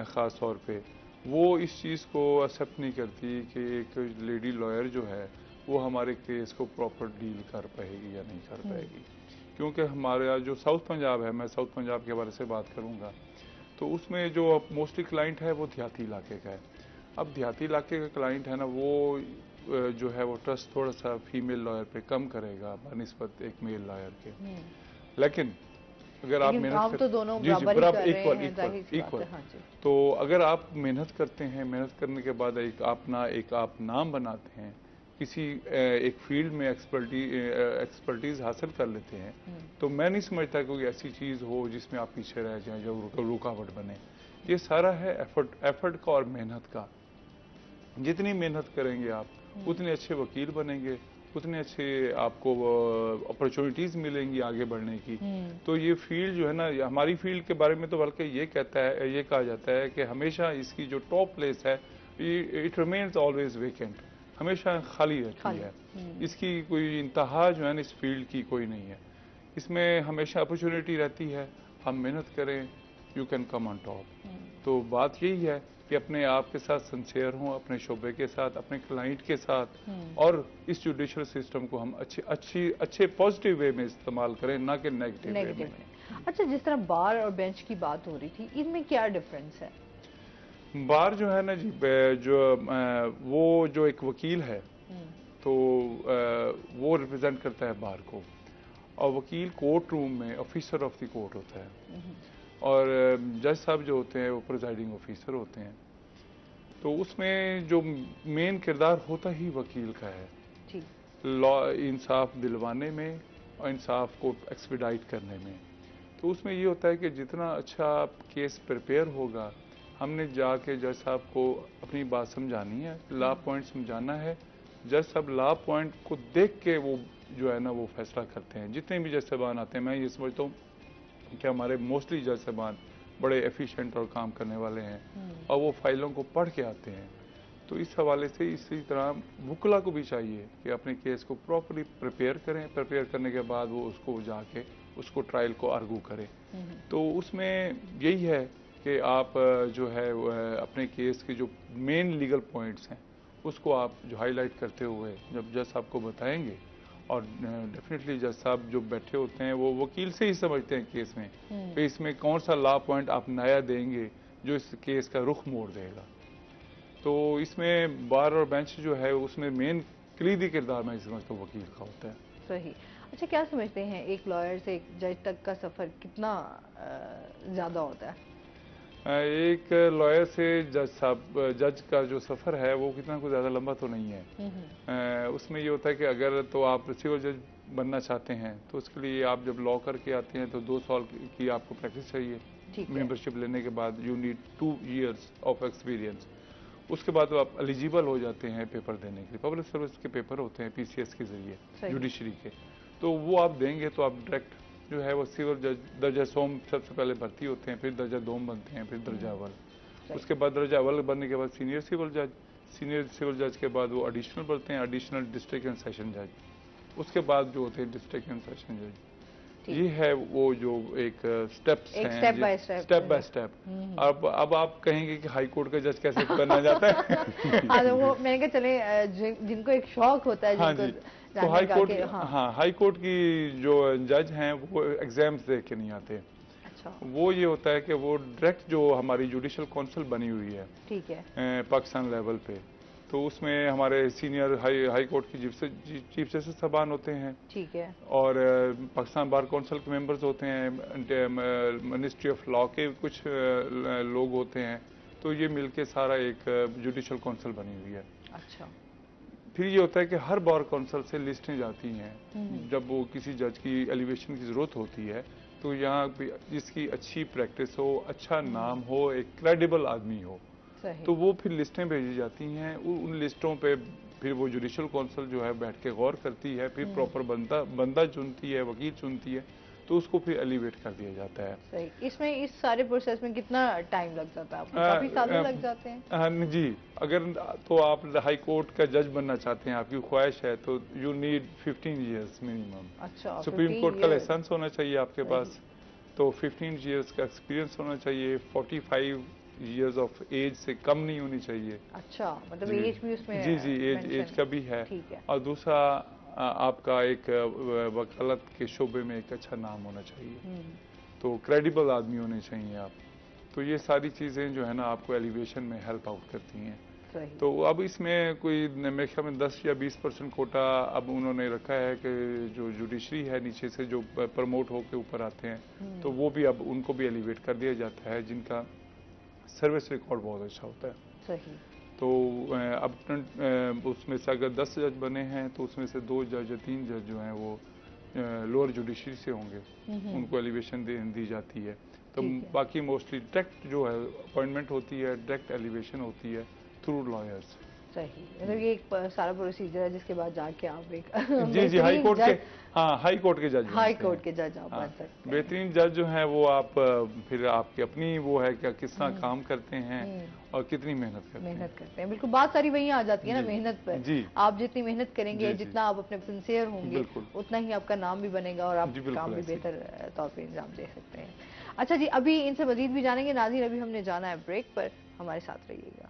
Speaker 5: ख़ास तौर पे वो इस चीज़ को एक्सेप्ट नहीं करती कि एक लेडी लॉयर जो है वो हमारे केस को प्रॉपर डील कर पाएगी या नहीं कर पाएगी। क्योंकि हमारा जो साउथ पंजाब है, मैं साउथ पंजाब के बारे से बात करूँगा, तो उसमें जो मोस्टली क्लाइंट है वो देहाती इलाके का है। अब देहाती इलाके का क्लाइंट है ना, वो जो है वो ट्रस्ट थोड़ा सा फीमेल लॉयर पे कम करेगा बनिस्बत एक मेल लॉयर के। लेकिन अगर आप मेहनत
Speaker 1: तो दोनों बराबर
Speaker 5: इक्वल, तो अगर आप मेहनत करते हैं, मेहनत करने के बाद एक आप नाम बनाते हैं, किसी एक फील्ड में एक्सपर्टीज हासिल कर लेते हैं, तो मैं नहीं समझता कोई ऐसी चीज़ हो जिसमें आप पीछे रह जाएं, जो रुकावट बने। ये सारा है एफर्ट का और मेहनत का। जितनी मेहनत करेंगे आप उतने अच्छे वकील बनेंगे, उतने अच्छे आपको अपॉर्चुनिटीज मिलेंगी आगे बढ़ने की। तो ये फील्ड जो है ना, हमारी फील्ड के बारे में तो बल्कि ये कहा जाता है कि हमेशा इसकी जो टॉप प्लेस है इट रिमेन्स ऑलवेज वेकेंट, हमेशा खाली रहती है। इसकी कोई इंतहा जो है ना इस फील्ड की कोई नहीं है। इसमें हमेशा अपॉर्चुनिटी रहती है, हम मेहनत करें, you can come on top. तो बात यही है कि अपने आप के साथ सिंसियर हों, अपने शोबे के साथ, अपने क्लाइंट के साथ, और इस जुडिशल सिस्टम को हम अच्छे पॉजिटिव वे में इस्तेमाल करें, ना कि नेगेटिव वे में।
Speaker 1: अच्छा, जिस तरह बार और बेंच की बात हो रही थी, इनमें क्या डिफरेंस है?
Speaker 5: बार जो है ना जी, वो जो एक वकील है तो वो रिप्रेजेंट करता है बार को, और वकील कोर्ट रूम में ऑफिसर ऑफ द कोर्ट होता है, और जज साहब जो होते हैं वो प्रिजाइडिंग ऑफिसर होते हैं। तो उसमें जो मेन किरदार होता ही वकील का है, लॉ इंसाफ दिलवाने में और इंसाफ को एक्सपीडाइट करने में। तो उसमें ये होता है कि जितना अच्छा केस प्रिपेयर होगा, हमने जाके जज साहब को अपनी बात समझानी है, लॉ पॉइंट समझाना है। जज साहब लॉ पॉइंट को देख के वो जो है ना वो फैसला करते हैं। जितने भी जज साहबान आते हैं, मैं ये समझता हूँ कि हमारे मोस्टली जज साहबान बड़े एफिशिएंट और काम करने वाले हैं, और वो फाइलों को पढ़ के आते हैं। तो इस हवाले से इसी तरह वुकला को भी चाहिए कि अपने केस को प्रॉपरली प्रिपेयर करें, प्रिपेयर करने के बाद वो उसको जाके उसको ट्रायल को आर्गू करें। तो उसमें यही है कि आप जो है अपने केस के जो मेन लीगल पॉइंट्स हैं उसको आप जो हाईलाइट करते हुए जब जज साहब को बताएंगे, और डेफिनेटली जज साहब जो बैठे होते हैं वो वकील से ही समझते हैं केस में कि इसमें कौन सा लॉ पॉइंट आप नया देंगे जो इस केस का रुख मोड़ देगा। तो इसमें बार और बेंच जो है उसमें मेन कलीदी किरदार मैं समझता हूँ वकील का होता है।
Speaker 1: सही। अच्छा, क्या समझते हैं एक लॉयर से एक जज तक का सफ़र कितना ज़्यादा होता है?
Speaker 5: एक लॉयर से जज का जो सफ़र है वो कितना कुछ ज़्यादा लंबा तो नहीं है। उसमें ये होता है कि अगर तो आप सिविल जज बनना चाहते हैं तो उसके लिए आप जब लॉ करके आते हैं तो 2 साल की आपको प्रैक्टिस चाहिए। मेंबरशिप लेने के बाद you need 2 years of experience. उसके बाद आप एलिजिबल हो जाते हैं पेपर देने के लिए। पब्लिक सर्विस के पेपर होते हैं PCS के जरिए जुडिशरी के, तो वो आप देंगे तो आप डायरेक्ट जो है वो सिविल जज दर्जा सोम सबसे पहले भर्ती होते हैं, फिर दर्जा दोम बनते हैं, फिर दर्जा अव्वल। उसके बाद दर्जा अव्वल बनने के बाद सीनियर सिविल जज, सीनियर सिविल जज के बाद वो एडिशनल बनते हैं, एडिशनल डिस्ट्रिक्ट एंड सेशन जज। उसके बाद जो होते हैं डिस्ट्रिक्ट एंड सेशन जज। ये है वो जो एक स्टेप्स हैं, स्टेप बाय स्टेप। अब आप कहेंगे कि हाई कोर्ट का जज कैसे बनना जाता है?
Speaker 1: हाँ, तो वो मैंने कहा चले जिनको एक शौक होता है,
Speaker 5: हाँ
Speaker 1: जिनको
Speaker 5: जी, तो हाई कोर्ट, हाँ हाई कोर्ट की जो जज हैं वो एग्जाम्स दे के नहीं आते।
Speaker 1: अच्छा। वो
Speaker 5: ये होता है कि वो डायरेक्ट जो हमारी जुडिशल काउंसिल बनी हुई है,
Speaker 1: ठीक है,
Speaker 5: पाकिस्तान लेवल पे, तो उसमें हमारे सीनियर हाई कोर्ट की चीफ जस्टिस साहबान होते हैं, ठीक है, और पाकिस्तान बार काउंसिल के मेंबर्स होते हैं, मिनिस्ट्री ऑफ लॉ के कुछ लोग होते हैं, तो ये मिलके सारा एक जुडिशल काउंसिल बनी हुई है।
Speaker 1: अच्छा।
Speaker 5: फिर ये होता है कि हर बार काउंसिल से लिस्टें जाती हैं जब वो किसी जज की एलिवेशन की जरूरत होती है, तो यहाँ जिसकी अच्छी प्रैक्टिस हो, अच्छा नाम हो, एक क्रेडिबल आदमी हो, तो वो फिर लिस्टें भेजी जाती हैं। उन लिस्टों पे फिर वो जुडिशल काउंसिल जो है बैठ के गौर करती है, फिर प्रॉपर बंदा चुनती है, वकील चुनती है, तो उसको फिर एलिवेट कर दिया जाता है।
Speaker 1: सही। इसमें इस सारे प्रोसेस में कितना टाइम लग जाता है आपको? काफी सालों लग जाते हैं?
Speaker 5: जी, अगर तो आप हाई कोर्ट का जज बनना चाहते हैं, आपकी ख्वाहिश है, तो यू नीड 15 इयर्स मिनिमम।
Speaker 1: अच्छा,
Speaker 5: सुप्रीम कोर्ट का लाइसेंस होना चाहिए आपके पास, तो 15 इयर्स का एक्सपीरियंस होना चाहिए, 45 इयर्स ऑफ एज से कम नहीं होनी चाहिए।
Speaker 1: अच्छा, मतलब एज भी उसमें?
Speaker 5: जी, एज का भी है। और दूसरा आपका एक वकालत के शोबे में एक अच्छा नाम होना चाहिए, तो क्रेडिबल आदमी होने चाहिए आप। तो ये सारी चीज़ें जो है ना आपको एलिवेशन में हेल्प आउट करती हैं। तो अब इसमें कोई मेरे ख्याल में 10 या 20% कोटा अब उन्होंने रखा है कि जो जुडिशरी है नीचे से जो प्रमोट होकर ऊपर आते हैं, तो वो भी अब उनको भी एलिवेट कर दिया जाता है, जिनका सर्विस रिकॉर्ड बहुत अच्छा होता है।
Speaker 1: सही।
Speaker 5: तो अब उसमें से अगर 10 जज बने हैं, तो उसमें से 2 जज या 3 जज जो हैं वो लोअर जुडिशरी से होंगे, उनको एलिवेशन दी जाती है। तो बाकी मोस्टली डायरेक्ट जो है अपॉइंटमेंट होती है, डायरेक्ट एलिवेशन होती है थ्रू लॉयर्स।
Speaker 1: सही, मतलब ये एक सारा प्रोसीजर है जिसके बाद जाके आप एक
Speaker 5: जी हाई कोर्ट के, हाँ हाई कोर्ट के जज
Speaker 1: आप बन सकते हैं।
Speaker 5: बेहतरीन जज जो हैं वो आप फिर आपकी अपनी वो है कि किस तरह काम करते हैं और कितनी मेहनत करते हैं।
Speaker 1: बिल्कुल, बात सारी वही आ जाती है ना, मेहनत पर। जी, आप जितनी मेहनत करेंगे, जितना आप अपने सिंसियर होंगे, उतना ही आपका नाम भी बनेगा और आप काम भी बेहतर तौर पर अंजाम दे सकते हैं। अच्छा जी, अभी इनसे मजीद भी जानेंगे। नाज़रीन, अभी हमने जाना है ब्रेक पर, हमारे साथ रहिएगा।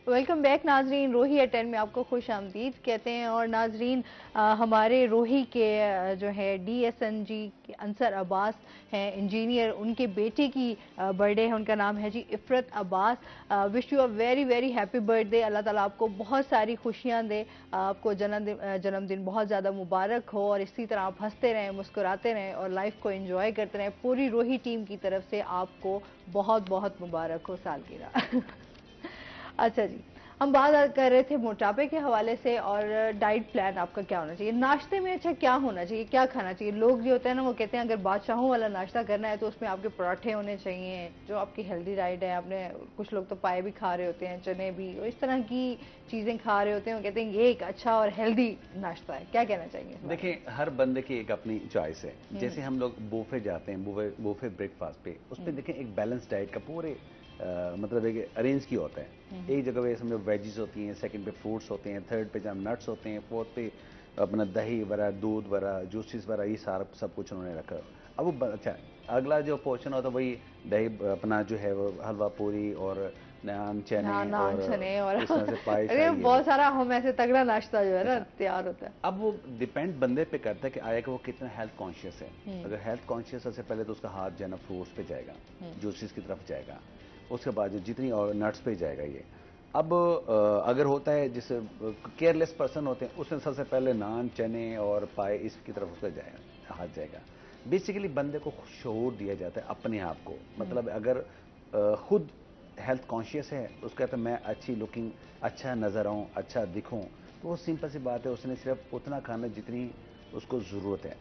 Speaker 1: वेलकम बैक नाजरीन, रोही एट 10 में आपको खुश आमदीद कहते हैं। और नाजरीन, हमारे रोही के जो है DSNG अंसर अब्बास हैं इंजीनियर, उनके बेटे की बर्थडे है, उनका नाम है जी Ifrat Abbas. Wish you a very very happy birthday. Allah ताला आपको बहुत सारी खुशियां दे, आपको जन्मदिन बहुत ज़्यादा मुबारक हो, और इसी तरह आप हंसते रहें, मुस्कुराते रहें और लाइफ को एंजॉय करते रहें। पूरी रोही टीम की तरफ से आपको बहुत बहुत मुबारक हो सालगिरह। अच्छा जी, हम बात कर रहे थे मोटापे के हवाले से, और डाइट प्लान आपका क्या होना चाहिए? नाश्ते में अच्छा क्या होना चाहिए, क्या खाना चाहिए? लोग जो होते हैं ना वो कहते हैं अगर बादशाहों वाला नाश्ता करना है तो उसमें आपके पराठे होने चाहिए, जो आपकी हेल्दी डाइट है। आपने कुछ लोग तो पाए भी खा रहे होते हैं, चने भी, और इस तरह की चीज़ें खा रहे होते हैं, वो कहते हैं ये एक अच्छा और हेल्दी नाश्ता है। क्या कहना चाहिए?
Speaker 3: देखिए, हर बंदे की एक अपनी चॉइस है। जैसे हम लोग बूफे जाते हैं, बूफे ब्रेकफास्ट पे, उसमें देखें एक बैलेंस डाइट का पूरे मतलब एक अरेंज किया होता है। एक जगह पे समझो वेजिस होती हैं, सेकंड पे फ्रूट्स होते हैं, थर्ड पे जब नट्स होते हैं, फोर्थ पे अपना दही वगैरह, दूध वगैरह, जूसेस वगैरह, ये सारा सब कुछ उन्होंने रखा। अब वो अच्छा, अगला जो पोर्शन होता है वही दही अपना जो है वो हलवा पूरी और नान चने और इस तरह से पाए।
Speaker 1: अरे बहुत सारा हम ऐसे तगड़ा नाश्ता जो है ना तैयार होता है।
Speaker 3: अब वो डिपेंड बंदे पे करता है कि आया कि वो कितना हेल्थ कॉन्शियस है। अगर हेल्थ कॉन्शियस है, पहले तो उसका हाथ जो है ना फ्रूट्स पे जाएगा, जूसेस की तरफ जाएगा, उसके बाद जितनी और नट्स पे जाएगा ये। अब अगर होता है जिससे केयरलेस पर्सन होते हैं, उसमें सबसे पहले नान चने और पाए इसकी तरफ उसका जाएगा, हाथ जाएगा। बेसिकली बंदे को शऊर दिया जाता है अपने आप को। मतलब अगर खुद हेल्थ कॉन्शियस है, उसका कहता है मैं अच्छी लुकिंग, अच्छा नजर आऊँ, अच्छा दिखूँ, तो वो सिंपल सी बात है, उसने सिर्फ उतना खाना जितनी उसको ज़रूरत है।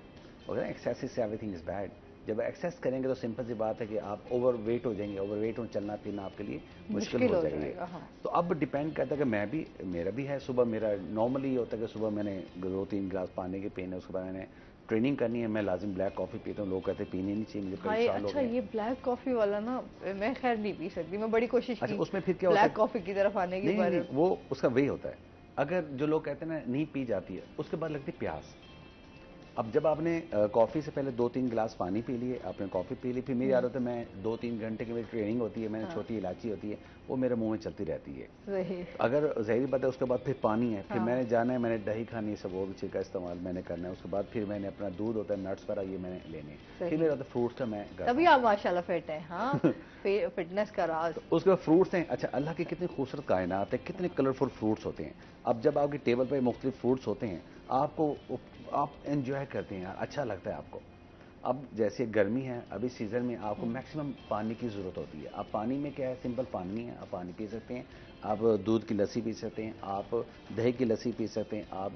Speaker 3: अगर एक्सेसिव से एवरीथिंग इज़ बैड। जब एक्सेस करेंगे तो सिंपल सी बात है कि आप ओवर वेट हो जाएंगे। ओवर वेट हो, चलना फिरना आपके लिए मुश्किल हो जाएगा। हाँ। तो अब डिपेंड करता है कि मेरा भी है। सुबह मेरा नॉर्मली होता है कि सुबह मैंने 2-3 गिलास पानी के पीने, उसके बाद मैंने ट्रेनिंग करनी है, मैं लाजिम ब्लैक कॉफी पीता हूँ। लोग कहते हैं पीनी नहीं चाहिए, मुझे कई साल हो
Speaker 1: अच्छा
Speaker 3: गए।
Speaker 1: ये ब्लैक कॉफी वाला ना मैं खैर नहीं पी सकती, मैं बड़ी कोशिश
Speaker 3: अच्छा
Speaker 1: की
Speaker 3: उसमें फिर क्या होता है,
Speaker 1: ब्लैक कॉफी की तरफ आने की,
Speaker 3: नहीं, वो उसका वही होता है। अगर जो लोग कहते हैं ना नहीं पी जाती है, उसके बाद लगती प्यास। अब जब आपने कॉफ़ी से पहले 2-3 गिलास पानी पी लिए, आपने कॉफ़ी पी ली, फिर मेरी आदत है मैं 2-3 घंटे की मेरी ट्रेनिंग होती है, मैंने छोटी इलायची होती है वो मेरे मुंह में चलती रहती है।
Speaker 1: सही।
Speaker 3: अगर ज़ाहिर बात है उसके बाद फिर पानी है, फिर
Speaker 1: हाँ।
Speaker 3: मैंने जाना है, मैंने दही खानी है, सब वो भी चीज़ का इस्तेमाल मैंने करना है। उसके बाद फिर मैंने अपना दूध होता है, नट्स वगैरह ये मैंने लेने हैं। फिर मेरा होता है फ्रूट्स का मैं
Speaker 1: तभी आप माशाल्लाह फिट हैं। हाँ फिटनेस का राज।
Speaker 3: तो उसके बाद फ्रूट्स हैं। अच्छा अल्लाह की कितनी खूबसूरत कायनात है, कितने कलरफुल फ्रूट्स होते हैं। अब जब आपकी टेबल पे मुख्तलिफ फ्रूट्स होते हैं, आपको आप एंजॉय करते हैं यार, अच्छा लगता है आपको। अब जैसे गर्मी है, अभी सीज़न में आपको मैक्सिमम पानी की ज़रूरत होती है। आप पानी में क्या है, सिंपल पानी है, आप पानी पी सकते हैं, आप दूध की लस्सी पी सकते हैं, आप दही की लस्सी पी सकते हैं, आप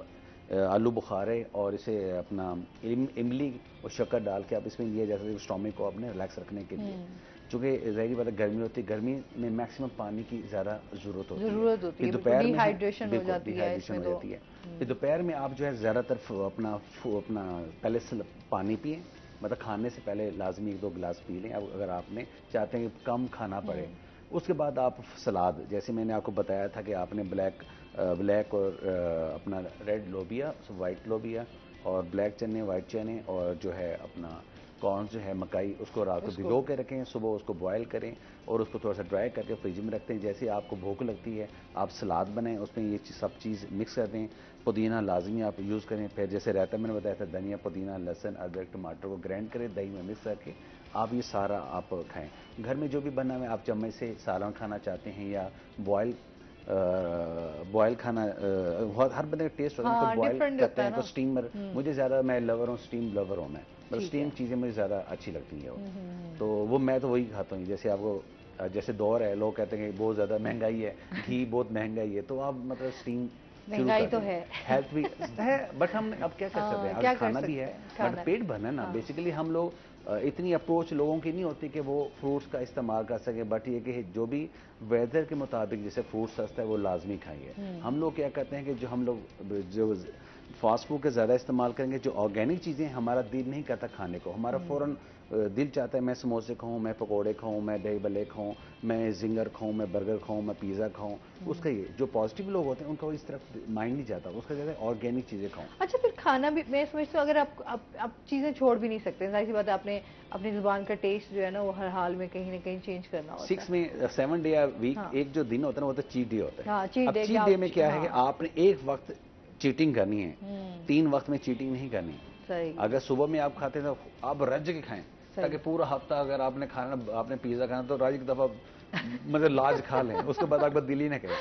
Speaker 3: आलू बुखारे और इसे अपना इमली और शक्कर डाल के आप इसमें लिया जा सकते हैं, स्टोमिक को अपने रिलैक्स रखने के लिए। चूँकि ज़ाहिर बात है गर्मी होती है, गर्मी में मैक्सिमम पानी की ज़्यादा ज़रूरत होती है। फिर दोपहर में
Speaker 1: डिहाइड्रेशन हो जाती है
Speaker 3: डिहाइड्रेशन हो जाती है। फिर दोपहर में आप जो है ज़्यादातर अपना पहले से पानी पिए, मतलब खाने से पहले लाजमी 1-2 गिलास पी लें। अब अगर आपने चाहते हैं कि कम खाना पड़े, उसके बाद आप सलाद, जैसे मैंने आपको बताया था कि आपने ब्लैक और अपना रेड लोबिया, वाइट लोबिया और ब्लैक चने, वाइट चने और जो है अपना कॉर्न जो है मकई, उसको रात को भिगो के रखें, सुबह उसको बॉयल करें और उसको थोड़ा सा ड्राई करके फ्रिज में रखते हैं। जैसे आपको भूख लगती है आप सलाद बनाएं, उसमें ये सब चीज़ मिक्स कर दें। पुदीना लाजमी आप यूज़ करें। फिर जैसे रायता मैंने बताया था, धनिया, पुदीना, लहसुन, अदरक, टमाटर को ग्राइंड करें, दही में मिक्स करके आप ये सारा आप खाएं। घर में जो भी बना है, आप चम्मच से सालन खाना चाहते हैं या बॉयल खाना, हर बंदे का टेस्ट होता है। कोई बॉयल करते हैं, कोई स्टीमर। मुझे ज़्यादा, मैं लवर हूँ, स्टीम लवर हूँ मैं, मतलब स्टीम चीज़ें मुझे ज़्यादा अच्छी लगती हैं वो। तो वो मैं तो वही खाता हूँ। जैसे आपको जैसे दौर है, लोग कहते हैं कि बहुत ज़्यादा महंगाई है, घी बहुत महंगा ही है, तो आप मतलब स्टीम
Speaker 1: महंगाई तो है,
Speaker 3: हेल्थ भी है, बट हम अब क्या कर सकते हैं,
Speaker 1: क्या
Speaker 3: खाना भी है, बट पेट भरना ना। बेसिकली हम लोग इतनी अप्रोच लोगों की नहीं होती कि वो फ्रूट्स का इस्तेमाल कर सके, बट ये कि जो भी वेदर के मुताबिक जैसे फ्रूट सस्ता है वो लाजमी खाइए। हम लोग क्या करते हैं कि जो हम लोग जो फास्ट फूड का ज़्यादा इस्तेमाल करेंगे, जो ऑर्गेनिक चीज़ें हमारा दिल नहीं करता खाने को, हमारा फ़ौरन दिल चाहता है मैं समोसे खाऊं, मैं पकोड़े खाऊं, मैं दही भल्ले खाऊं, मैं जिंगर खाऊं, मैं बर्गर खाऊं, मैं पिज़्ज़ा खाऊं। उसका ये जो पॉजिटिव लोग होते हैं उनका वो इस तरफ माइंड नहीं जाता, उसका कहता है ऑर्गेनिक चीज़ें खाऊं।
Speaker 1: अच्छा फिर खाना भी मैं समझती हूँ, अगर आप चीज़ें छोड़ भी नहीं सकते, जाहिर सी बात है, आपने अपनी जुबान का टेस्ट जो है ना वो हर हाल में कहीं ना कहीं चेंज करना होता है।
Speaker 3: 7 डे वीक एक जो दिन होता है ना वो तो चीट डे होता है। अब चीट डे में क्या है कि आपने एक वक्त चीटिंग करनी है, 3 वक्त में चीटिंग नहीं करनी। सही। अगर सुबह में आप खाते हैं तो आप रज के खाएं, ताकि पूरा हफ्ता अगर आपने खाना, आपने पिज़्ज़ा खाना तो राज की दफ़ा मतलब लाज खा लें, उसके बाद आपका दिल ही ना करे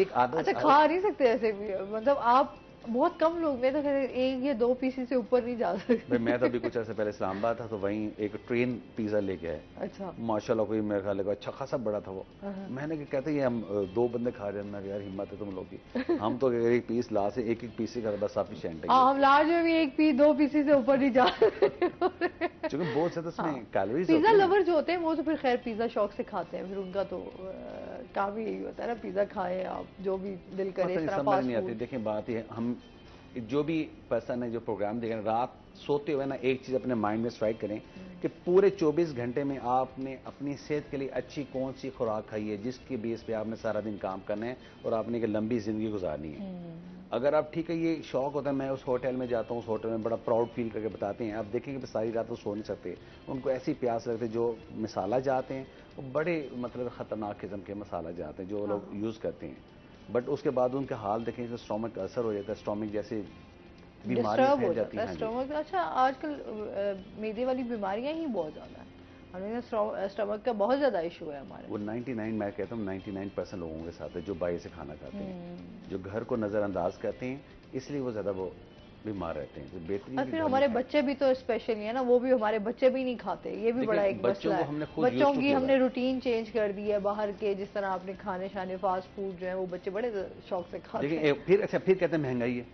Speaker 3: एक आदत।
Speaker 1: अच्छा खा नहीं सकते ऐसे भी, मतलब आप बहुत कम लोग, मैं तो कहते 1 या 2 पीसेस से ऊपर नहीं जा सकते।
Speaker 3: भाई मैं तो अभी कुछ ऐसे पहले इस्लामाबाद था तो वहीं एक ट्रेन पिज़्ज़ा लेके आए। अच्छा माशाल्लाह, कोई मेरे ख्याल अच्छा खासा बड़ा था वो। मैंने क्या कहते हैं हम 2 बंदे खा रहे हैं, मैं यार हिम्मत है तुम लोग की, हम तो एक पीस ला से एक पीस ही खा बस सफिशिएंट है।
Speaker 1: हम लार्ज में भी 1 पीस 2 पीसेस से ऊपर नहीं जा
Speaker 3: क्योंकि बहुत ज़्यादा इसमें कैलोरीज
Speaker 1: पिज़्ज़ा लवर जो होते हैं वो तो फिर खैर पिज़्ज़ा शौक से खाते हैं, फिर उनका तो काम ही यही होता है ना, पिज़्ज़ा खाएं आप जो भी दिल करे, इस तरह फास्ट फूड।
Speaker 3: देखें बात ये हम जो भी पर्सन है जो प्रोग्राम देखें, रात सोते हुए ना एक चीज़ अपने माइंड में स्ट्राइक करें कि पूरे 24 घंटे में आपने अपनी सेहत के लिए अच्छी कौन सी खुराक खाई है, जिसके बेस पे आपने सारा दिन काम करना है और आपने एक लंबी ज़िंदगी गुजारनी है। अगर आप ठीक है, ये शौक होता है, मैं उस होटल में जाता हूँ, उस होटल में बड़ा प्राउड फील करके बताते हैं, आप देखेंगे कि सारी रात वो सो नहीं सकते, उनको ऐसी प्यास लगती है। जो मसाला जाते हैं वो बड़े मतलब ख़तरनाक किस्म के मसाला जाते हैं जो लोग यूज़ करते हैं, बट उसके बाद उनका हाल देखें तो स्टोमक का असर हो जाता है, स्टोमक जैसे बीमारियां फैल जाती हैं।
Speaker 1: स्टोमक, अच्छा आजकल मैदे वाली बीमारियां ही बहुत ज़्यादा हैं, हमें स्टमक का बहुत ज़्यादा इशू है हमारे।
Speaker 3: वो 99 मैं कहता हूँ 99% लोगों के साथ है जो बाहर से खाना खाते हैं, जो घर को नज़रअंदाज करते हैं, इसलिए वो ज़्यादा वो बीमार रहते हैं। तो बेहतरीन
Speaker 1: और फिर हमारे बच्चे भी तो स्पेशली है ना, वो भी हमारे बच्चे भी नहीं खाते, ये भी बड़ा एक मसला है। बच्चों की हमने रूटीन चेंज कर दी है, बाहर के जिस तरह आपने खाने शाने फास्ट फूड जो है वो बच्चे बड़े शौक से खाते हैं।
Speaker 3: फिर कहते हैं महंगाई है,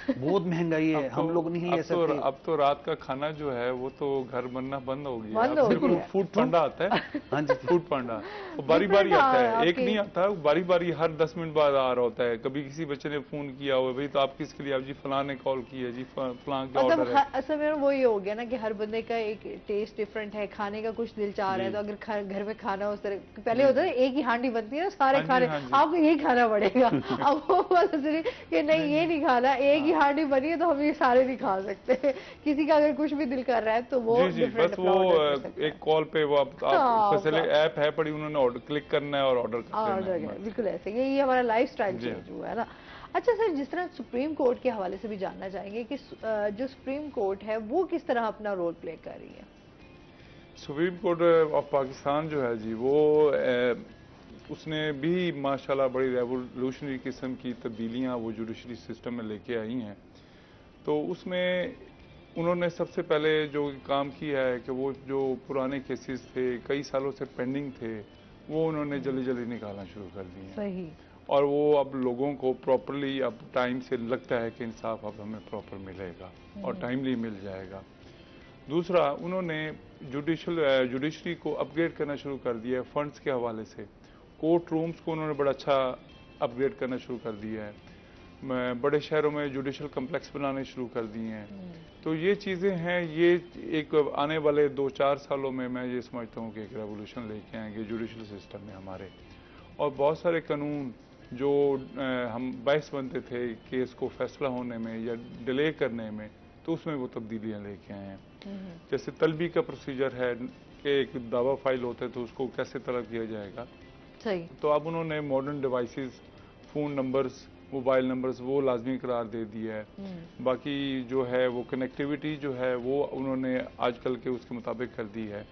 Speaker 3: बहुत महंगाई है, हम लोग नहीं ले सकते।
Speaker 5: अब तो रात का खाना जो है वो तो घर बनना बंद हो गया, फूड पांडा आता है। हाँ जी, फूड पांडा बारी बारी आता है, एक नहीं आता, बारी बारी हर 10 मिनट बाद आ रहा होता है। कभी किसी बच्चे ने फोन किया हो, भाई तो आप किसके लिए, आप जी फलां ने कॉल की है जी, फलां का
Speaker 1: मतलब
Speaker 5: ऑर्डर है।
Speaker 1: असल में वो ये हो गया ना कि हर बंदे का एक टेस्ट डिफरेंट है, खाने का कुछ दिल चाह रहा है, तो अगर घर में खाना उस तरह पहले होता है एक ही हांडी बनती है ना सारे
Speaker 5: हाँ जी,
Speaker 1: खाने,
Speaker 5: हाँ जी।
Speaker 1: आपको यही खाना पड़ेगा। अब वो वाला सीन कि नहीं ये नहीं खाना, एक ही हांडी बनी है तो हम ये सारे नहीं खा सकते। किसी का अगर कुछ भी दिल कर रहा है तो वो
Speaker 5: जी जी,
Speaker 1: डिफरेंट
Speaker 5: बस
Speaker 1: अपना
Speaker 5: वो
Speaker 1: ऑर्डर कर सकता है।
Speaker 5: एक कॉल पे वो आप
Speaker 1: हाँ,
Speaker 5: फैसिलिटी
Speaker 1: बस।
Speaker 5: ऐप है पड़ी, उन्होंने ऑर्डर क्लिक करना है और ऑर्डर कर देना
Speaker 1: ऑर्डर
Speaker 5: है
Speaker 1: करें,
Speaker 5: बस।
Speaker 1: बिल्कुल ऐसे ये हमारा लाइफ स्टाइल
Speaker 5: जी
Speaker 1: चेंज हुआ है ना। अच्छा सर, जिस तरह सुप्रीम कोर्ट के हवाले से भी जानना चाहेंगे कि जो सुप्रीम कोर्ट है वो किस तरह अपना रोल प्ले कर रही है?
Speaker 5: सुप्रीम कोर्ट ऑफ पाकिस्तान जो है जी, वो उसने भी माशाल्लाह बड़ी रेवोल्यूशनरी किस्म की तब्दीलियां वो जुडिशरी सिस्टम में लेके आई हैं। तो उसमें उन्होंने सबसे पहले जो काम किया है कि वो जो पुराने केसेस थे, कई सालों से पेंडिंग थे, वो उन्होंने जल्दी जल्दी निकालना शुरू कर दिए हैं।
Speaker 1: सही।
Speaker 5: और वो अब लोगों को प्रॉपरली अब टाइम से लगता है कि इंसाफ अब हमें प्रॉपर मिलेगा और टाइमली मिल जाएगा। दूसरा, उन्होंने जुडिशरी को अपग्रेड करना शुरू कर दिया है फंड्स के हवाले से। कोर्ट रूम्स को उन्होंने बड़ा अच्छा अपग्रेड करना शुरू कर दिया है। बड़े शहरों में जुडिशल कम्प्लेक्स बनाने शुरू कर दिए हैं। तो ये चीज़ें हैं, ये एक आने वाले 2-4 सालों में मैं ये समझता हूँ कि एक रेवोल्यूशन लेके आएंगे जुडिशल सिस्टम में हमारे। और बहुत सारे कानून जो हम बहस बनते थे केस को फैसला होने में या डिले करने में, तो उसमें वो तब्दीलियाँ लेके आए हैं। जैसे तलबी का प्रोसीजर है कि एक दावा फाइल होता है तो उसको कैसे तलब किया जाएगा,
Speaker 1: सही।
Speaker 5: तो अब उन्होंने modern devices, phone numbers, mobile numbers वो लाजमी करार दे दिया है। बाकी जो है वो कनेक्टिविटी जो है वो उन्होंने आजकल के उसके मुताबिक कर दी है।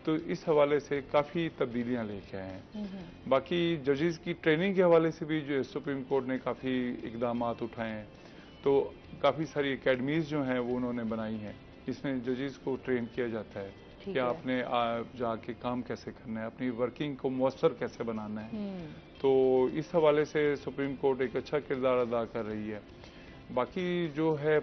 Speaker 5: तो इस हवाले से काफ़ी तब्दीलियाँ लेके आए हैं। बाकी जजेस की ट्रेनिंग के हवाले से भी जो सुप्रीम कोर्ट ने काफ़ी इकदाम उठाए हैं। तो काफ़ी सारी एकेडमीज़ जो हैं वो उन्होंने बनाई हैं, जिसमें जजेस को ट्रेन किया जाता है कि आपने जाके काम कैसे करना है, अपनी वर्किंग को मौसर कैसे बनाना है। तो इस हवाले से सुप्रीम कोर्ट एक अच्छा किरदार अदा कर रही है। बाकी जो है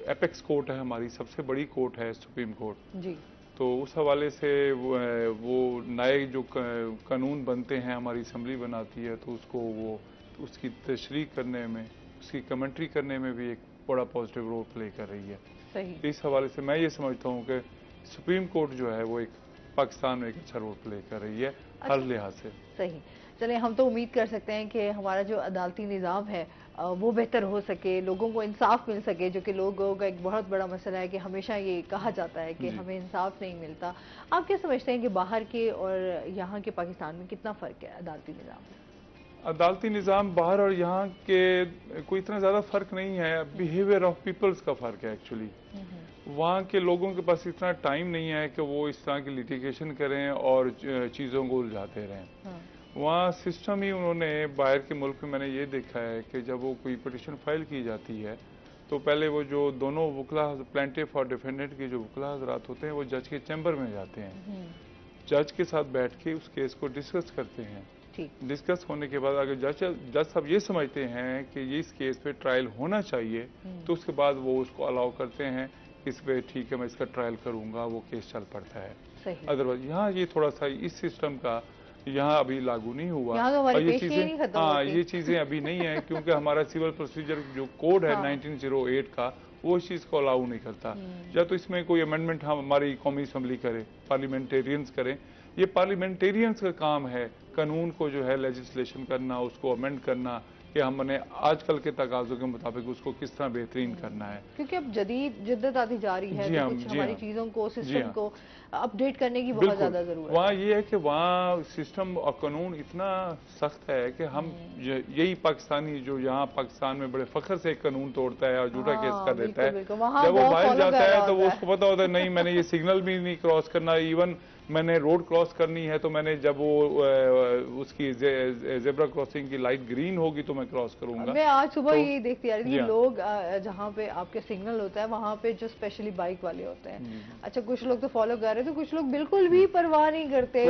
Speaker 5: एपेक्स कोर्ट है हमारी, सबसे बड़ी कोर्ट है सुप्रीम कोर्ट जी। तो उस हवाले से वो नए जो कानून बनते हैं, हमारी असम्बली बनाती है, तो उसको वो उसकी तशरीह करने में, उसकी कमेंट्री करने में भी एक बड़ा पॉजिटिव रोल प्ले कर रही है। सही। इस हवाले से मैं ये समझता हूँ कि सुप्रीम कोर्ट जो है वो एक पाकिस्तान में एक अच्छा रोल प्ले कर रही है हर लिहाज से।
Speaker 1: सही। चलिए, हम तो उम्मीद कर सकते हैं कि हमारा जो अदालती निज़ाम है वो बेहतर हो सके, लोगों को इंसाफ मिल सके, जो कि लोगों का एक बहुत बड़ा मसला है कि हमेशा ये कहा जाता है कि हमें इंसाफ नहीं मिलता। आप क्या समझते हैं कि बाहर के और यहाँ के पाकिस्तान में कितना फ़र्क है अदालती निज़ाम में?
Speaker 5: अदालती निज़ाम बाहर और यहाँ के कोई इतना ज़्यादा फ़र्क नहीं है, बिहेवियर ऑफ पीपल्स का फ़र्क है एक्चुअली। वहाँ के लोगों के पास इतना टाइम नहीं है कि वो इस तरह की लिटिगेशन करें और चीज़ों को उलझाते रहें। वहाँ सिस्टम ही उन्होंने, बाहर के मुल्क में मैंने ये देखा है कि जब वो कोई पिटिशन फाइल की जाती है तो पहले वो जो दोनों वकला, प्लेंटिफ और डिफेंडेंट के जो वकला हज़रात होते हैं वो जज के चैम्बर में जाते हैं, जज के साथ बैठ के उस केस को डिस्कस करते हैं। डिस्कस होने के बाद अगर जज साहब ये समझते हैं कि ये इस केस पे ट्रायल होना चाहिए, तो उसके बाद वो उसको अलाउ करते हैं, इस पे ठीक है मैं इसका ट्रायल करूँगा, वो केस चल पड़ता है। अदरवाइज यहाँ ये थोड़ा सा इस सिस्टम का यहाँ अभी लागू नहीं हुआ।
Speaker 1: तो
Speaker 5: और ये चीज़ें, हाँ, ये चीज़ें अभी नहीं है क्योंकि हमारा सिविल प्रोसीजर जो कोड है 1908 का, वो इस चीज़ को अलाउ नहीं करता। या तो इसमें कोई अमेंडमेंट हमारी कौमी असम्बली करे, पार्लियामेंटेरियंस करें। ये पार्लियामेंटेरियंस का काम है कानून को जो है लेजिस्लेशन करना, उसको अमेंड करना कि हमने आजकल के तकाज़ों के मुताबिक उसको किस तरह बेहतरीन करना है।
Speaker 1: क्योंकि अब जिद्दत आती जा रही है, तो कुछ हमारी चीज़ों को, सिस्टम को अपडेट करने की बहुत ज़्यादा ज़रूरत है।
Speaker 5: वहाँ ये है कि वहाँ सिस्टम और कानून इतना सख्त है कि हम यही पाकिस्तानी जो यहाँ पाकिस्तान में बड़े फख्र से एक कानून तोड़ता है और झूठा केस कर देता है, जब वो बाहर जाता है तो वो उसको पता होता है नहीं मैंने ये सिग्नल भी नहीं क्रॉस करना, इवन मैंने रोड क्रॉस करनी है तो मैंने जब वो उसकी जेब्रा क्रॉसिंग की लाइट ग्रीन होगी तो मैं क्रॉस करूंगा।
Speaker 1: मैं आज सुबह ये देखती आ रही थी, लोग जहाँ पे आपके सिग्नल होता है वहाँ पे जो स्पेशली बाइक वाले होते हैं, अच्छा कुछ लोग तो फॉलो कर रहे थे, कुछ लोग बिल्कुल भी परवाह नहीं करते।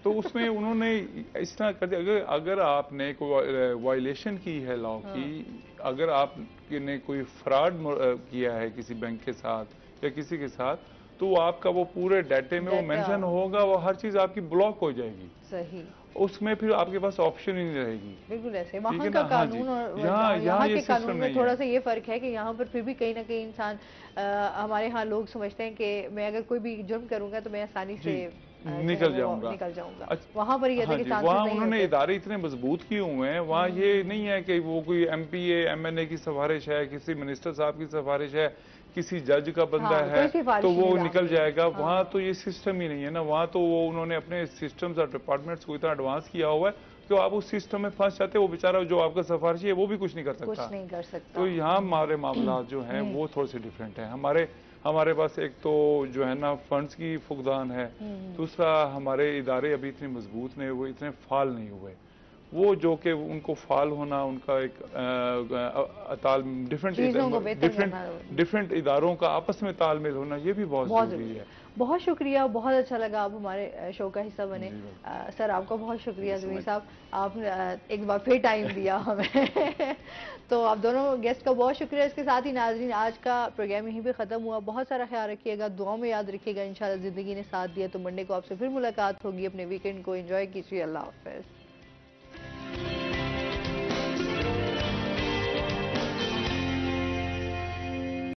Speaker 5: तो उसमें उन्होंने इस तरह कर दिया, अगर आपने कोई वायलेशन की है लॉ की, अगर आपने कोई फ्रॉड किया है किसी बैंक के साथ या किसी के साथ, तो आपका वो पूरे डाटे में वो मेंशन होगा, वो हर चीज आपकी ब्लॉक हो जाएगी।
Speaker 1: सही।
Speaker 5: उसमें फिर आपके पास ऑप्शन ही नहीं रहेगी।
Speaker 1: बिल्कुल ऐसे
Speaker 5: ठीक
Speaker 1: वहाँ
Speaker 5: है
Speaker 1: का
Speaker 5: ना? हाँ जी।
Speaker 1: कानून और
Speaker 5: यहाँ
Speaker 1: यहाँ
Speaker 5: ये
Speaker 1: के कानून
Speaker 5: सिस्टम
Speaker 1: में
Speaker 5: नहीं
Speaker 1: थोड़ा
Speaker 5: है।
Speaker 1: सा ये फर्क है कि यहाँ पर फिर भी कहीं ना कहीं इंसान हमारे यहाँ लोग समझते हैं कि मैं अगर कोई भी जुर्म करूंगा तो मैं आसानी से
Speaker 5: जी,
Speaker 1: जो है
Speaker 5: निकल
Speaker 1: वो
Speaker 5: जाऊंगा।
Speaker 1: निकल जाऊंगा।
Speaker 5: अच्छा,
Speaker 1: वहाँ पर ये
Speaker 5: हाँ
Speaker 1: कि
Speaker 5: जी,
Speaker 1: चांसेस
Speaker 5: वहाँ
Speaker 1: नहीं
Speaker 5: उन्होंने
Speaker 1: होते।
Speaker 5: इदारे इतने मजबूत किए हुए हैं, वहाँ ये नहीं है कि वो कोई एमपीए एमएनए की सिफारिश है, किसी मिनिस्टर साहब की सिफारिश है, किसी जज का बंदा
Speaker 1: हाँ,
Speaker 5: है
Speaker 1: कोई सिफारिश
Speaker 5: तो वो
Speaker 1: निजाम
Speaker 5: निकल
Speaker 1: नहीं।
Speaker 5: जाएगा।
Speaker 1: हाँ।
Speaker 5: वहाँ तो ये सिस्टम ही नहीं है ना, वहाँ तो वो उन्होंने अपने सिस्टम्स और डिपार्टमेंट्स को इतना एडवांस किया हुआ है कि आप उस सिस्टम में फंस जाते, वो बेचारा जो आपका सिफारिशी है वो भी कुछ नहीं कर सकता।
Speaker 1: कुछ नहीं कर सकता।
Speaker 5: तो यहाँ हमारे मामला जो हैं वो थोड़े से डिफरेंट हैं। हमारे पास एक तो जो है ना फंड्स की फुकदान है, दूसरा हमारे इदारे अभी इतने मजबूत नहीं हुए, इतने फाल नहीं हुए। वो जो कि उनको फाल होना, उनका एक
Speaker 1: चीज़ों को बेहतर करना
Speaker 5: डिफरेंट इदारों का आपस में तालमेल होना, ये भी बहुत जरूरी है।
Speaker 1: बहुत शुक्रिया, बहुत अच्छा लगा आप हमारे शो का हिस्सा बने। सर आपका बहुत शुक्रिया ज़मीर साहब, आपने एक बार फिर टाइम दिया हमें तो आप दोनों गेस्ट का बहुत शुक्रिया। इसके साथ ही नाज़रीन आज का प्रोग्राम यहीं पे ख़त्म हुआ। बहुत सारा ख्याल रखिएगा, दुआ में याद रखिएगा। इंशाल्लाह ज़िंदगी ने साथ दिया तो मंडे को आपसे फिर मुलाकात होगी। अपने वीकेंड को एंजॉय कीजिए। अल्लाह हाफ़िज़।